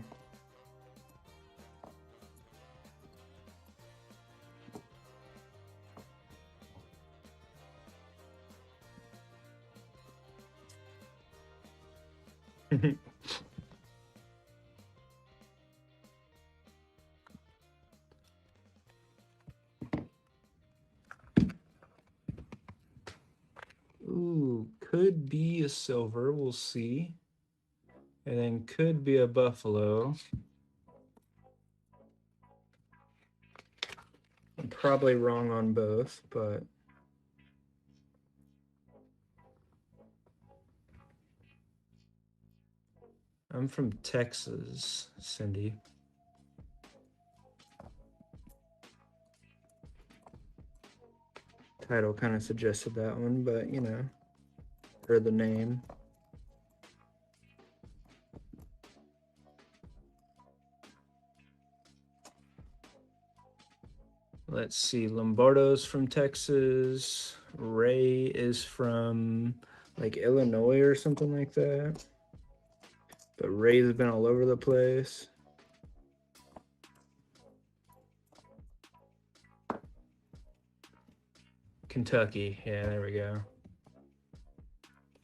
Speaker 1: Ooh, could be a silver. We'll see. And then could be a buffalo. I'm probably wrong on both, but I'm from Texas, Cindy. Title kind of suggested that one, but you know, or the name. Let's see, Lombardo's from Texas. Ray is from like Illinois or something like that. But Ray's been all over the place. Kentucky, yeah, there we go.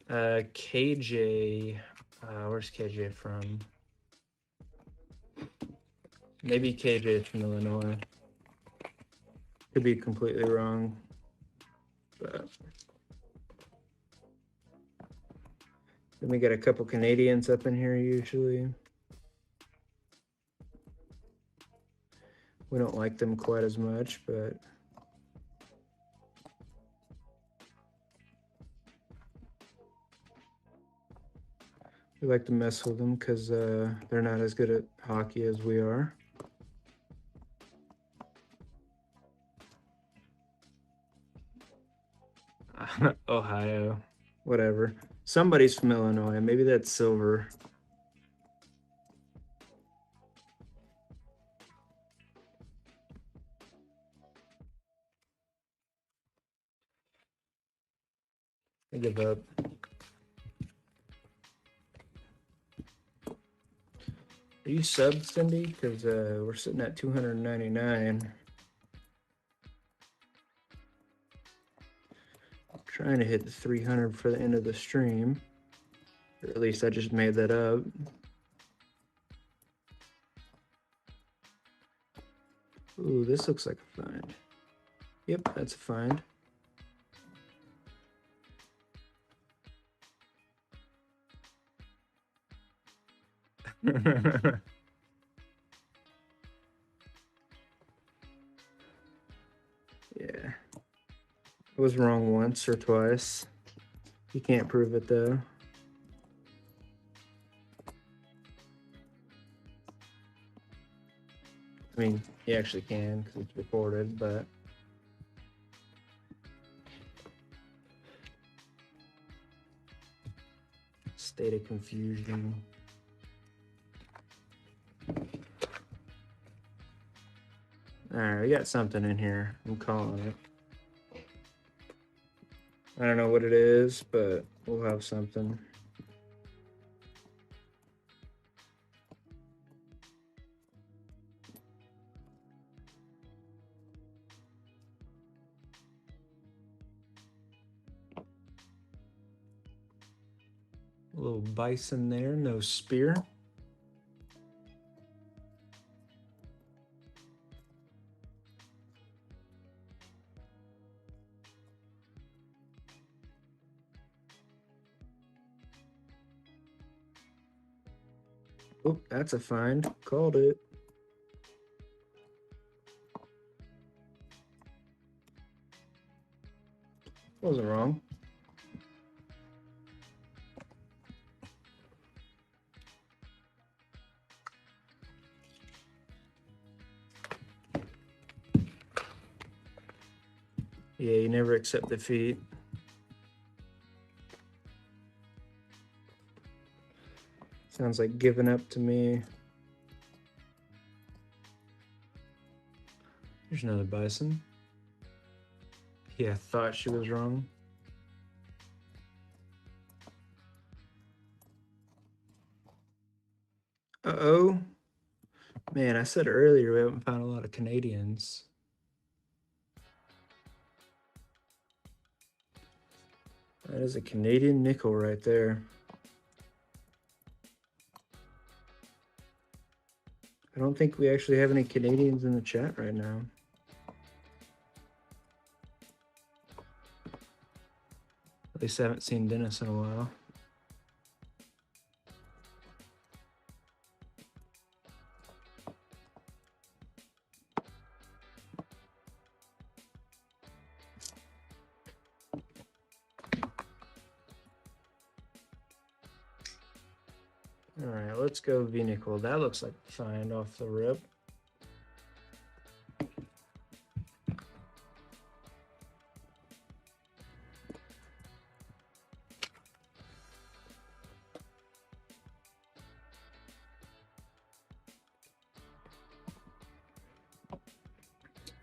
Speaker 1: KJ, where's KJ from? Maybe KJ is from Illinois. Could be completely wrong, but then we got a couple Canadians up in here usually. We don't like them quite as much, but we like to mess with them because they're not as good at hockey as we are. Ohio, whatever. Somebody's from Illinois. Maybe that's silver. I give up. Are you subbed, Cindy? Because we're sitting at 299. I'm trying to hit the 300 for the end of the stream. Or at least I just made that up. Ooh, this looks like a find. Yep, that's a find. Yeah. I was wrong once or twice. You can't prove it though. I mean, you actually can because it's recorded, but state of confusion. All right, we got something in here. I'm calling it. I don't know what it is, but we'll have something. A little bison there, no spear. Oh, that's a find. Called it. Wasn't wrong. Yeah, you never accept defeat. Sounds like giving up to me. There's another bison. Yeah, I thought she was wrong. Uh-oh. Man, I said earlier we haven't found a lot of Canadians. That is a Canadian nickel right there. I don't think we actually have any Canadians in the chat right now. At least I haven't seen Dennis in a while. All right, let's go V-nickel. That looks like a find off the rip.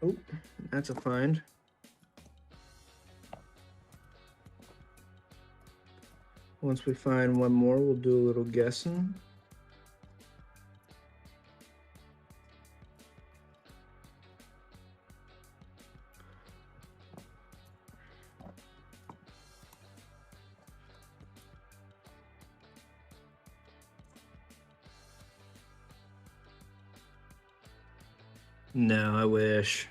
Speaker 1: Oh, that's a find. Once we find one more, we'll do a little guessing. No, I wish.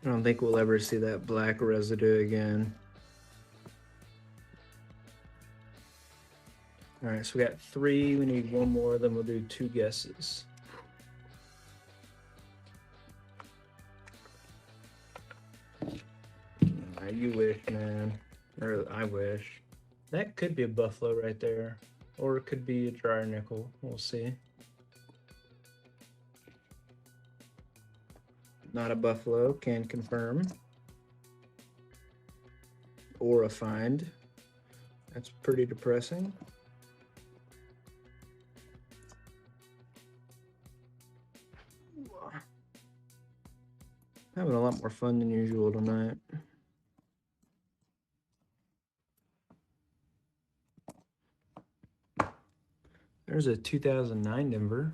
Speaker 1: I don't think we'll ever see that black residue again. All right, so we got 3. We need one more, then we'll do 2 guesses. You wish, man. Or I wish. That could be a buffalo right there. Or it could be a dryer nickel. We'll see. Not a buffalo, can confirm. Or a find. That's pretty depressing. Having a lot more fun than usual tonight. There's a 2009 Denver.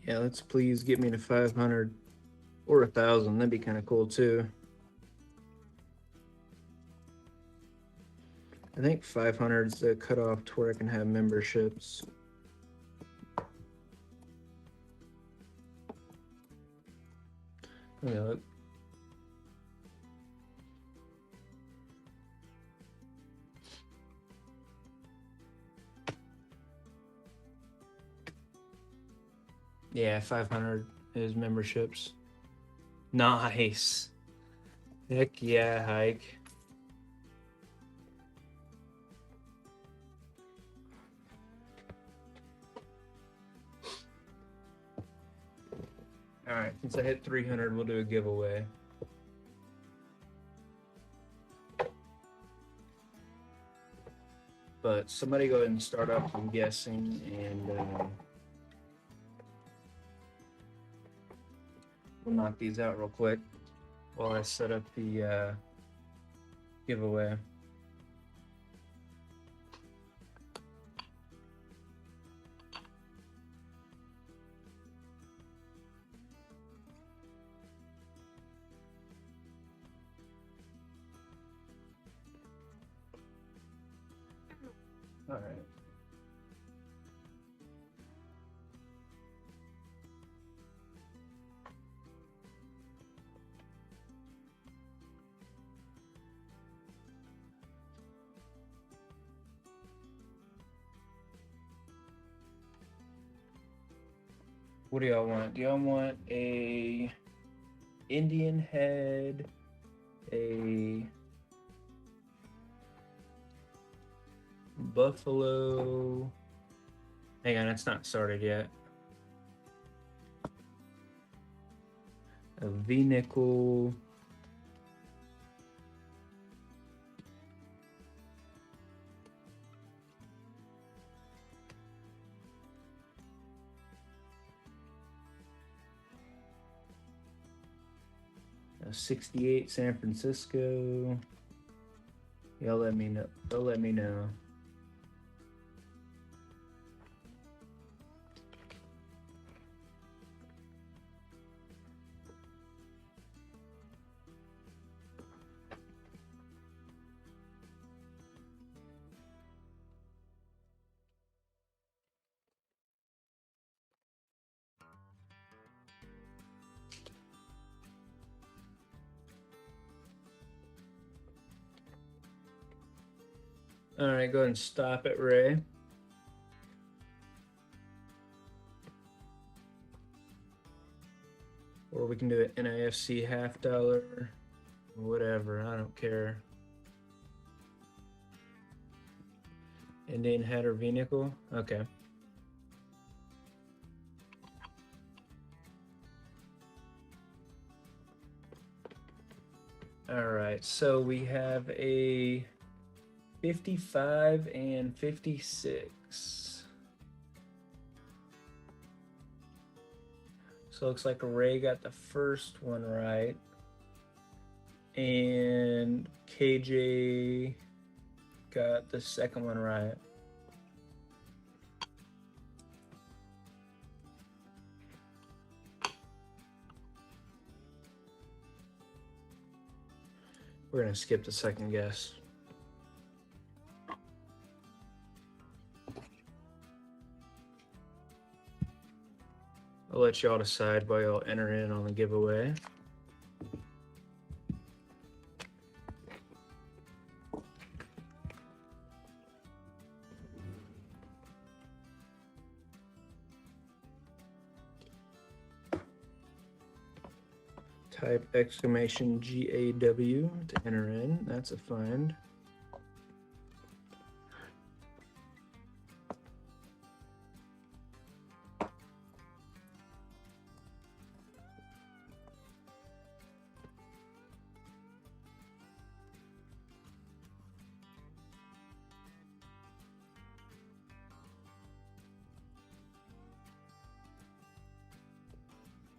Speaker 1: Yeah, let's please get me to 500 or 1,000. That'd be kind of cool too. I think 500 is the cutoff to where I can have memberships. Let me look. Yeah, 500 is memberships. Nice. Heck yeah, Hike. All right, since I hit 300, we'll do a giveaway. But somebody go ahead and start up, I'm guessing, and we'll knock these out real quick while I set up the giveaway. All right. What do y'all want? Do y'all want a Indian head, a buffalo? Hang on, it's not started yet. A V-nickel. A 68 San Francisco. Y'all let me know. They'll let me know. All right, go ahead and stop it, Ray. Or we can do it NIFC $50, whatever, I don't care. Indian head or V-nickel? Okay. All right, so we have a 55 and 56. So it looks like Ray got the first one right. And KJ got the second one right. We're gonna skip the second guess. I'll let y'all decide while y'all enter in on the giveaway. Type exclamation GAW to enter in. That's a find.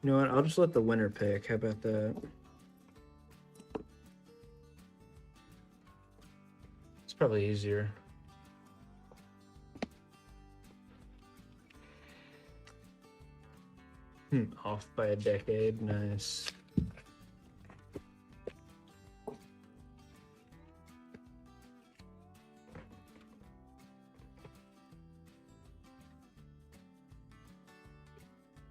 Speaker 1: You know what? I'll just let the winner pick. How about that? It's probably easier. Off by a decade. Nice.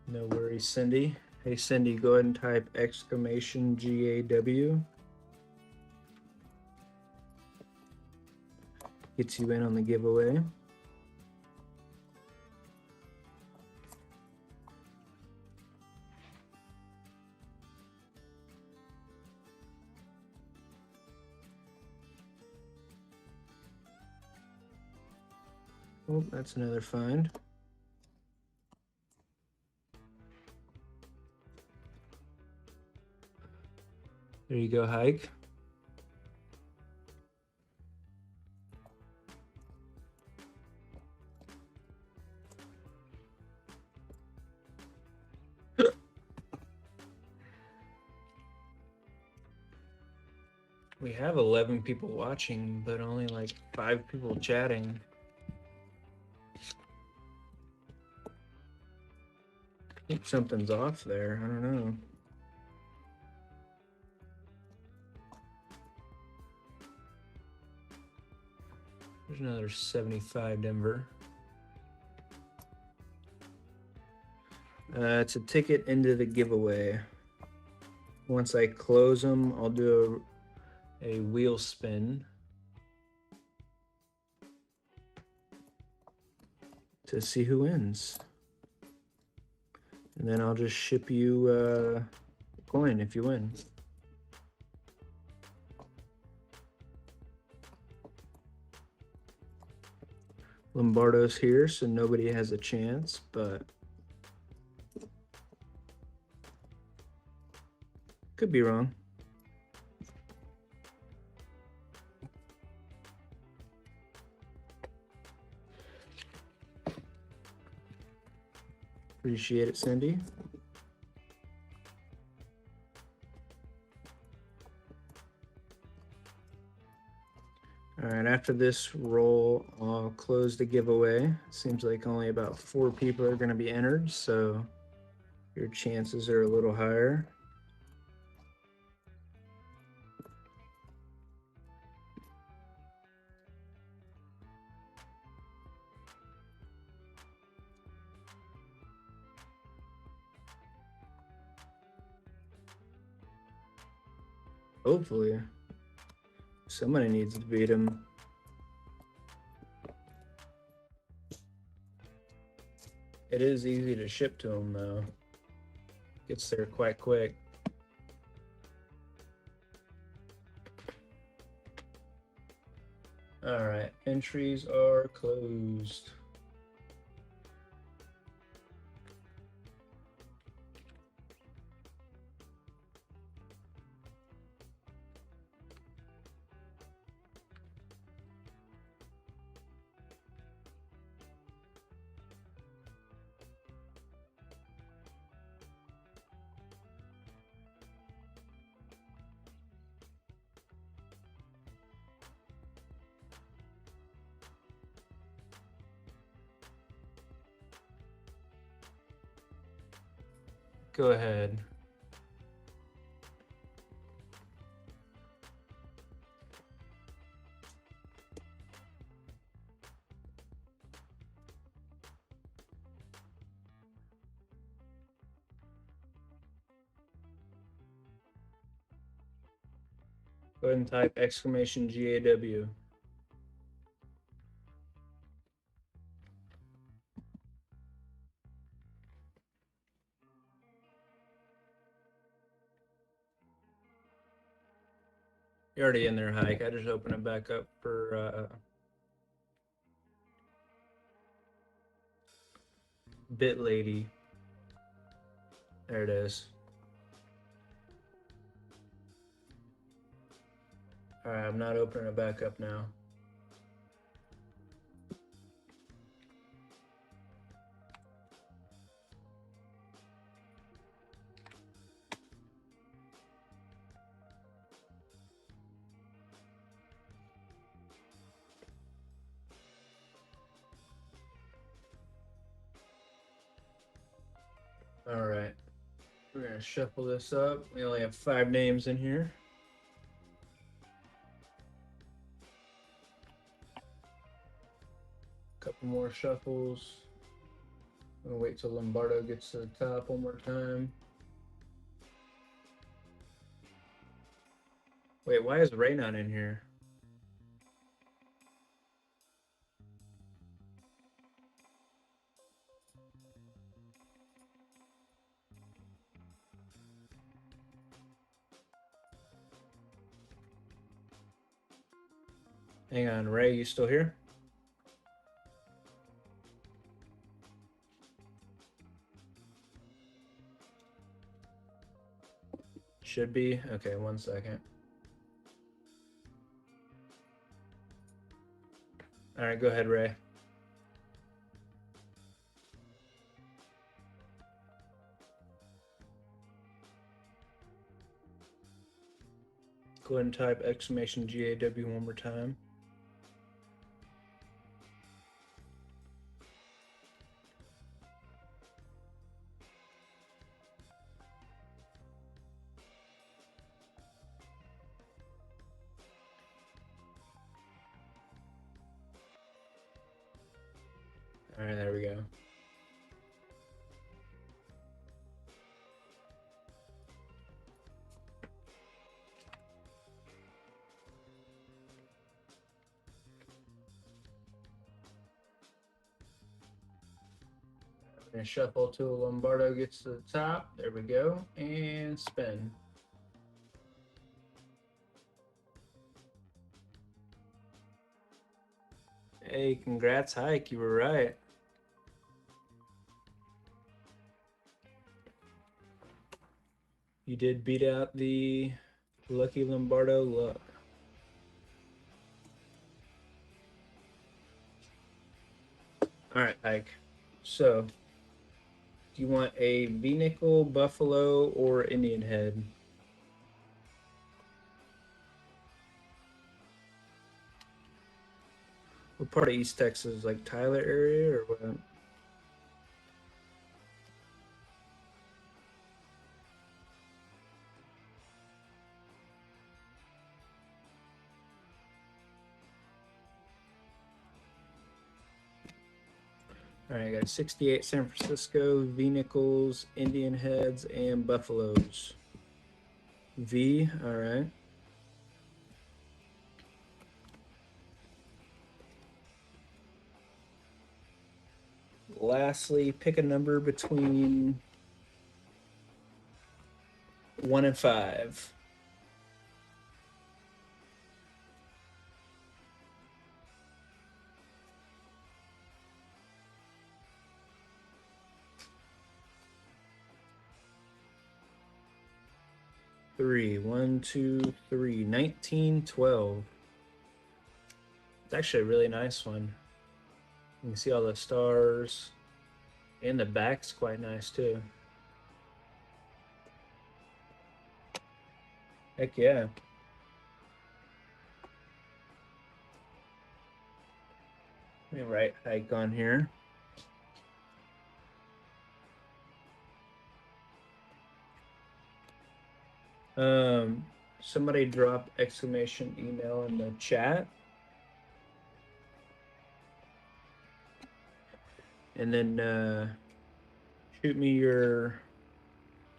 Speaker 1: No worries, Cindy. Hey, Cindy, go ahead and type exclamation GAW. Gets you in on the giveaway. Oh, that's another find. There you go, Hike. We have 11 people watching, but only like 5 people chatting. I think something's off there. I don't know. There's another 75 Denver. It's a ticket into the giveaway. Once I close them, I'll do a wheel spin to see who wins. And then I'll just ship you a coin if you win. Lombardo's here, so nobody has a chance, but could be wrong. Appreciate it, Cindy. All right, after this roll, I'll close the giveaway. Seems like only about 4 people are going to be entered, so your chances are a little higher. Hopefully. Somebody needs to beat him. It is easy to ship to him, though. Gets there quite quick. All right, entries are closed. Go ahead. Go ahead and type exclamation GAW. You're already in there, Hike. I just opened it back up for Bit Lady. There it is. All right, I'm not opening it back up now. All right, we're gonna shuffle this up. We only have 5 names in here. Couple more shuffles. I'm gonna wait till Lombardo gets to the top one more time. Wait, why is Ray not in here? Hang on, Ray, you still here? Should be. Okay, 1 second. All right, go ahead, Ray. Go ahead and type exclamation GAW one more time. All right, there we go. And shuffle till Lombardo gets to the top. There we go. And spin. Hey, congrats, Hike. You were right. You did beat out the Lucky Lombardo luck. All right, Hike. So, do you want a V-nickel, buffalo, or Indian head? What part of East Texas? Like Tyler area or what? All right, I got 68 San Francisco, V-nickels, Indian heads, and buffaloes. V, all right. Lastly, pick a number between 1 and 5. Three. 1, 2, 3. 1912. It's actually a really nice one. You can see all the stars. And the back's quite nice too. Heck yeah. Let me write Hike on here. Somebody drop exclamation email in the chat. And then shoot me your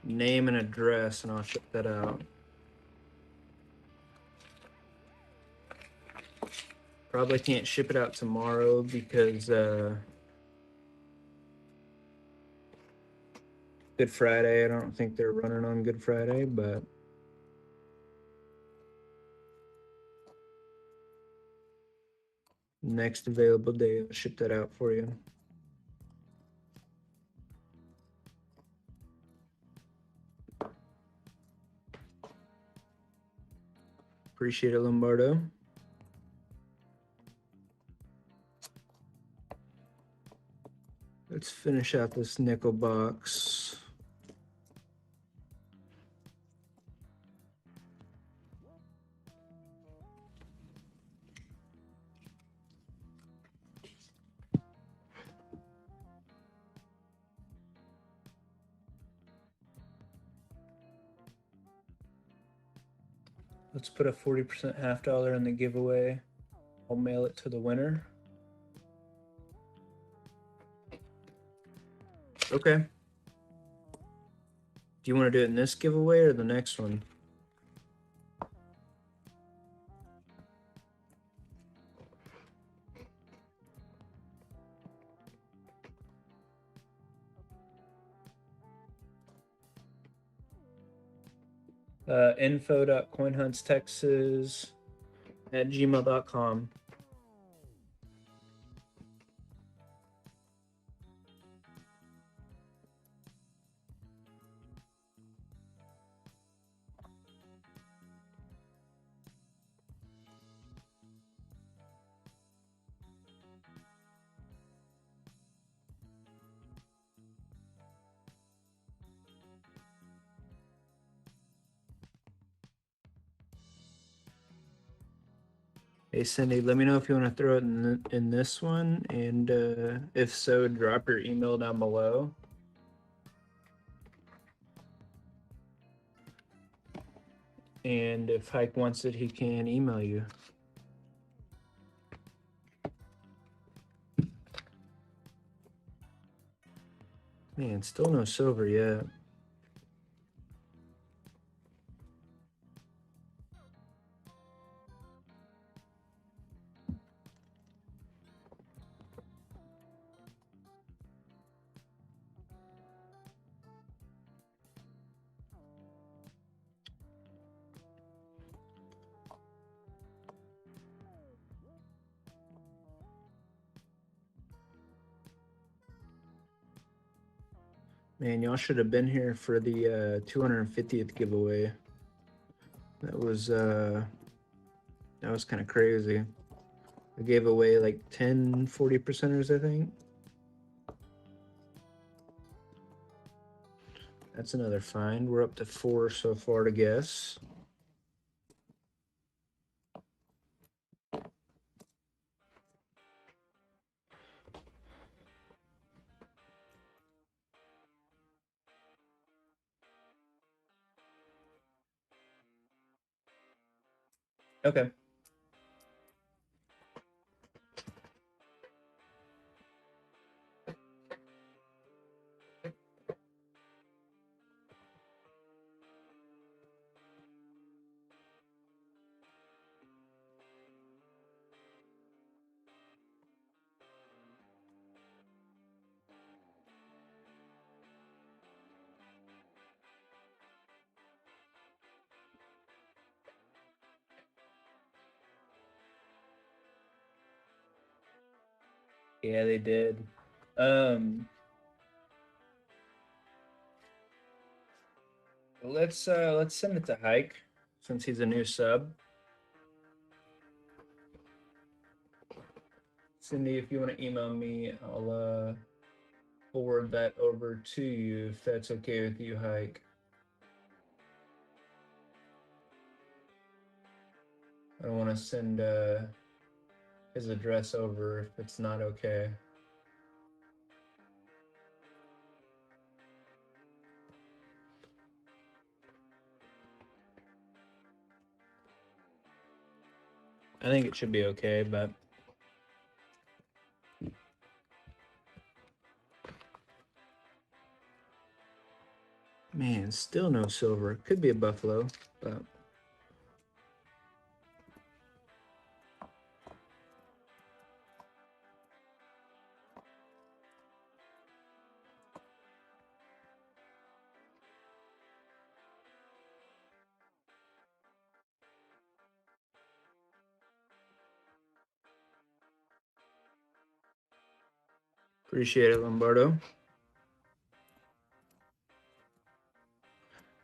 Speaker 1: name and address and I'll ship that out. Probably can't ship it out tomorrow because Good Friday. I don't think they're running on Good Friday, but next available day, I'll ship that out for you. Appreciate it, Lombardo. Let's finish out this nickel box. Let's put a 40% half dollar in the giveaway. I'll mail it to the winner. Okay. Do you want to do it in this giveaway or the next one? info.coinhuntstexas@gmail.com. Hey Cindy, let me know if you want to throw it in this one, and if so, drop your email down below. And if Hike wants it, he can email you. Man, still no silver yet. Man, y'all should have been here for the 250th giveaway. That was kind of crazy. I gave away like 10 40%ers, I think. That's another find. We're up to 4 so far to guess. Okay. Yeah, they did. Let's send it to Hike since he's a new sub. Cindy, if you want to email me, I'll forward that over to you if that's okay with you, Hike. I don't want to send his address over if it's not okay. I think it should be okay, but man, still no silver. Could be a buffalo, but appreciate it, Lombardo.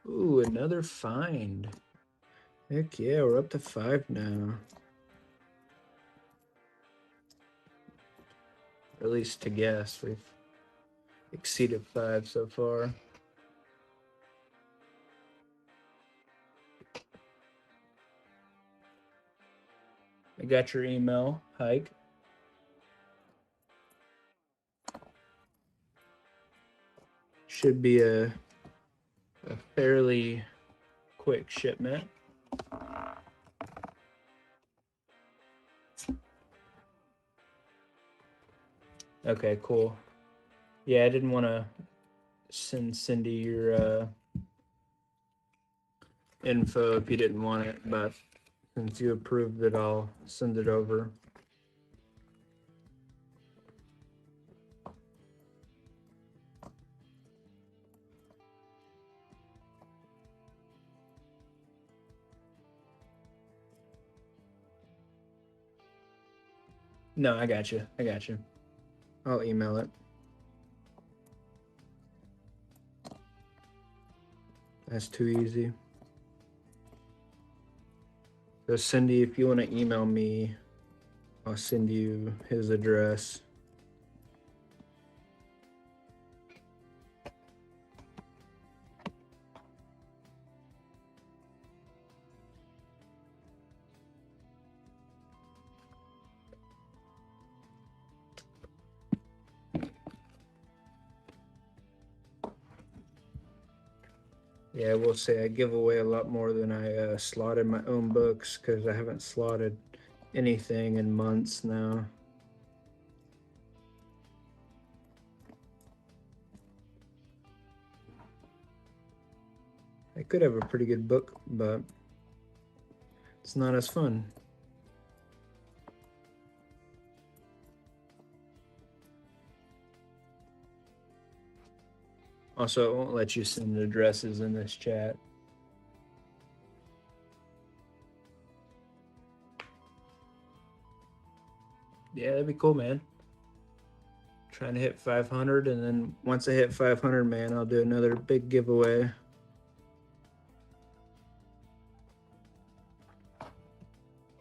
Speaker 1: Ooh, another find. Heck yeah, we're up to 5 now. Or at least to guess, we've exceeded 5 so far. I got your email, Hike. Should be a fairly quick shipment. Okay, cool. Yeah, I didn't want to send Cindy your info if you didn't want it, but since you approved it, I'll send it over. No, I got you. I got you. I'll email it. That's too easy. So Cindy, if you want to email me, I'll send you his address. Yeah, I will say I give away a lot more than I slotted my own books, because I haven't slotted anything in months now. I could have a pretty good book, but it's not as fun. Also, it won't let you send addresses in this chat. Yeah, that'd be cool, man. Trying to hit 500, and then once I hit 500, man, I'll do another big giveaway.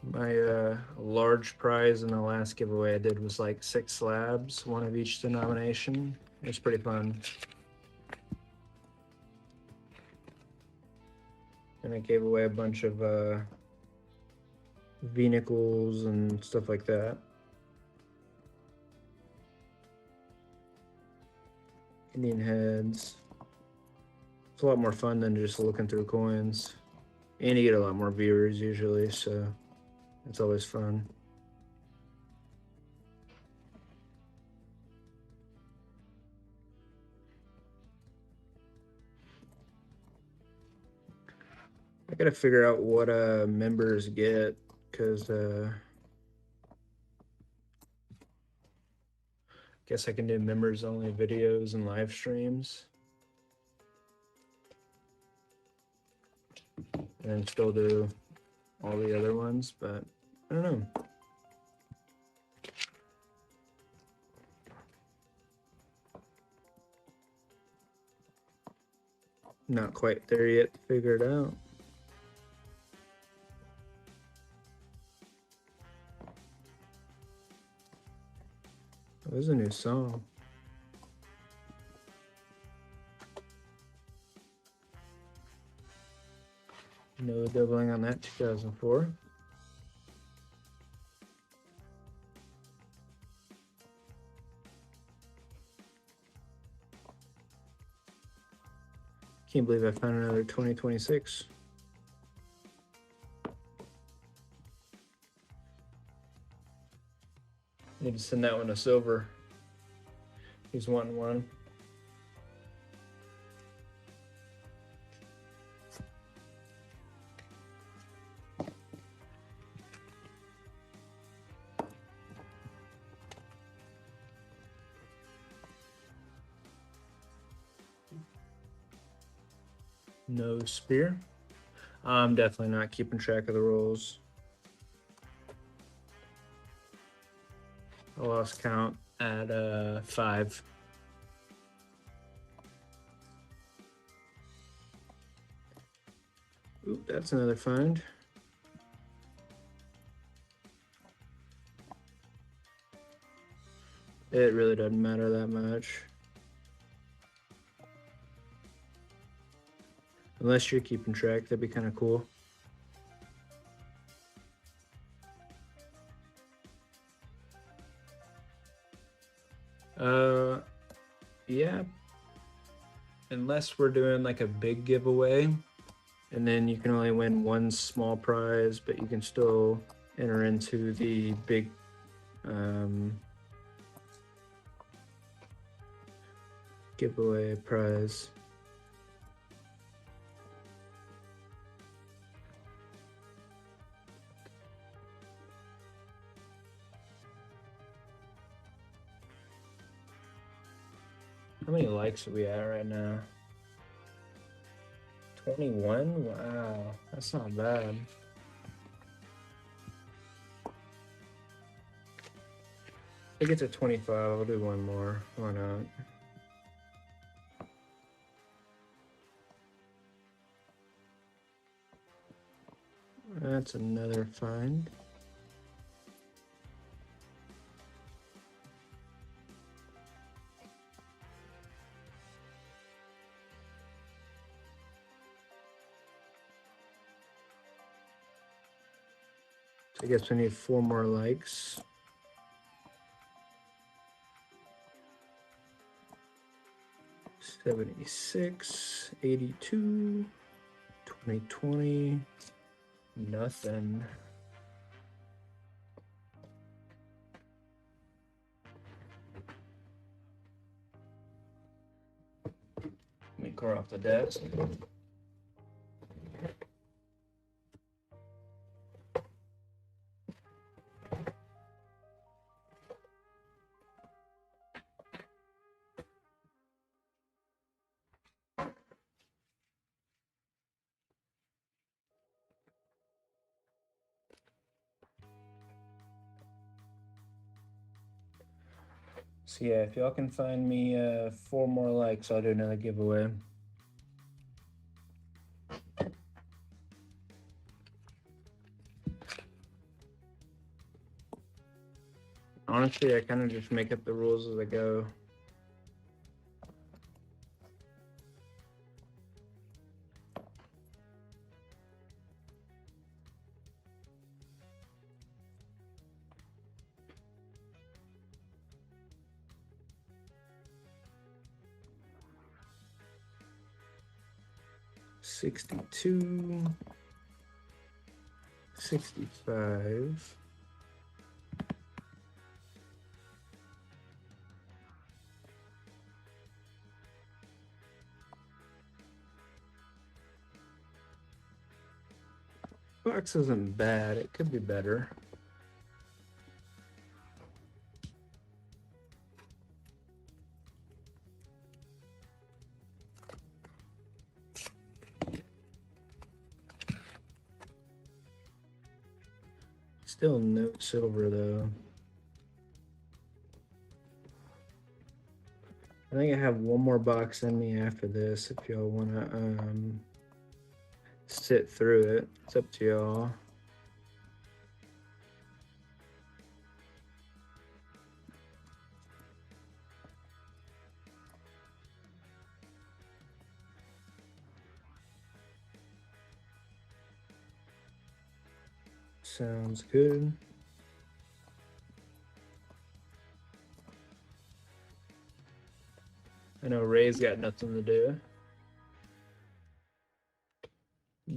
Speaker 1: My large prize in the last giveaway I did was like 6 slabs, one of each denomination. It was pretty fun. And I gave away a bunch of vehicles and stuff like that. Indian heads. It's a lot more fun than just looking through coins. And you get a lot more viewers usually, so it's always fun. I gotta figure out what members get, because guess I can do members only videos and live streams, and then still do all the other ones, but I don't know. Not quite there yet to figure it out. Oh, there's a new song. No doubling on that, 2004. Can't believe I found another 2026. Need to send that one a silver. He's wanting one. No spear. I'm definitely not keeping track of the rolls. I lost count at 5. Oop, that's another find. It really doesn't matter that much. Unless you're keeping track, that'd be kind of cool. Yeah. Unless we're doing like a big giveaway, and then you can only win one small prize, but you can still enter into the big giveaway prize. How many likes are we at right now? 21? Wow, that's not bad. If we get to 25, I'll do one more. Why not? That's another find. I guess we need 4 more likes. 76, 82, 2020, nothing. Let me clear off the desk. So yeah, if y'all can find me 4 more likes, I'll do another giveaway. Honestly, I kind of just make up the rules as I go. $62, $65, box isn't bad, it could be better. Still no silver though. I think I have one more box in me after this if y'all wanna sit through it. It's up to y'all. Sounds good. I know Ray's got nothing to do,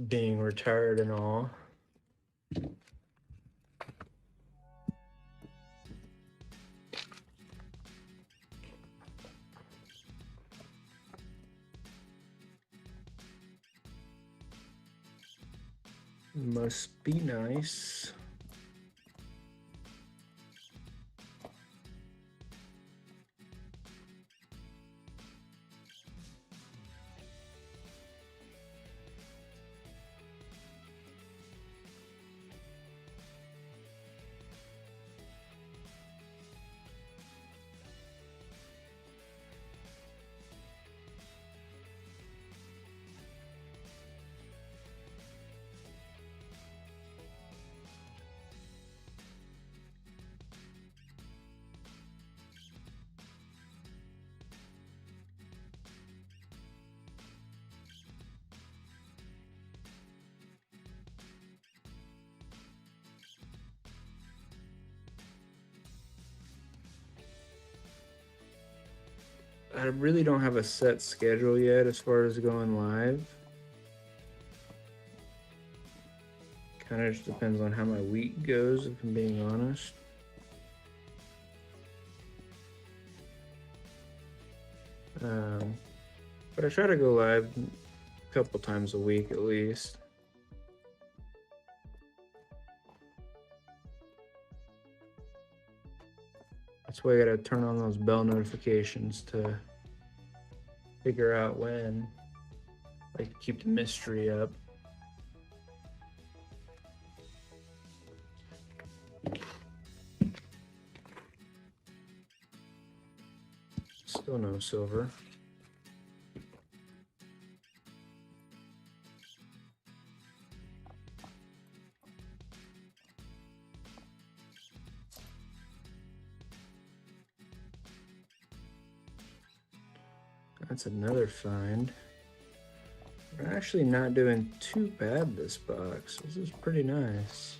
Speaker 1: being retired and all. Must be nice. I really don't have a set schedule yet as far as going live. Kind of just depends on how my week goes, if I'm being honest. But I try to go live a couple times a week at least. That's why I gotta turn on those bell notifications to figure out when. Like, keep the mystery up. Still no silver. That's another find. We're actually not doing too bad this box. This is pretty nice.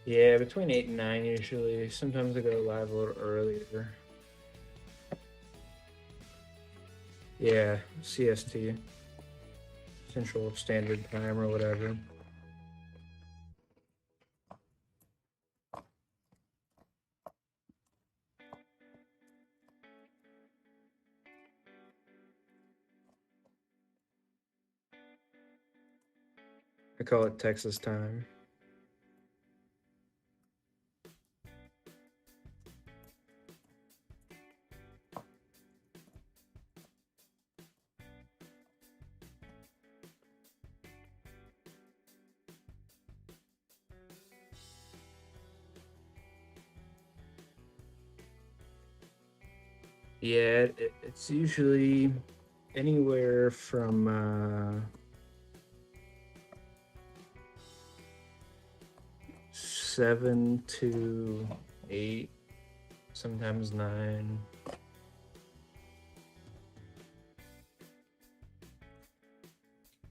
Speaker 1: Yeah, between 8 and 9 usually. Sometimes I go live a little earlier. Yeah, CST, Central Standard Time or whatever. I call it Texas time. Yeah, it's usually anywhere from 7 to 8, sometimes 9.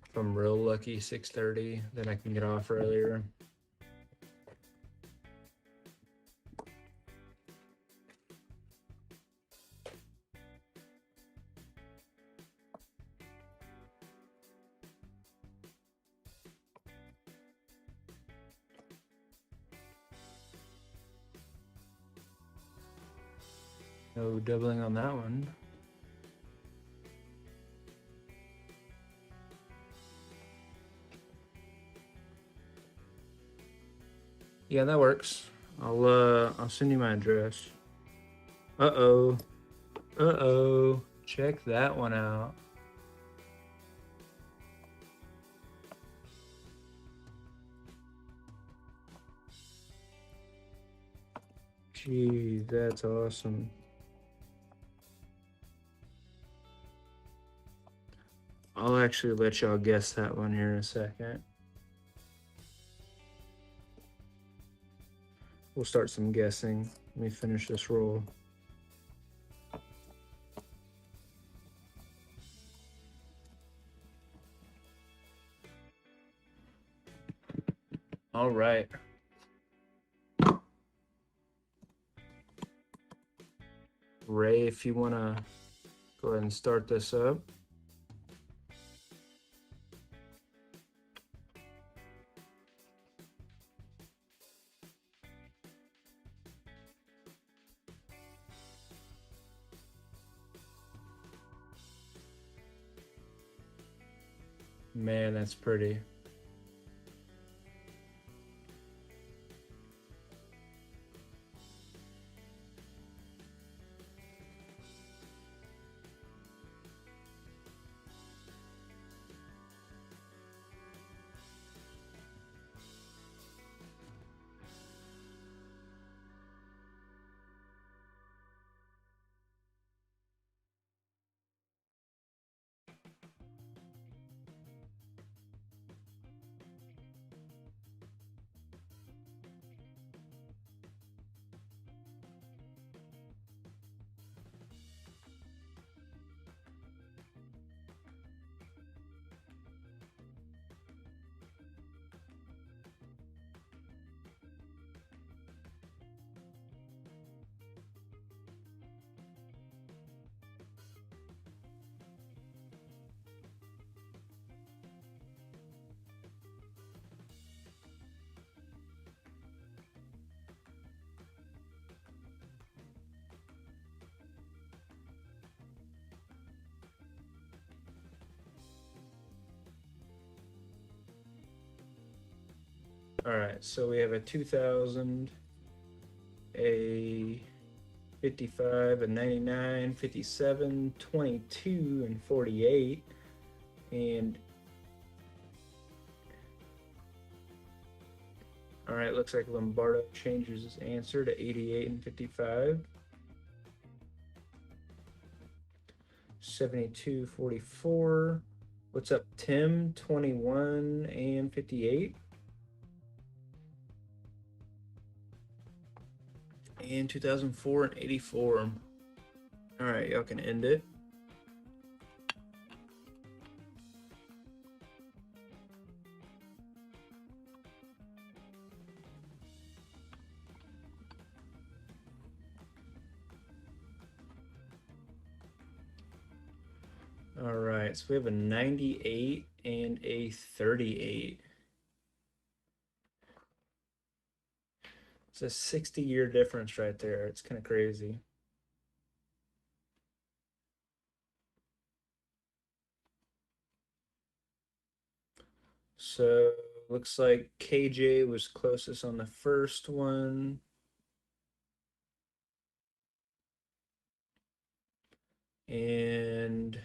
Speaker 1: If I'm real lucky, 6:30, then I can get off earlier. No doubling on that one. Yeah, that works. I'll send you my address. Uh-oh. Uh-oh. Check that one out. Gee, that's awesome. I'll actually let y'all guess that one here in a second. We'll start some guessing. Let me finish this roll. All right. Ray, if you want to go ahead and start this up. Man, that's pretty. All right, so we have a 2000, a 55, a 99, 57, 22, and 48. And all right, looks like Lombardo changes his answer to 88 and 55. 72, 44. What's up, Tim? 21 and 58. And 2004 and 84. All right, y'all can end it. right, so we have a 98 and a 38. It's a 60-year difference right there. It's kind of crazy. So looks like KJ was closest on the first one. And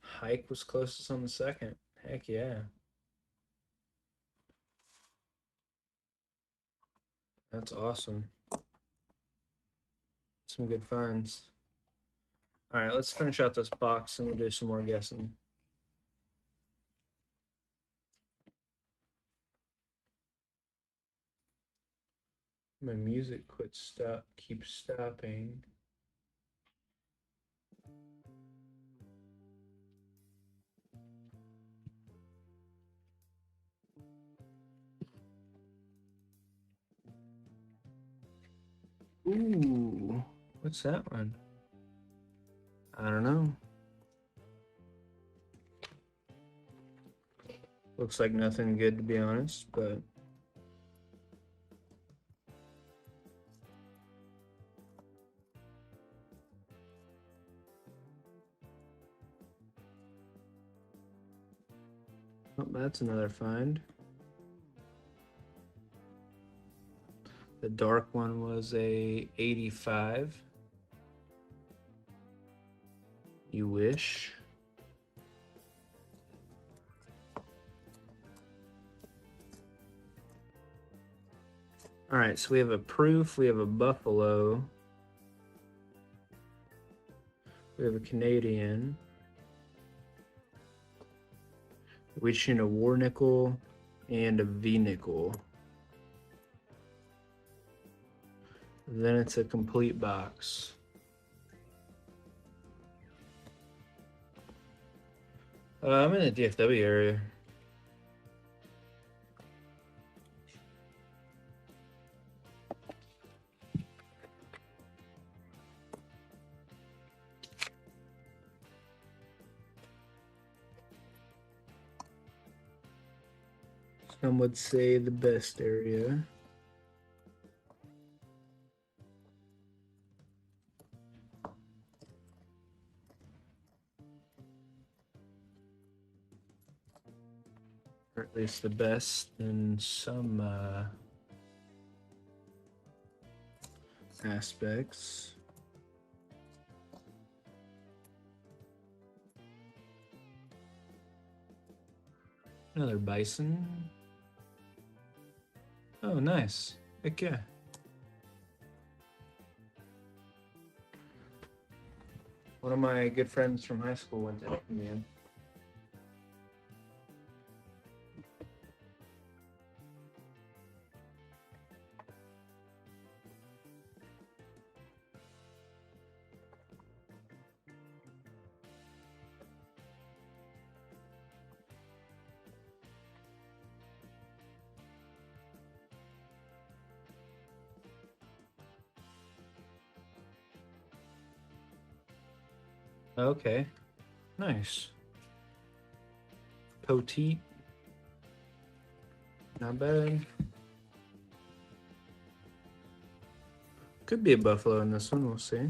Speaker 1: Hike was closest on the second. Heck yeah. That's awesome. Some good finds. All right, let's finish out this box and we'll do some more guessing. My music keeps stopping. Ooh, what's that one? I don't know. Looks like nothing good, to be honest, but oh, that's another find. The dark one was a 85. You wish. All right, so we have a proof, we have a buffalo, we have a Canadian, wishing a war nickel and a V nickel. Then it's a complete box. I'm in the DFW area. Some would say the best area. Or at least the best in some aspects. Another bison. Oh, nice. Heck yeah. One of my good friends from high school went to Indian. Okay, nice. Petite. Not bad. Could be a buffalo in this one, we'll see.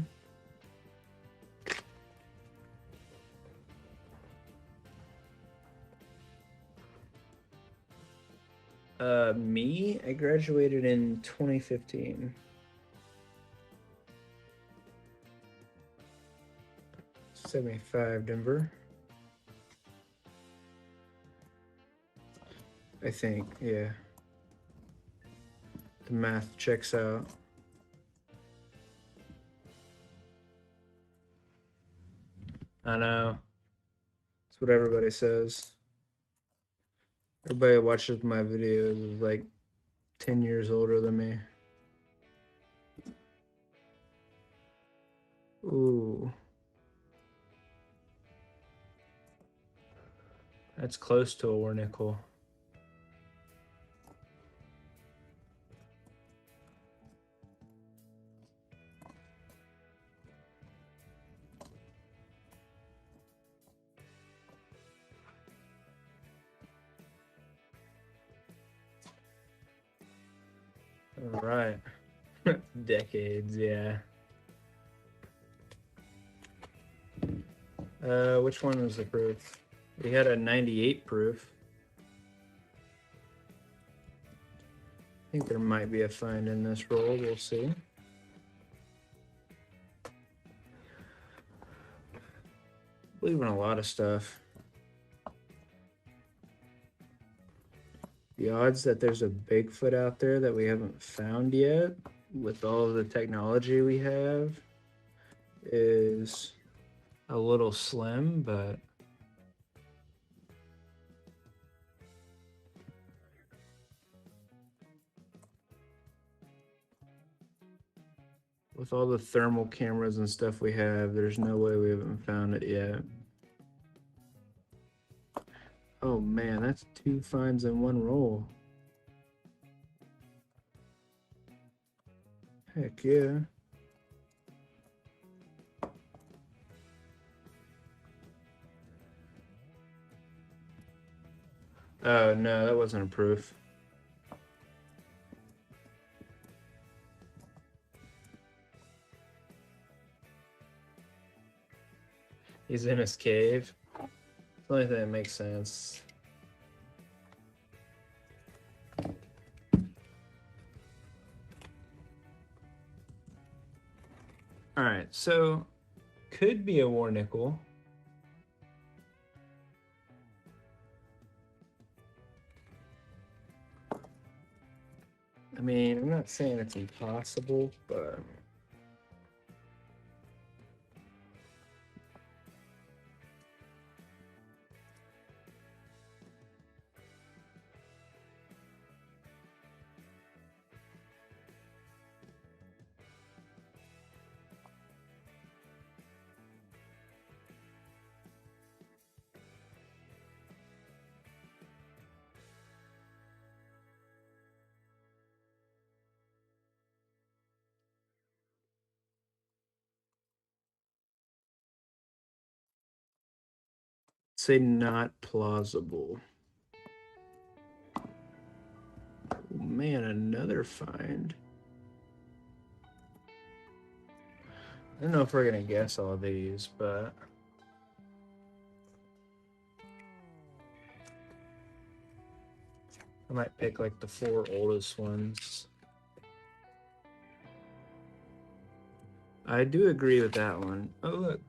Speaker 1: Me, I graduated in 2015. 75, Denver. I think, yeah. The math checks out. I know. It's what everybody says. Everybody that watches my videos is like 10 years older than me. Ooh. That's close to a war nickel. All right. Decades, yeah. Which one was the proof? We had a 98 proof. I think there might be a find in this roll. We'll see. Believe in a lot of stuff. The odds that there's a Bigfoot out there that we haven't found yet, with all of the technology we have, is a little slim, but with all the thermal cameras and stuff we have, there's no way we haven't found it yet. Oh man, that's 2 finds in one roll. Heck yeah. Oh no, that wasn't a proof. He's in his cave. It's the only thing that makes sense. All right, so could be a war nickel. I mean, I'm not saying it's impossible, but say not plausible. Oh, man, another find. I don't know if we're gonna guess all these, but I might pick like the 4 oldest ones. I do agree with that one. Oh look,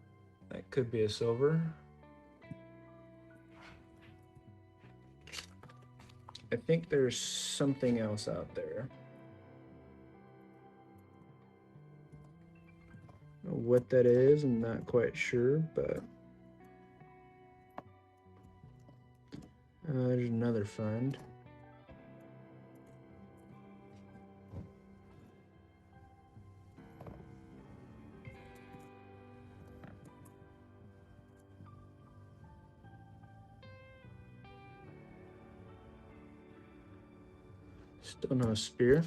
Speaker 1: that could be a silver. I think there's something else out there. What that is, I'm not quite sure, but there's another find. Still no spear.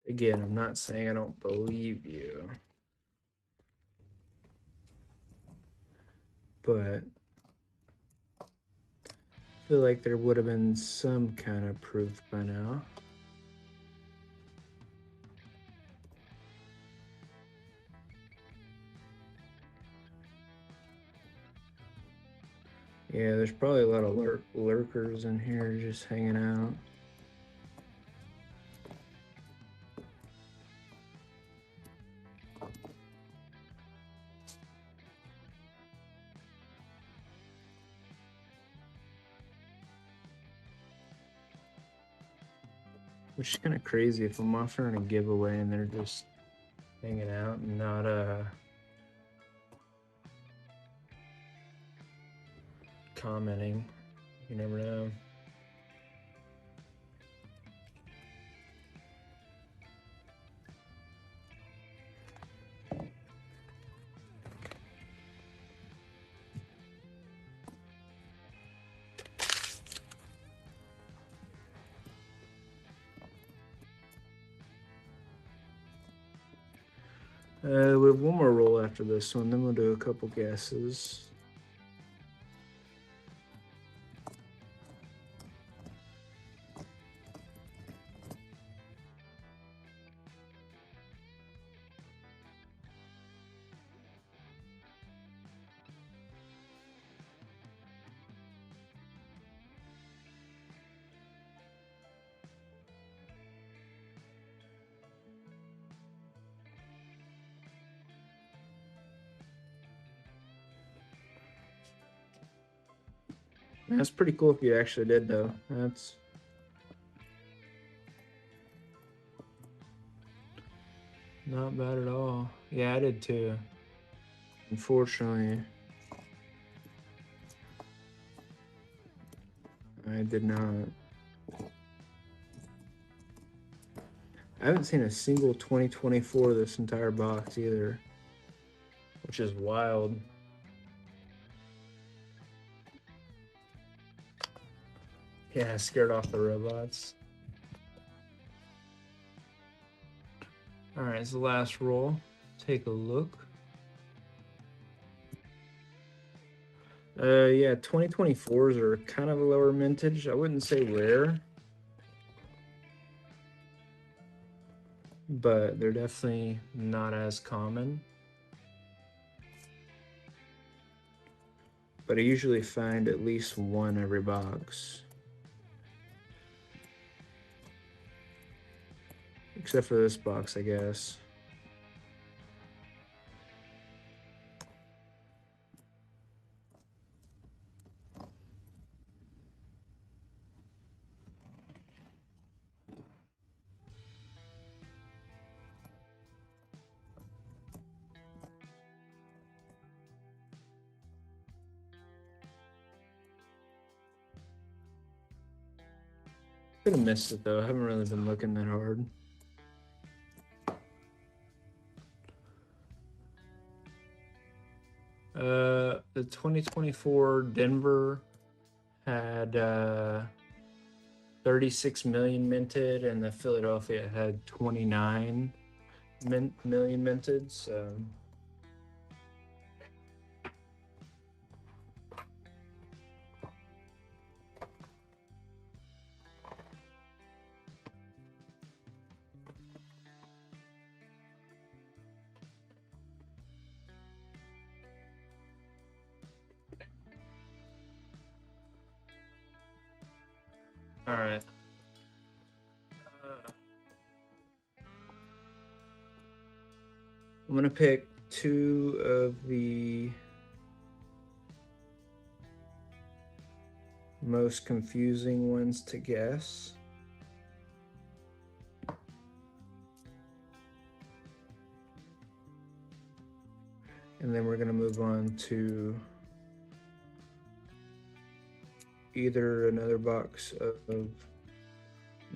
Speaker 1: Again, I'm not saying I don't believe you, but I feel like there would have been some kind of proof by now. Yeah, there's probably a lot of lurkers in here just hanging out. Which is kind of crazy if I'm offering a giveaway and they're just hanging out and not commenting. You never know. We have one more roll after this one, then we'll do a couple guesses. That's pretty cool if you actually did, though. That's not bad at all. Yeah, I did too. Unfortunately, I did not. I haven't seen a single 2024 this entire box either, which is wild. Yeah, scared off the robots. All right, it's the last roll. Take a look. Yeah, 2024s are kind of a lower mintage. I wouldn't say rare, but they're definitely not as common. But I usually find at least one every box. Except for this box, I guess. Could have missed it though. I haven't really been looking that hard. The 2024 Denver had 36 million minted, and the Philadelphia had 29 million minted. So all right. I'm gonna pick two of the most confusing ones to guess. And then we're gonna move on to either another box of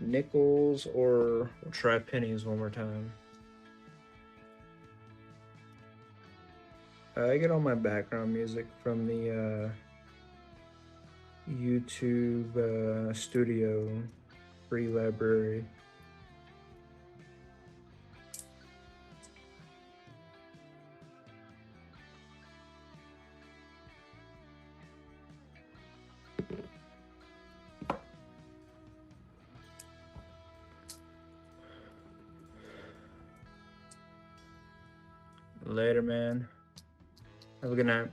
Speaker 1: nickels, or we'll try pennies one more time. I get all my background music from the YouTube Studio free library. Later, man. Have a good night.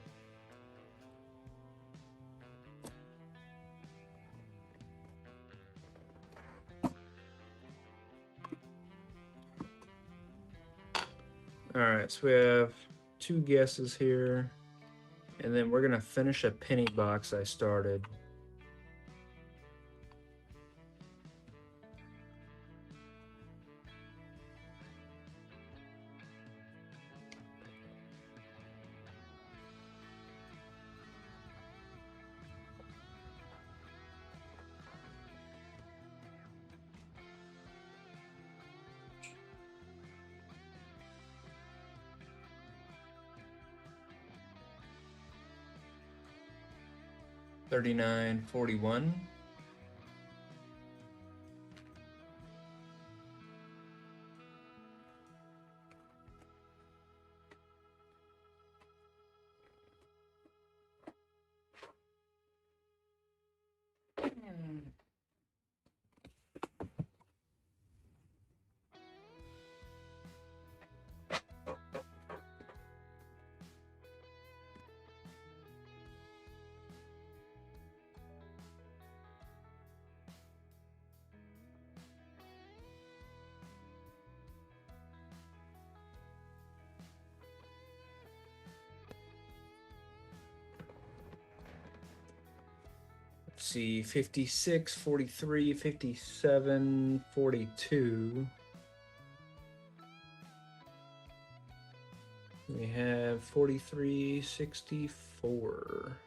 Speaker 1: All right, so we have two guesses here, and then we're gonna finish a penny box I started. $39.41. see, 56, 43, 57, 42. We have 43, 64.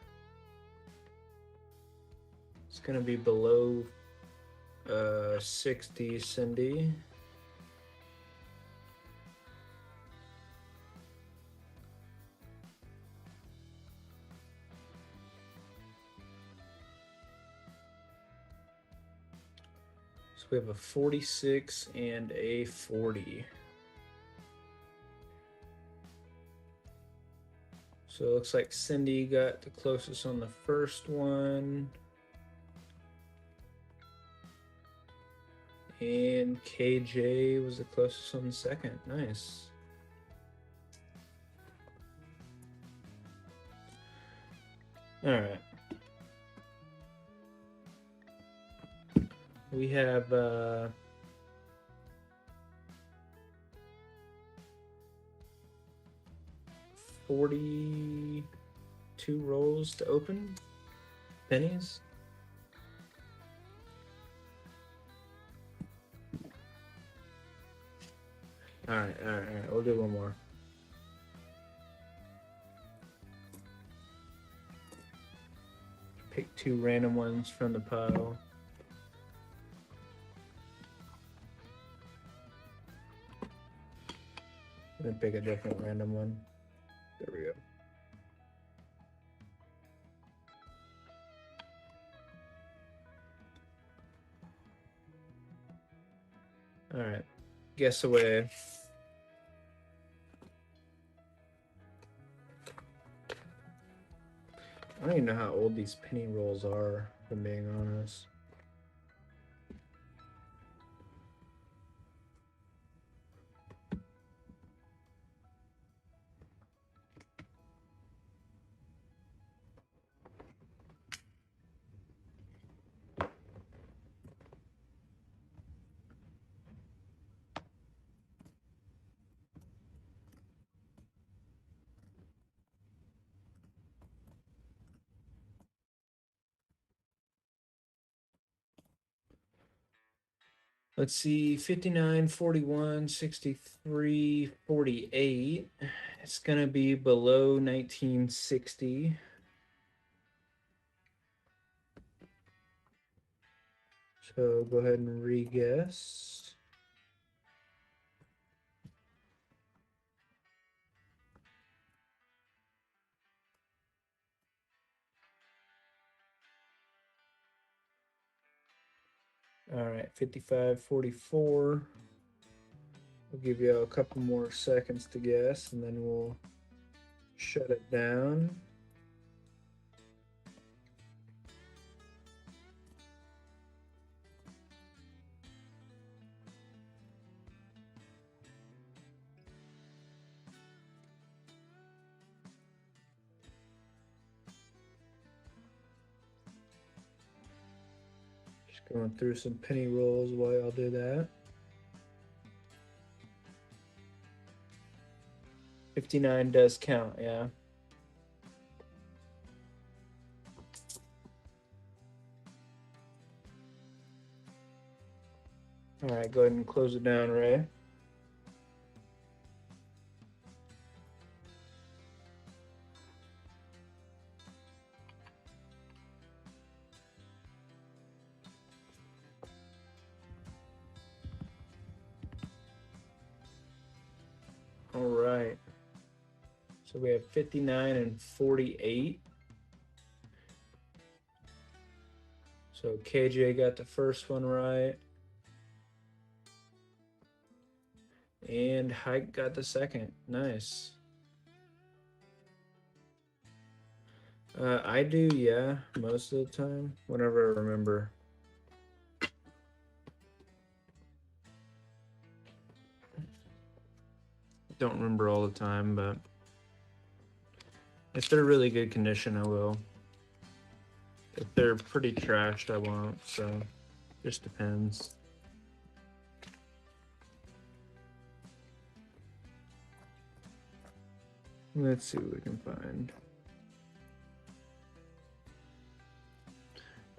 Speaker 1: It's going to be below 60, Cindy. So we have a 46 and a 40. So it looks like Cindy got the closest on the first one. And KJ was the closest on the second. Nice. All right. We have 42 rolls to open. Pennies. All right. We'll do one more. Pick 2 random ones from the pile. Then pick a different random one. There we go. All right. Guess away. I don't even know how old these penny rolls are, if I'm being honest. Let's see, 59, 41, 63, 48. It's going to be below 1960. So go ahead and re-guess. All right, 55, 44. We'll give you a couple more seconds to guess, and then we'll shut it down. Just going through some penny rolls while y'all do that. 59 does count, yeah. All right, go ahead and close it down, Ray. All right. So we have 59 and 48. So KJ got the first one right. And Hike got the second. Nice. I do, yeah, most of the time, whenever I remember. Don't remember all the time, but if they're really good condition, I will. If they're pretty trashed, I won't, so just depends. Let's see what we can find.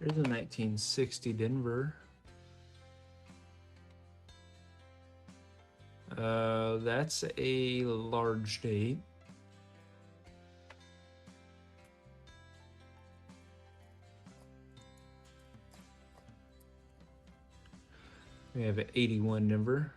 Speaker 1: There's a 1960 Denver. That's a large date. We have an 81 Denver.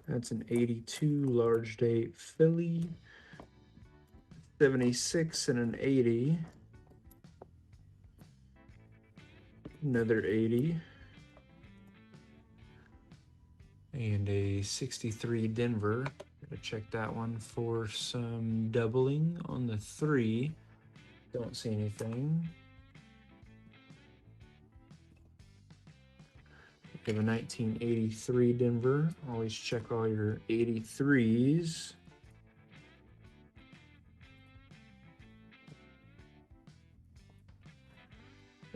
Speaker 1: That's an 82 large date Philly. 76 and an 80. Another 80. And a 63 Denver. Gotta check that one for some doubling on the 3. Don't see anything. We have a 1983 Denver. Always check all your 83s.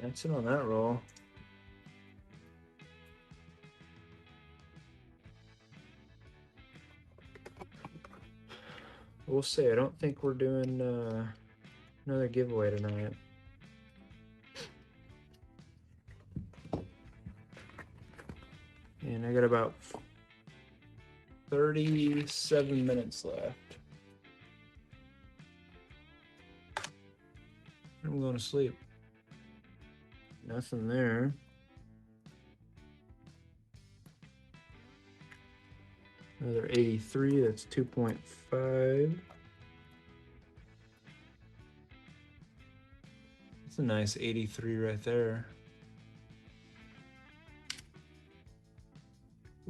Speaker 1: That's it on that roll. We'll see. I don't think we're doing another giveaway tonight. And I got about 37 minutes left. I'm going to sleep. Nothing there. Another 83, that's 2.5. That's a nice 83 right there.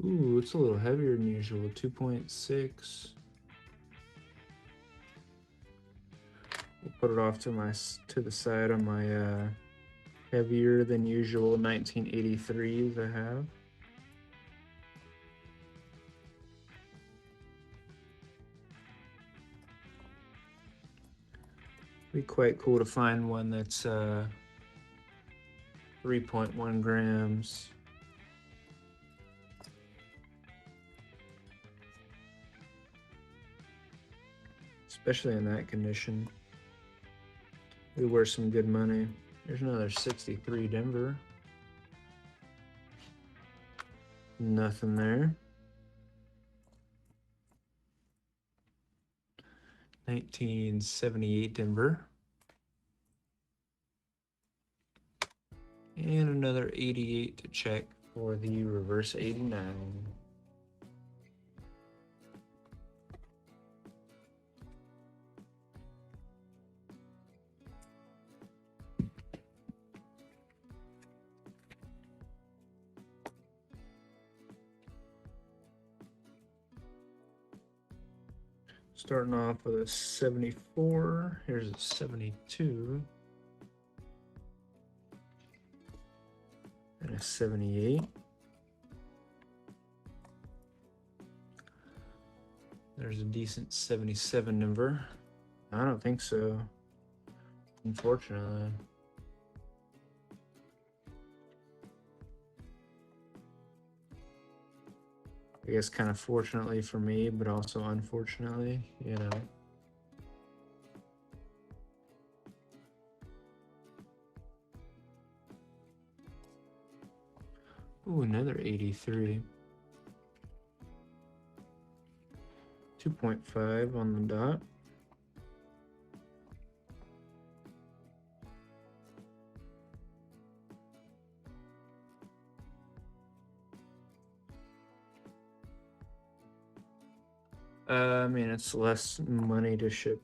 Speaker 1: Ooh, it's a little heavier than usual, 2.6. We'll put it off to the side on my heavier than usual 1983s I have. Be quite cool to find one that's 3.1 grams. Especially in that condition. We worth some good money. There's another 63 Denver. Nothing there. 1978 Denver. And another 88 to check for the reverse 89. Starting off with a 74. Here's a 72. And a 78. There's a decent 77 number. I don't think so, unfortunately. I guess kind of fortunately for me, but also unfortunately, you know. Ooh, another 83. 2.5 on the dot. I mean, it's less money to ship.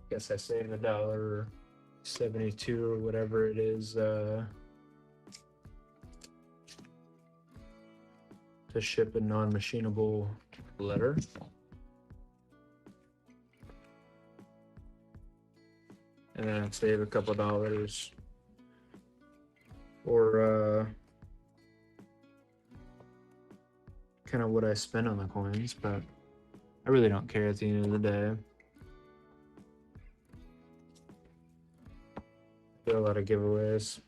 Speaker 1: Guess I saved $1.72 or whatever it is to ship a non-machinable letter. And then I'd save a couple dollars for kind of what I spend on the coins, but I really don't care at the end of the day. Do a lot of giveaways.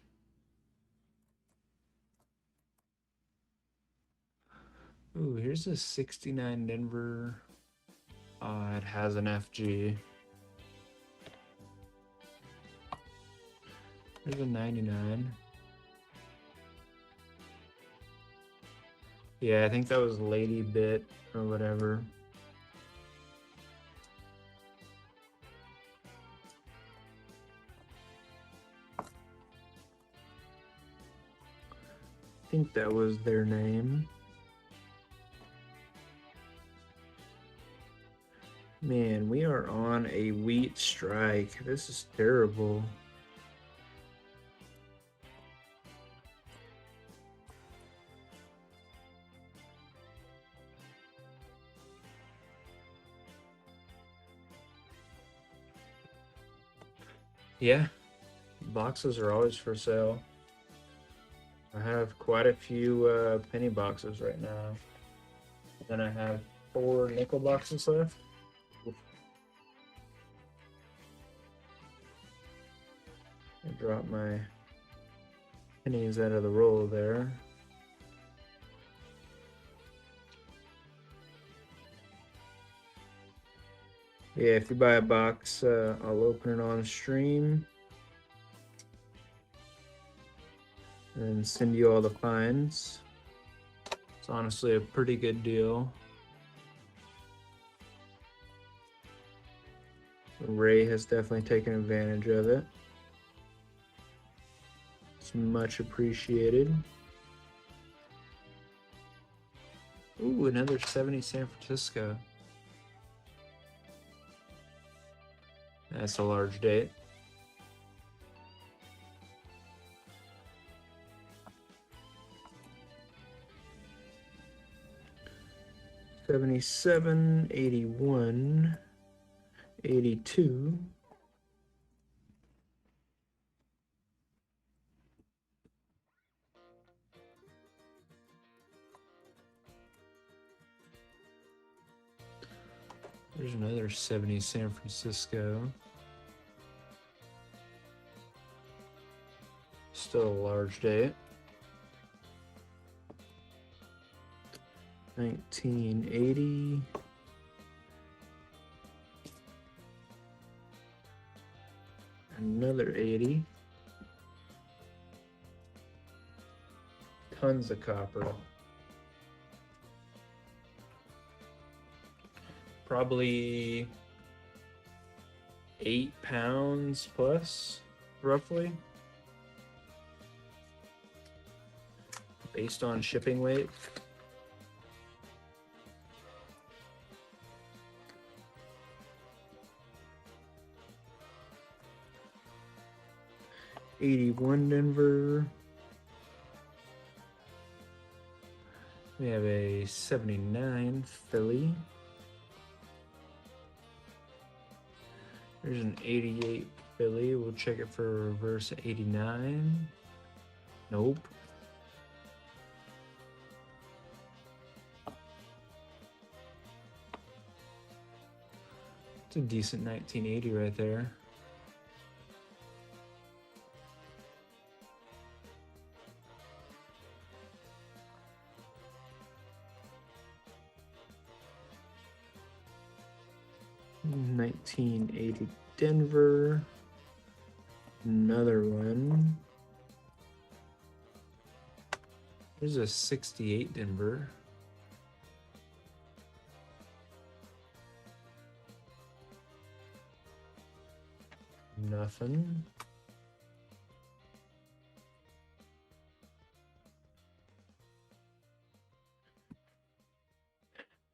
Speaker 1: Ooh, here's a 69 Denver. It has an FG. There's a 99. Yeah, I think that was Lady Bit or whatever. I think that was their name. Man, we are on a wheat strike. This is terrible. Yeah, boxes are always for sale. I have quite a few penny boxes right now. Then I have 4 nickel boxes left. I dropped my pennies out of the roll there. Yeah, if you buy a box, I'll open it on stream and send you all the finds. It's honestly a pretty good deal. Ray has definitely taken advantage of it. It's much appreciated. Ooh, another 70 San Francisco. That's a large date. $77, $81, $82. There's another 70 San Francisco. Still a large date. 1980. Another 80. Tons of copper. Probably 8 pounds plus, roughly, based on shipping weight. $81 Denver. We have a 79 Philly. There's an 88 Philly. We'll check it for reverse 89. Nope. It's a decent 1980 right there. $19.80 Denver. Another one. There's a 68 Denver. Nothing.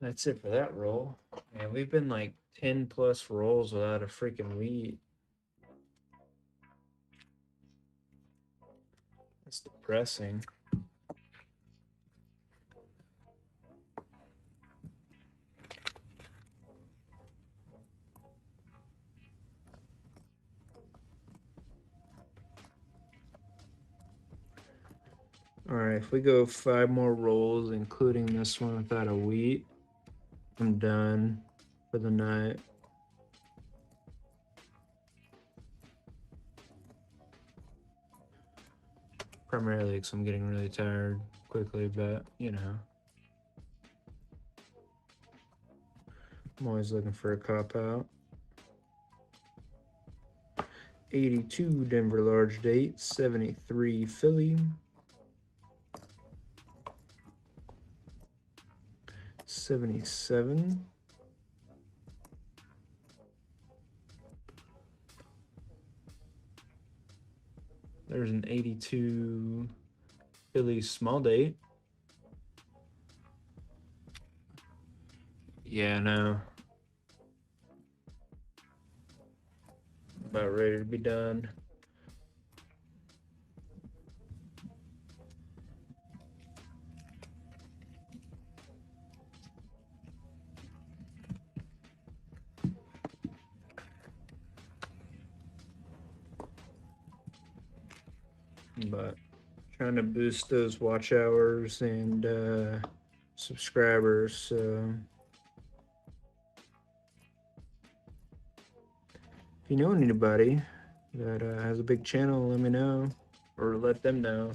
Speaker 1: That's it for that roll. Man, we've been like 10 plus rolls without a freaking wheat. That's depressing. All right, if we go 5 more rolls, including this one without a wheat, I'm done for the night. Primarily because I'm getting really tired quickly, but you know. I'm always looking for a cop out. 82 Denver large date, 73 Philly, 77. There's an 82 Philly small date. Yeah, no. About ready to be done. But trying to boost those watch hours and subscribers. So if you know anybody that has a big channel, let me know or let them know.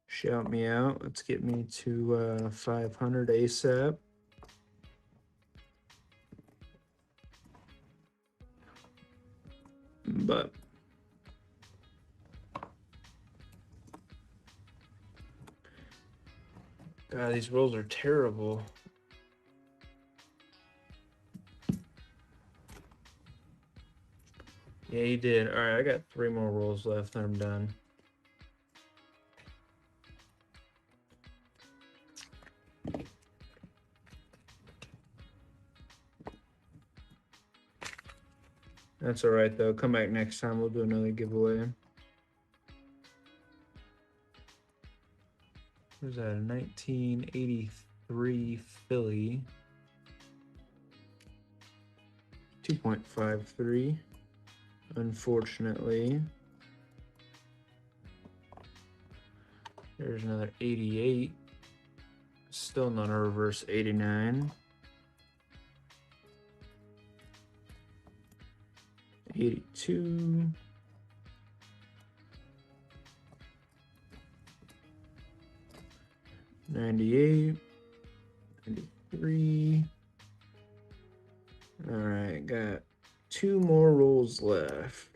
Speaker 1: Shout me out. Let's get me to 500 ASAP. But God, these rolls are terrible. Yeah, he did. All right, I got 3 more rolls left and I'm done. That's all right, though. Come back next time. We'll do another giveaway. Where's that? A 1983 Philly. 2.53. Unfortunately. There's another 88. Still not a reverse 89. 82. 98. 93. All right, got 2 more rolls left.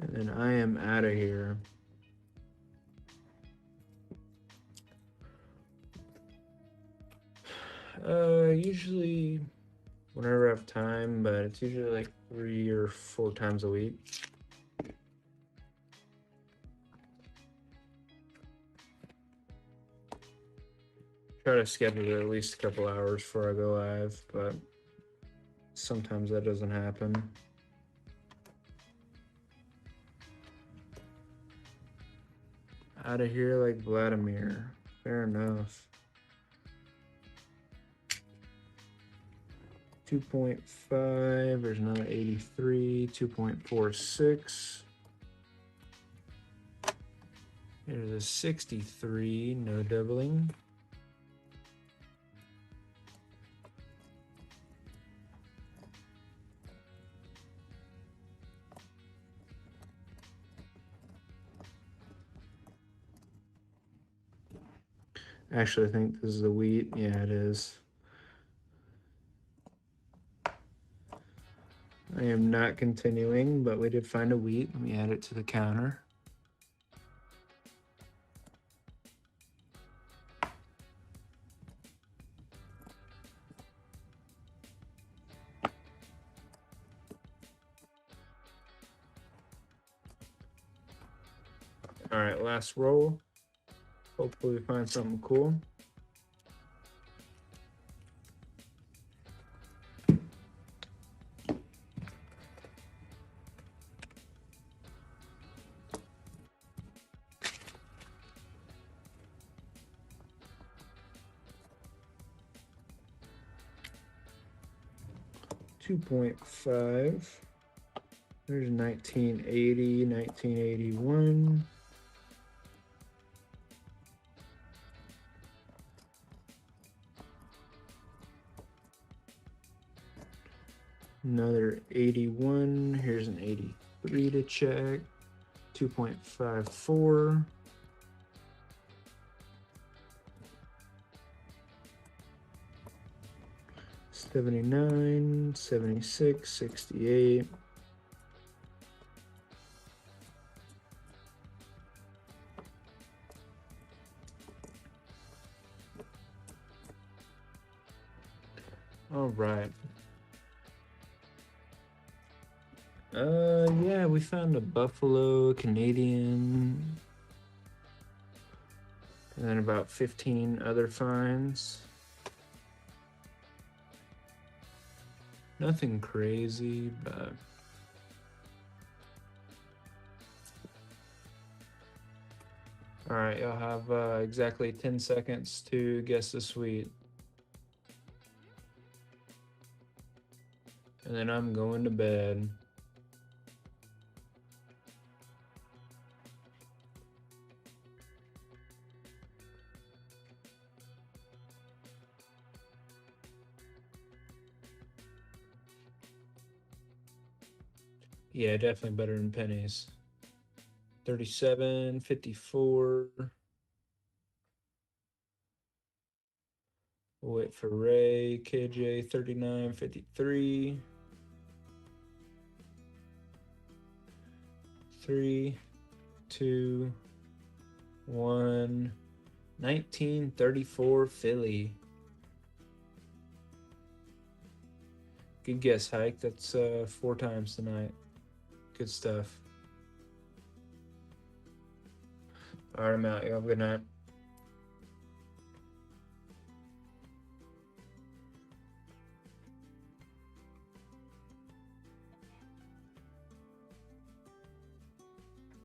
Speaker 1: And then I am out of here. Usually whenever I have time, but it's usually like 3 or 4 times a week. Try to schedule it at least a couple hours before I go live, but sometimes that doesn't happen. Out of here like Vladimir. Fair enough. 2.5, there's another 83, 2.46. There's a 63, no doubling. Actually, I think this is the wheat. Yeah, it is. I am not continuing, but we did find a wheat. Let me add it to the counter. All right, last roll. Hopefully we find something cool. $2.5. There's 1980, 1981. Another 81. Here's an 83 to check. 2.54. $79, $76, $68. All right. Yeah, we found a buffalo, Canadian, and then about 15 other finds. Nothing crazy, but all right, you'll have exactly 10 seconds to guess the suite. And then I'm going to bed. Yeah, definitely better than pennies. 37, 54. We'll wait for Ray, KJ, 39, 53. 3, 2, 1. 1934 Philly. Good guess, Hike. That's 4 times tonight. Good stuff. All right, I'm out. You have a good night.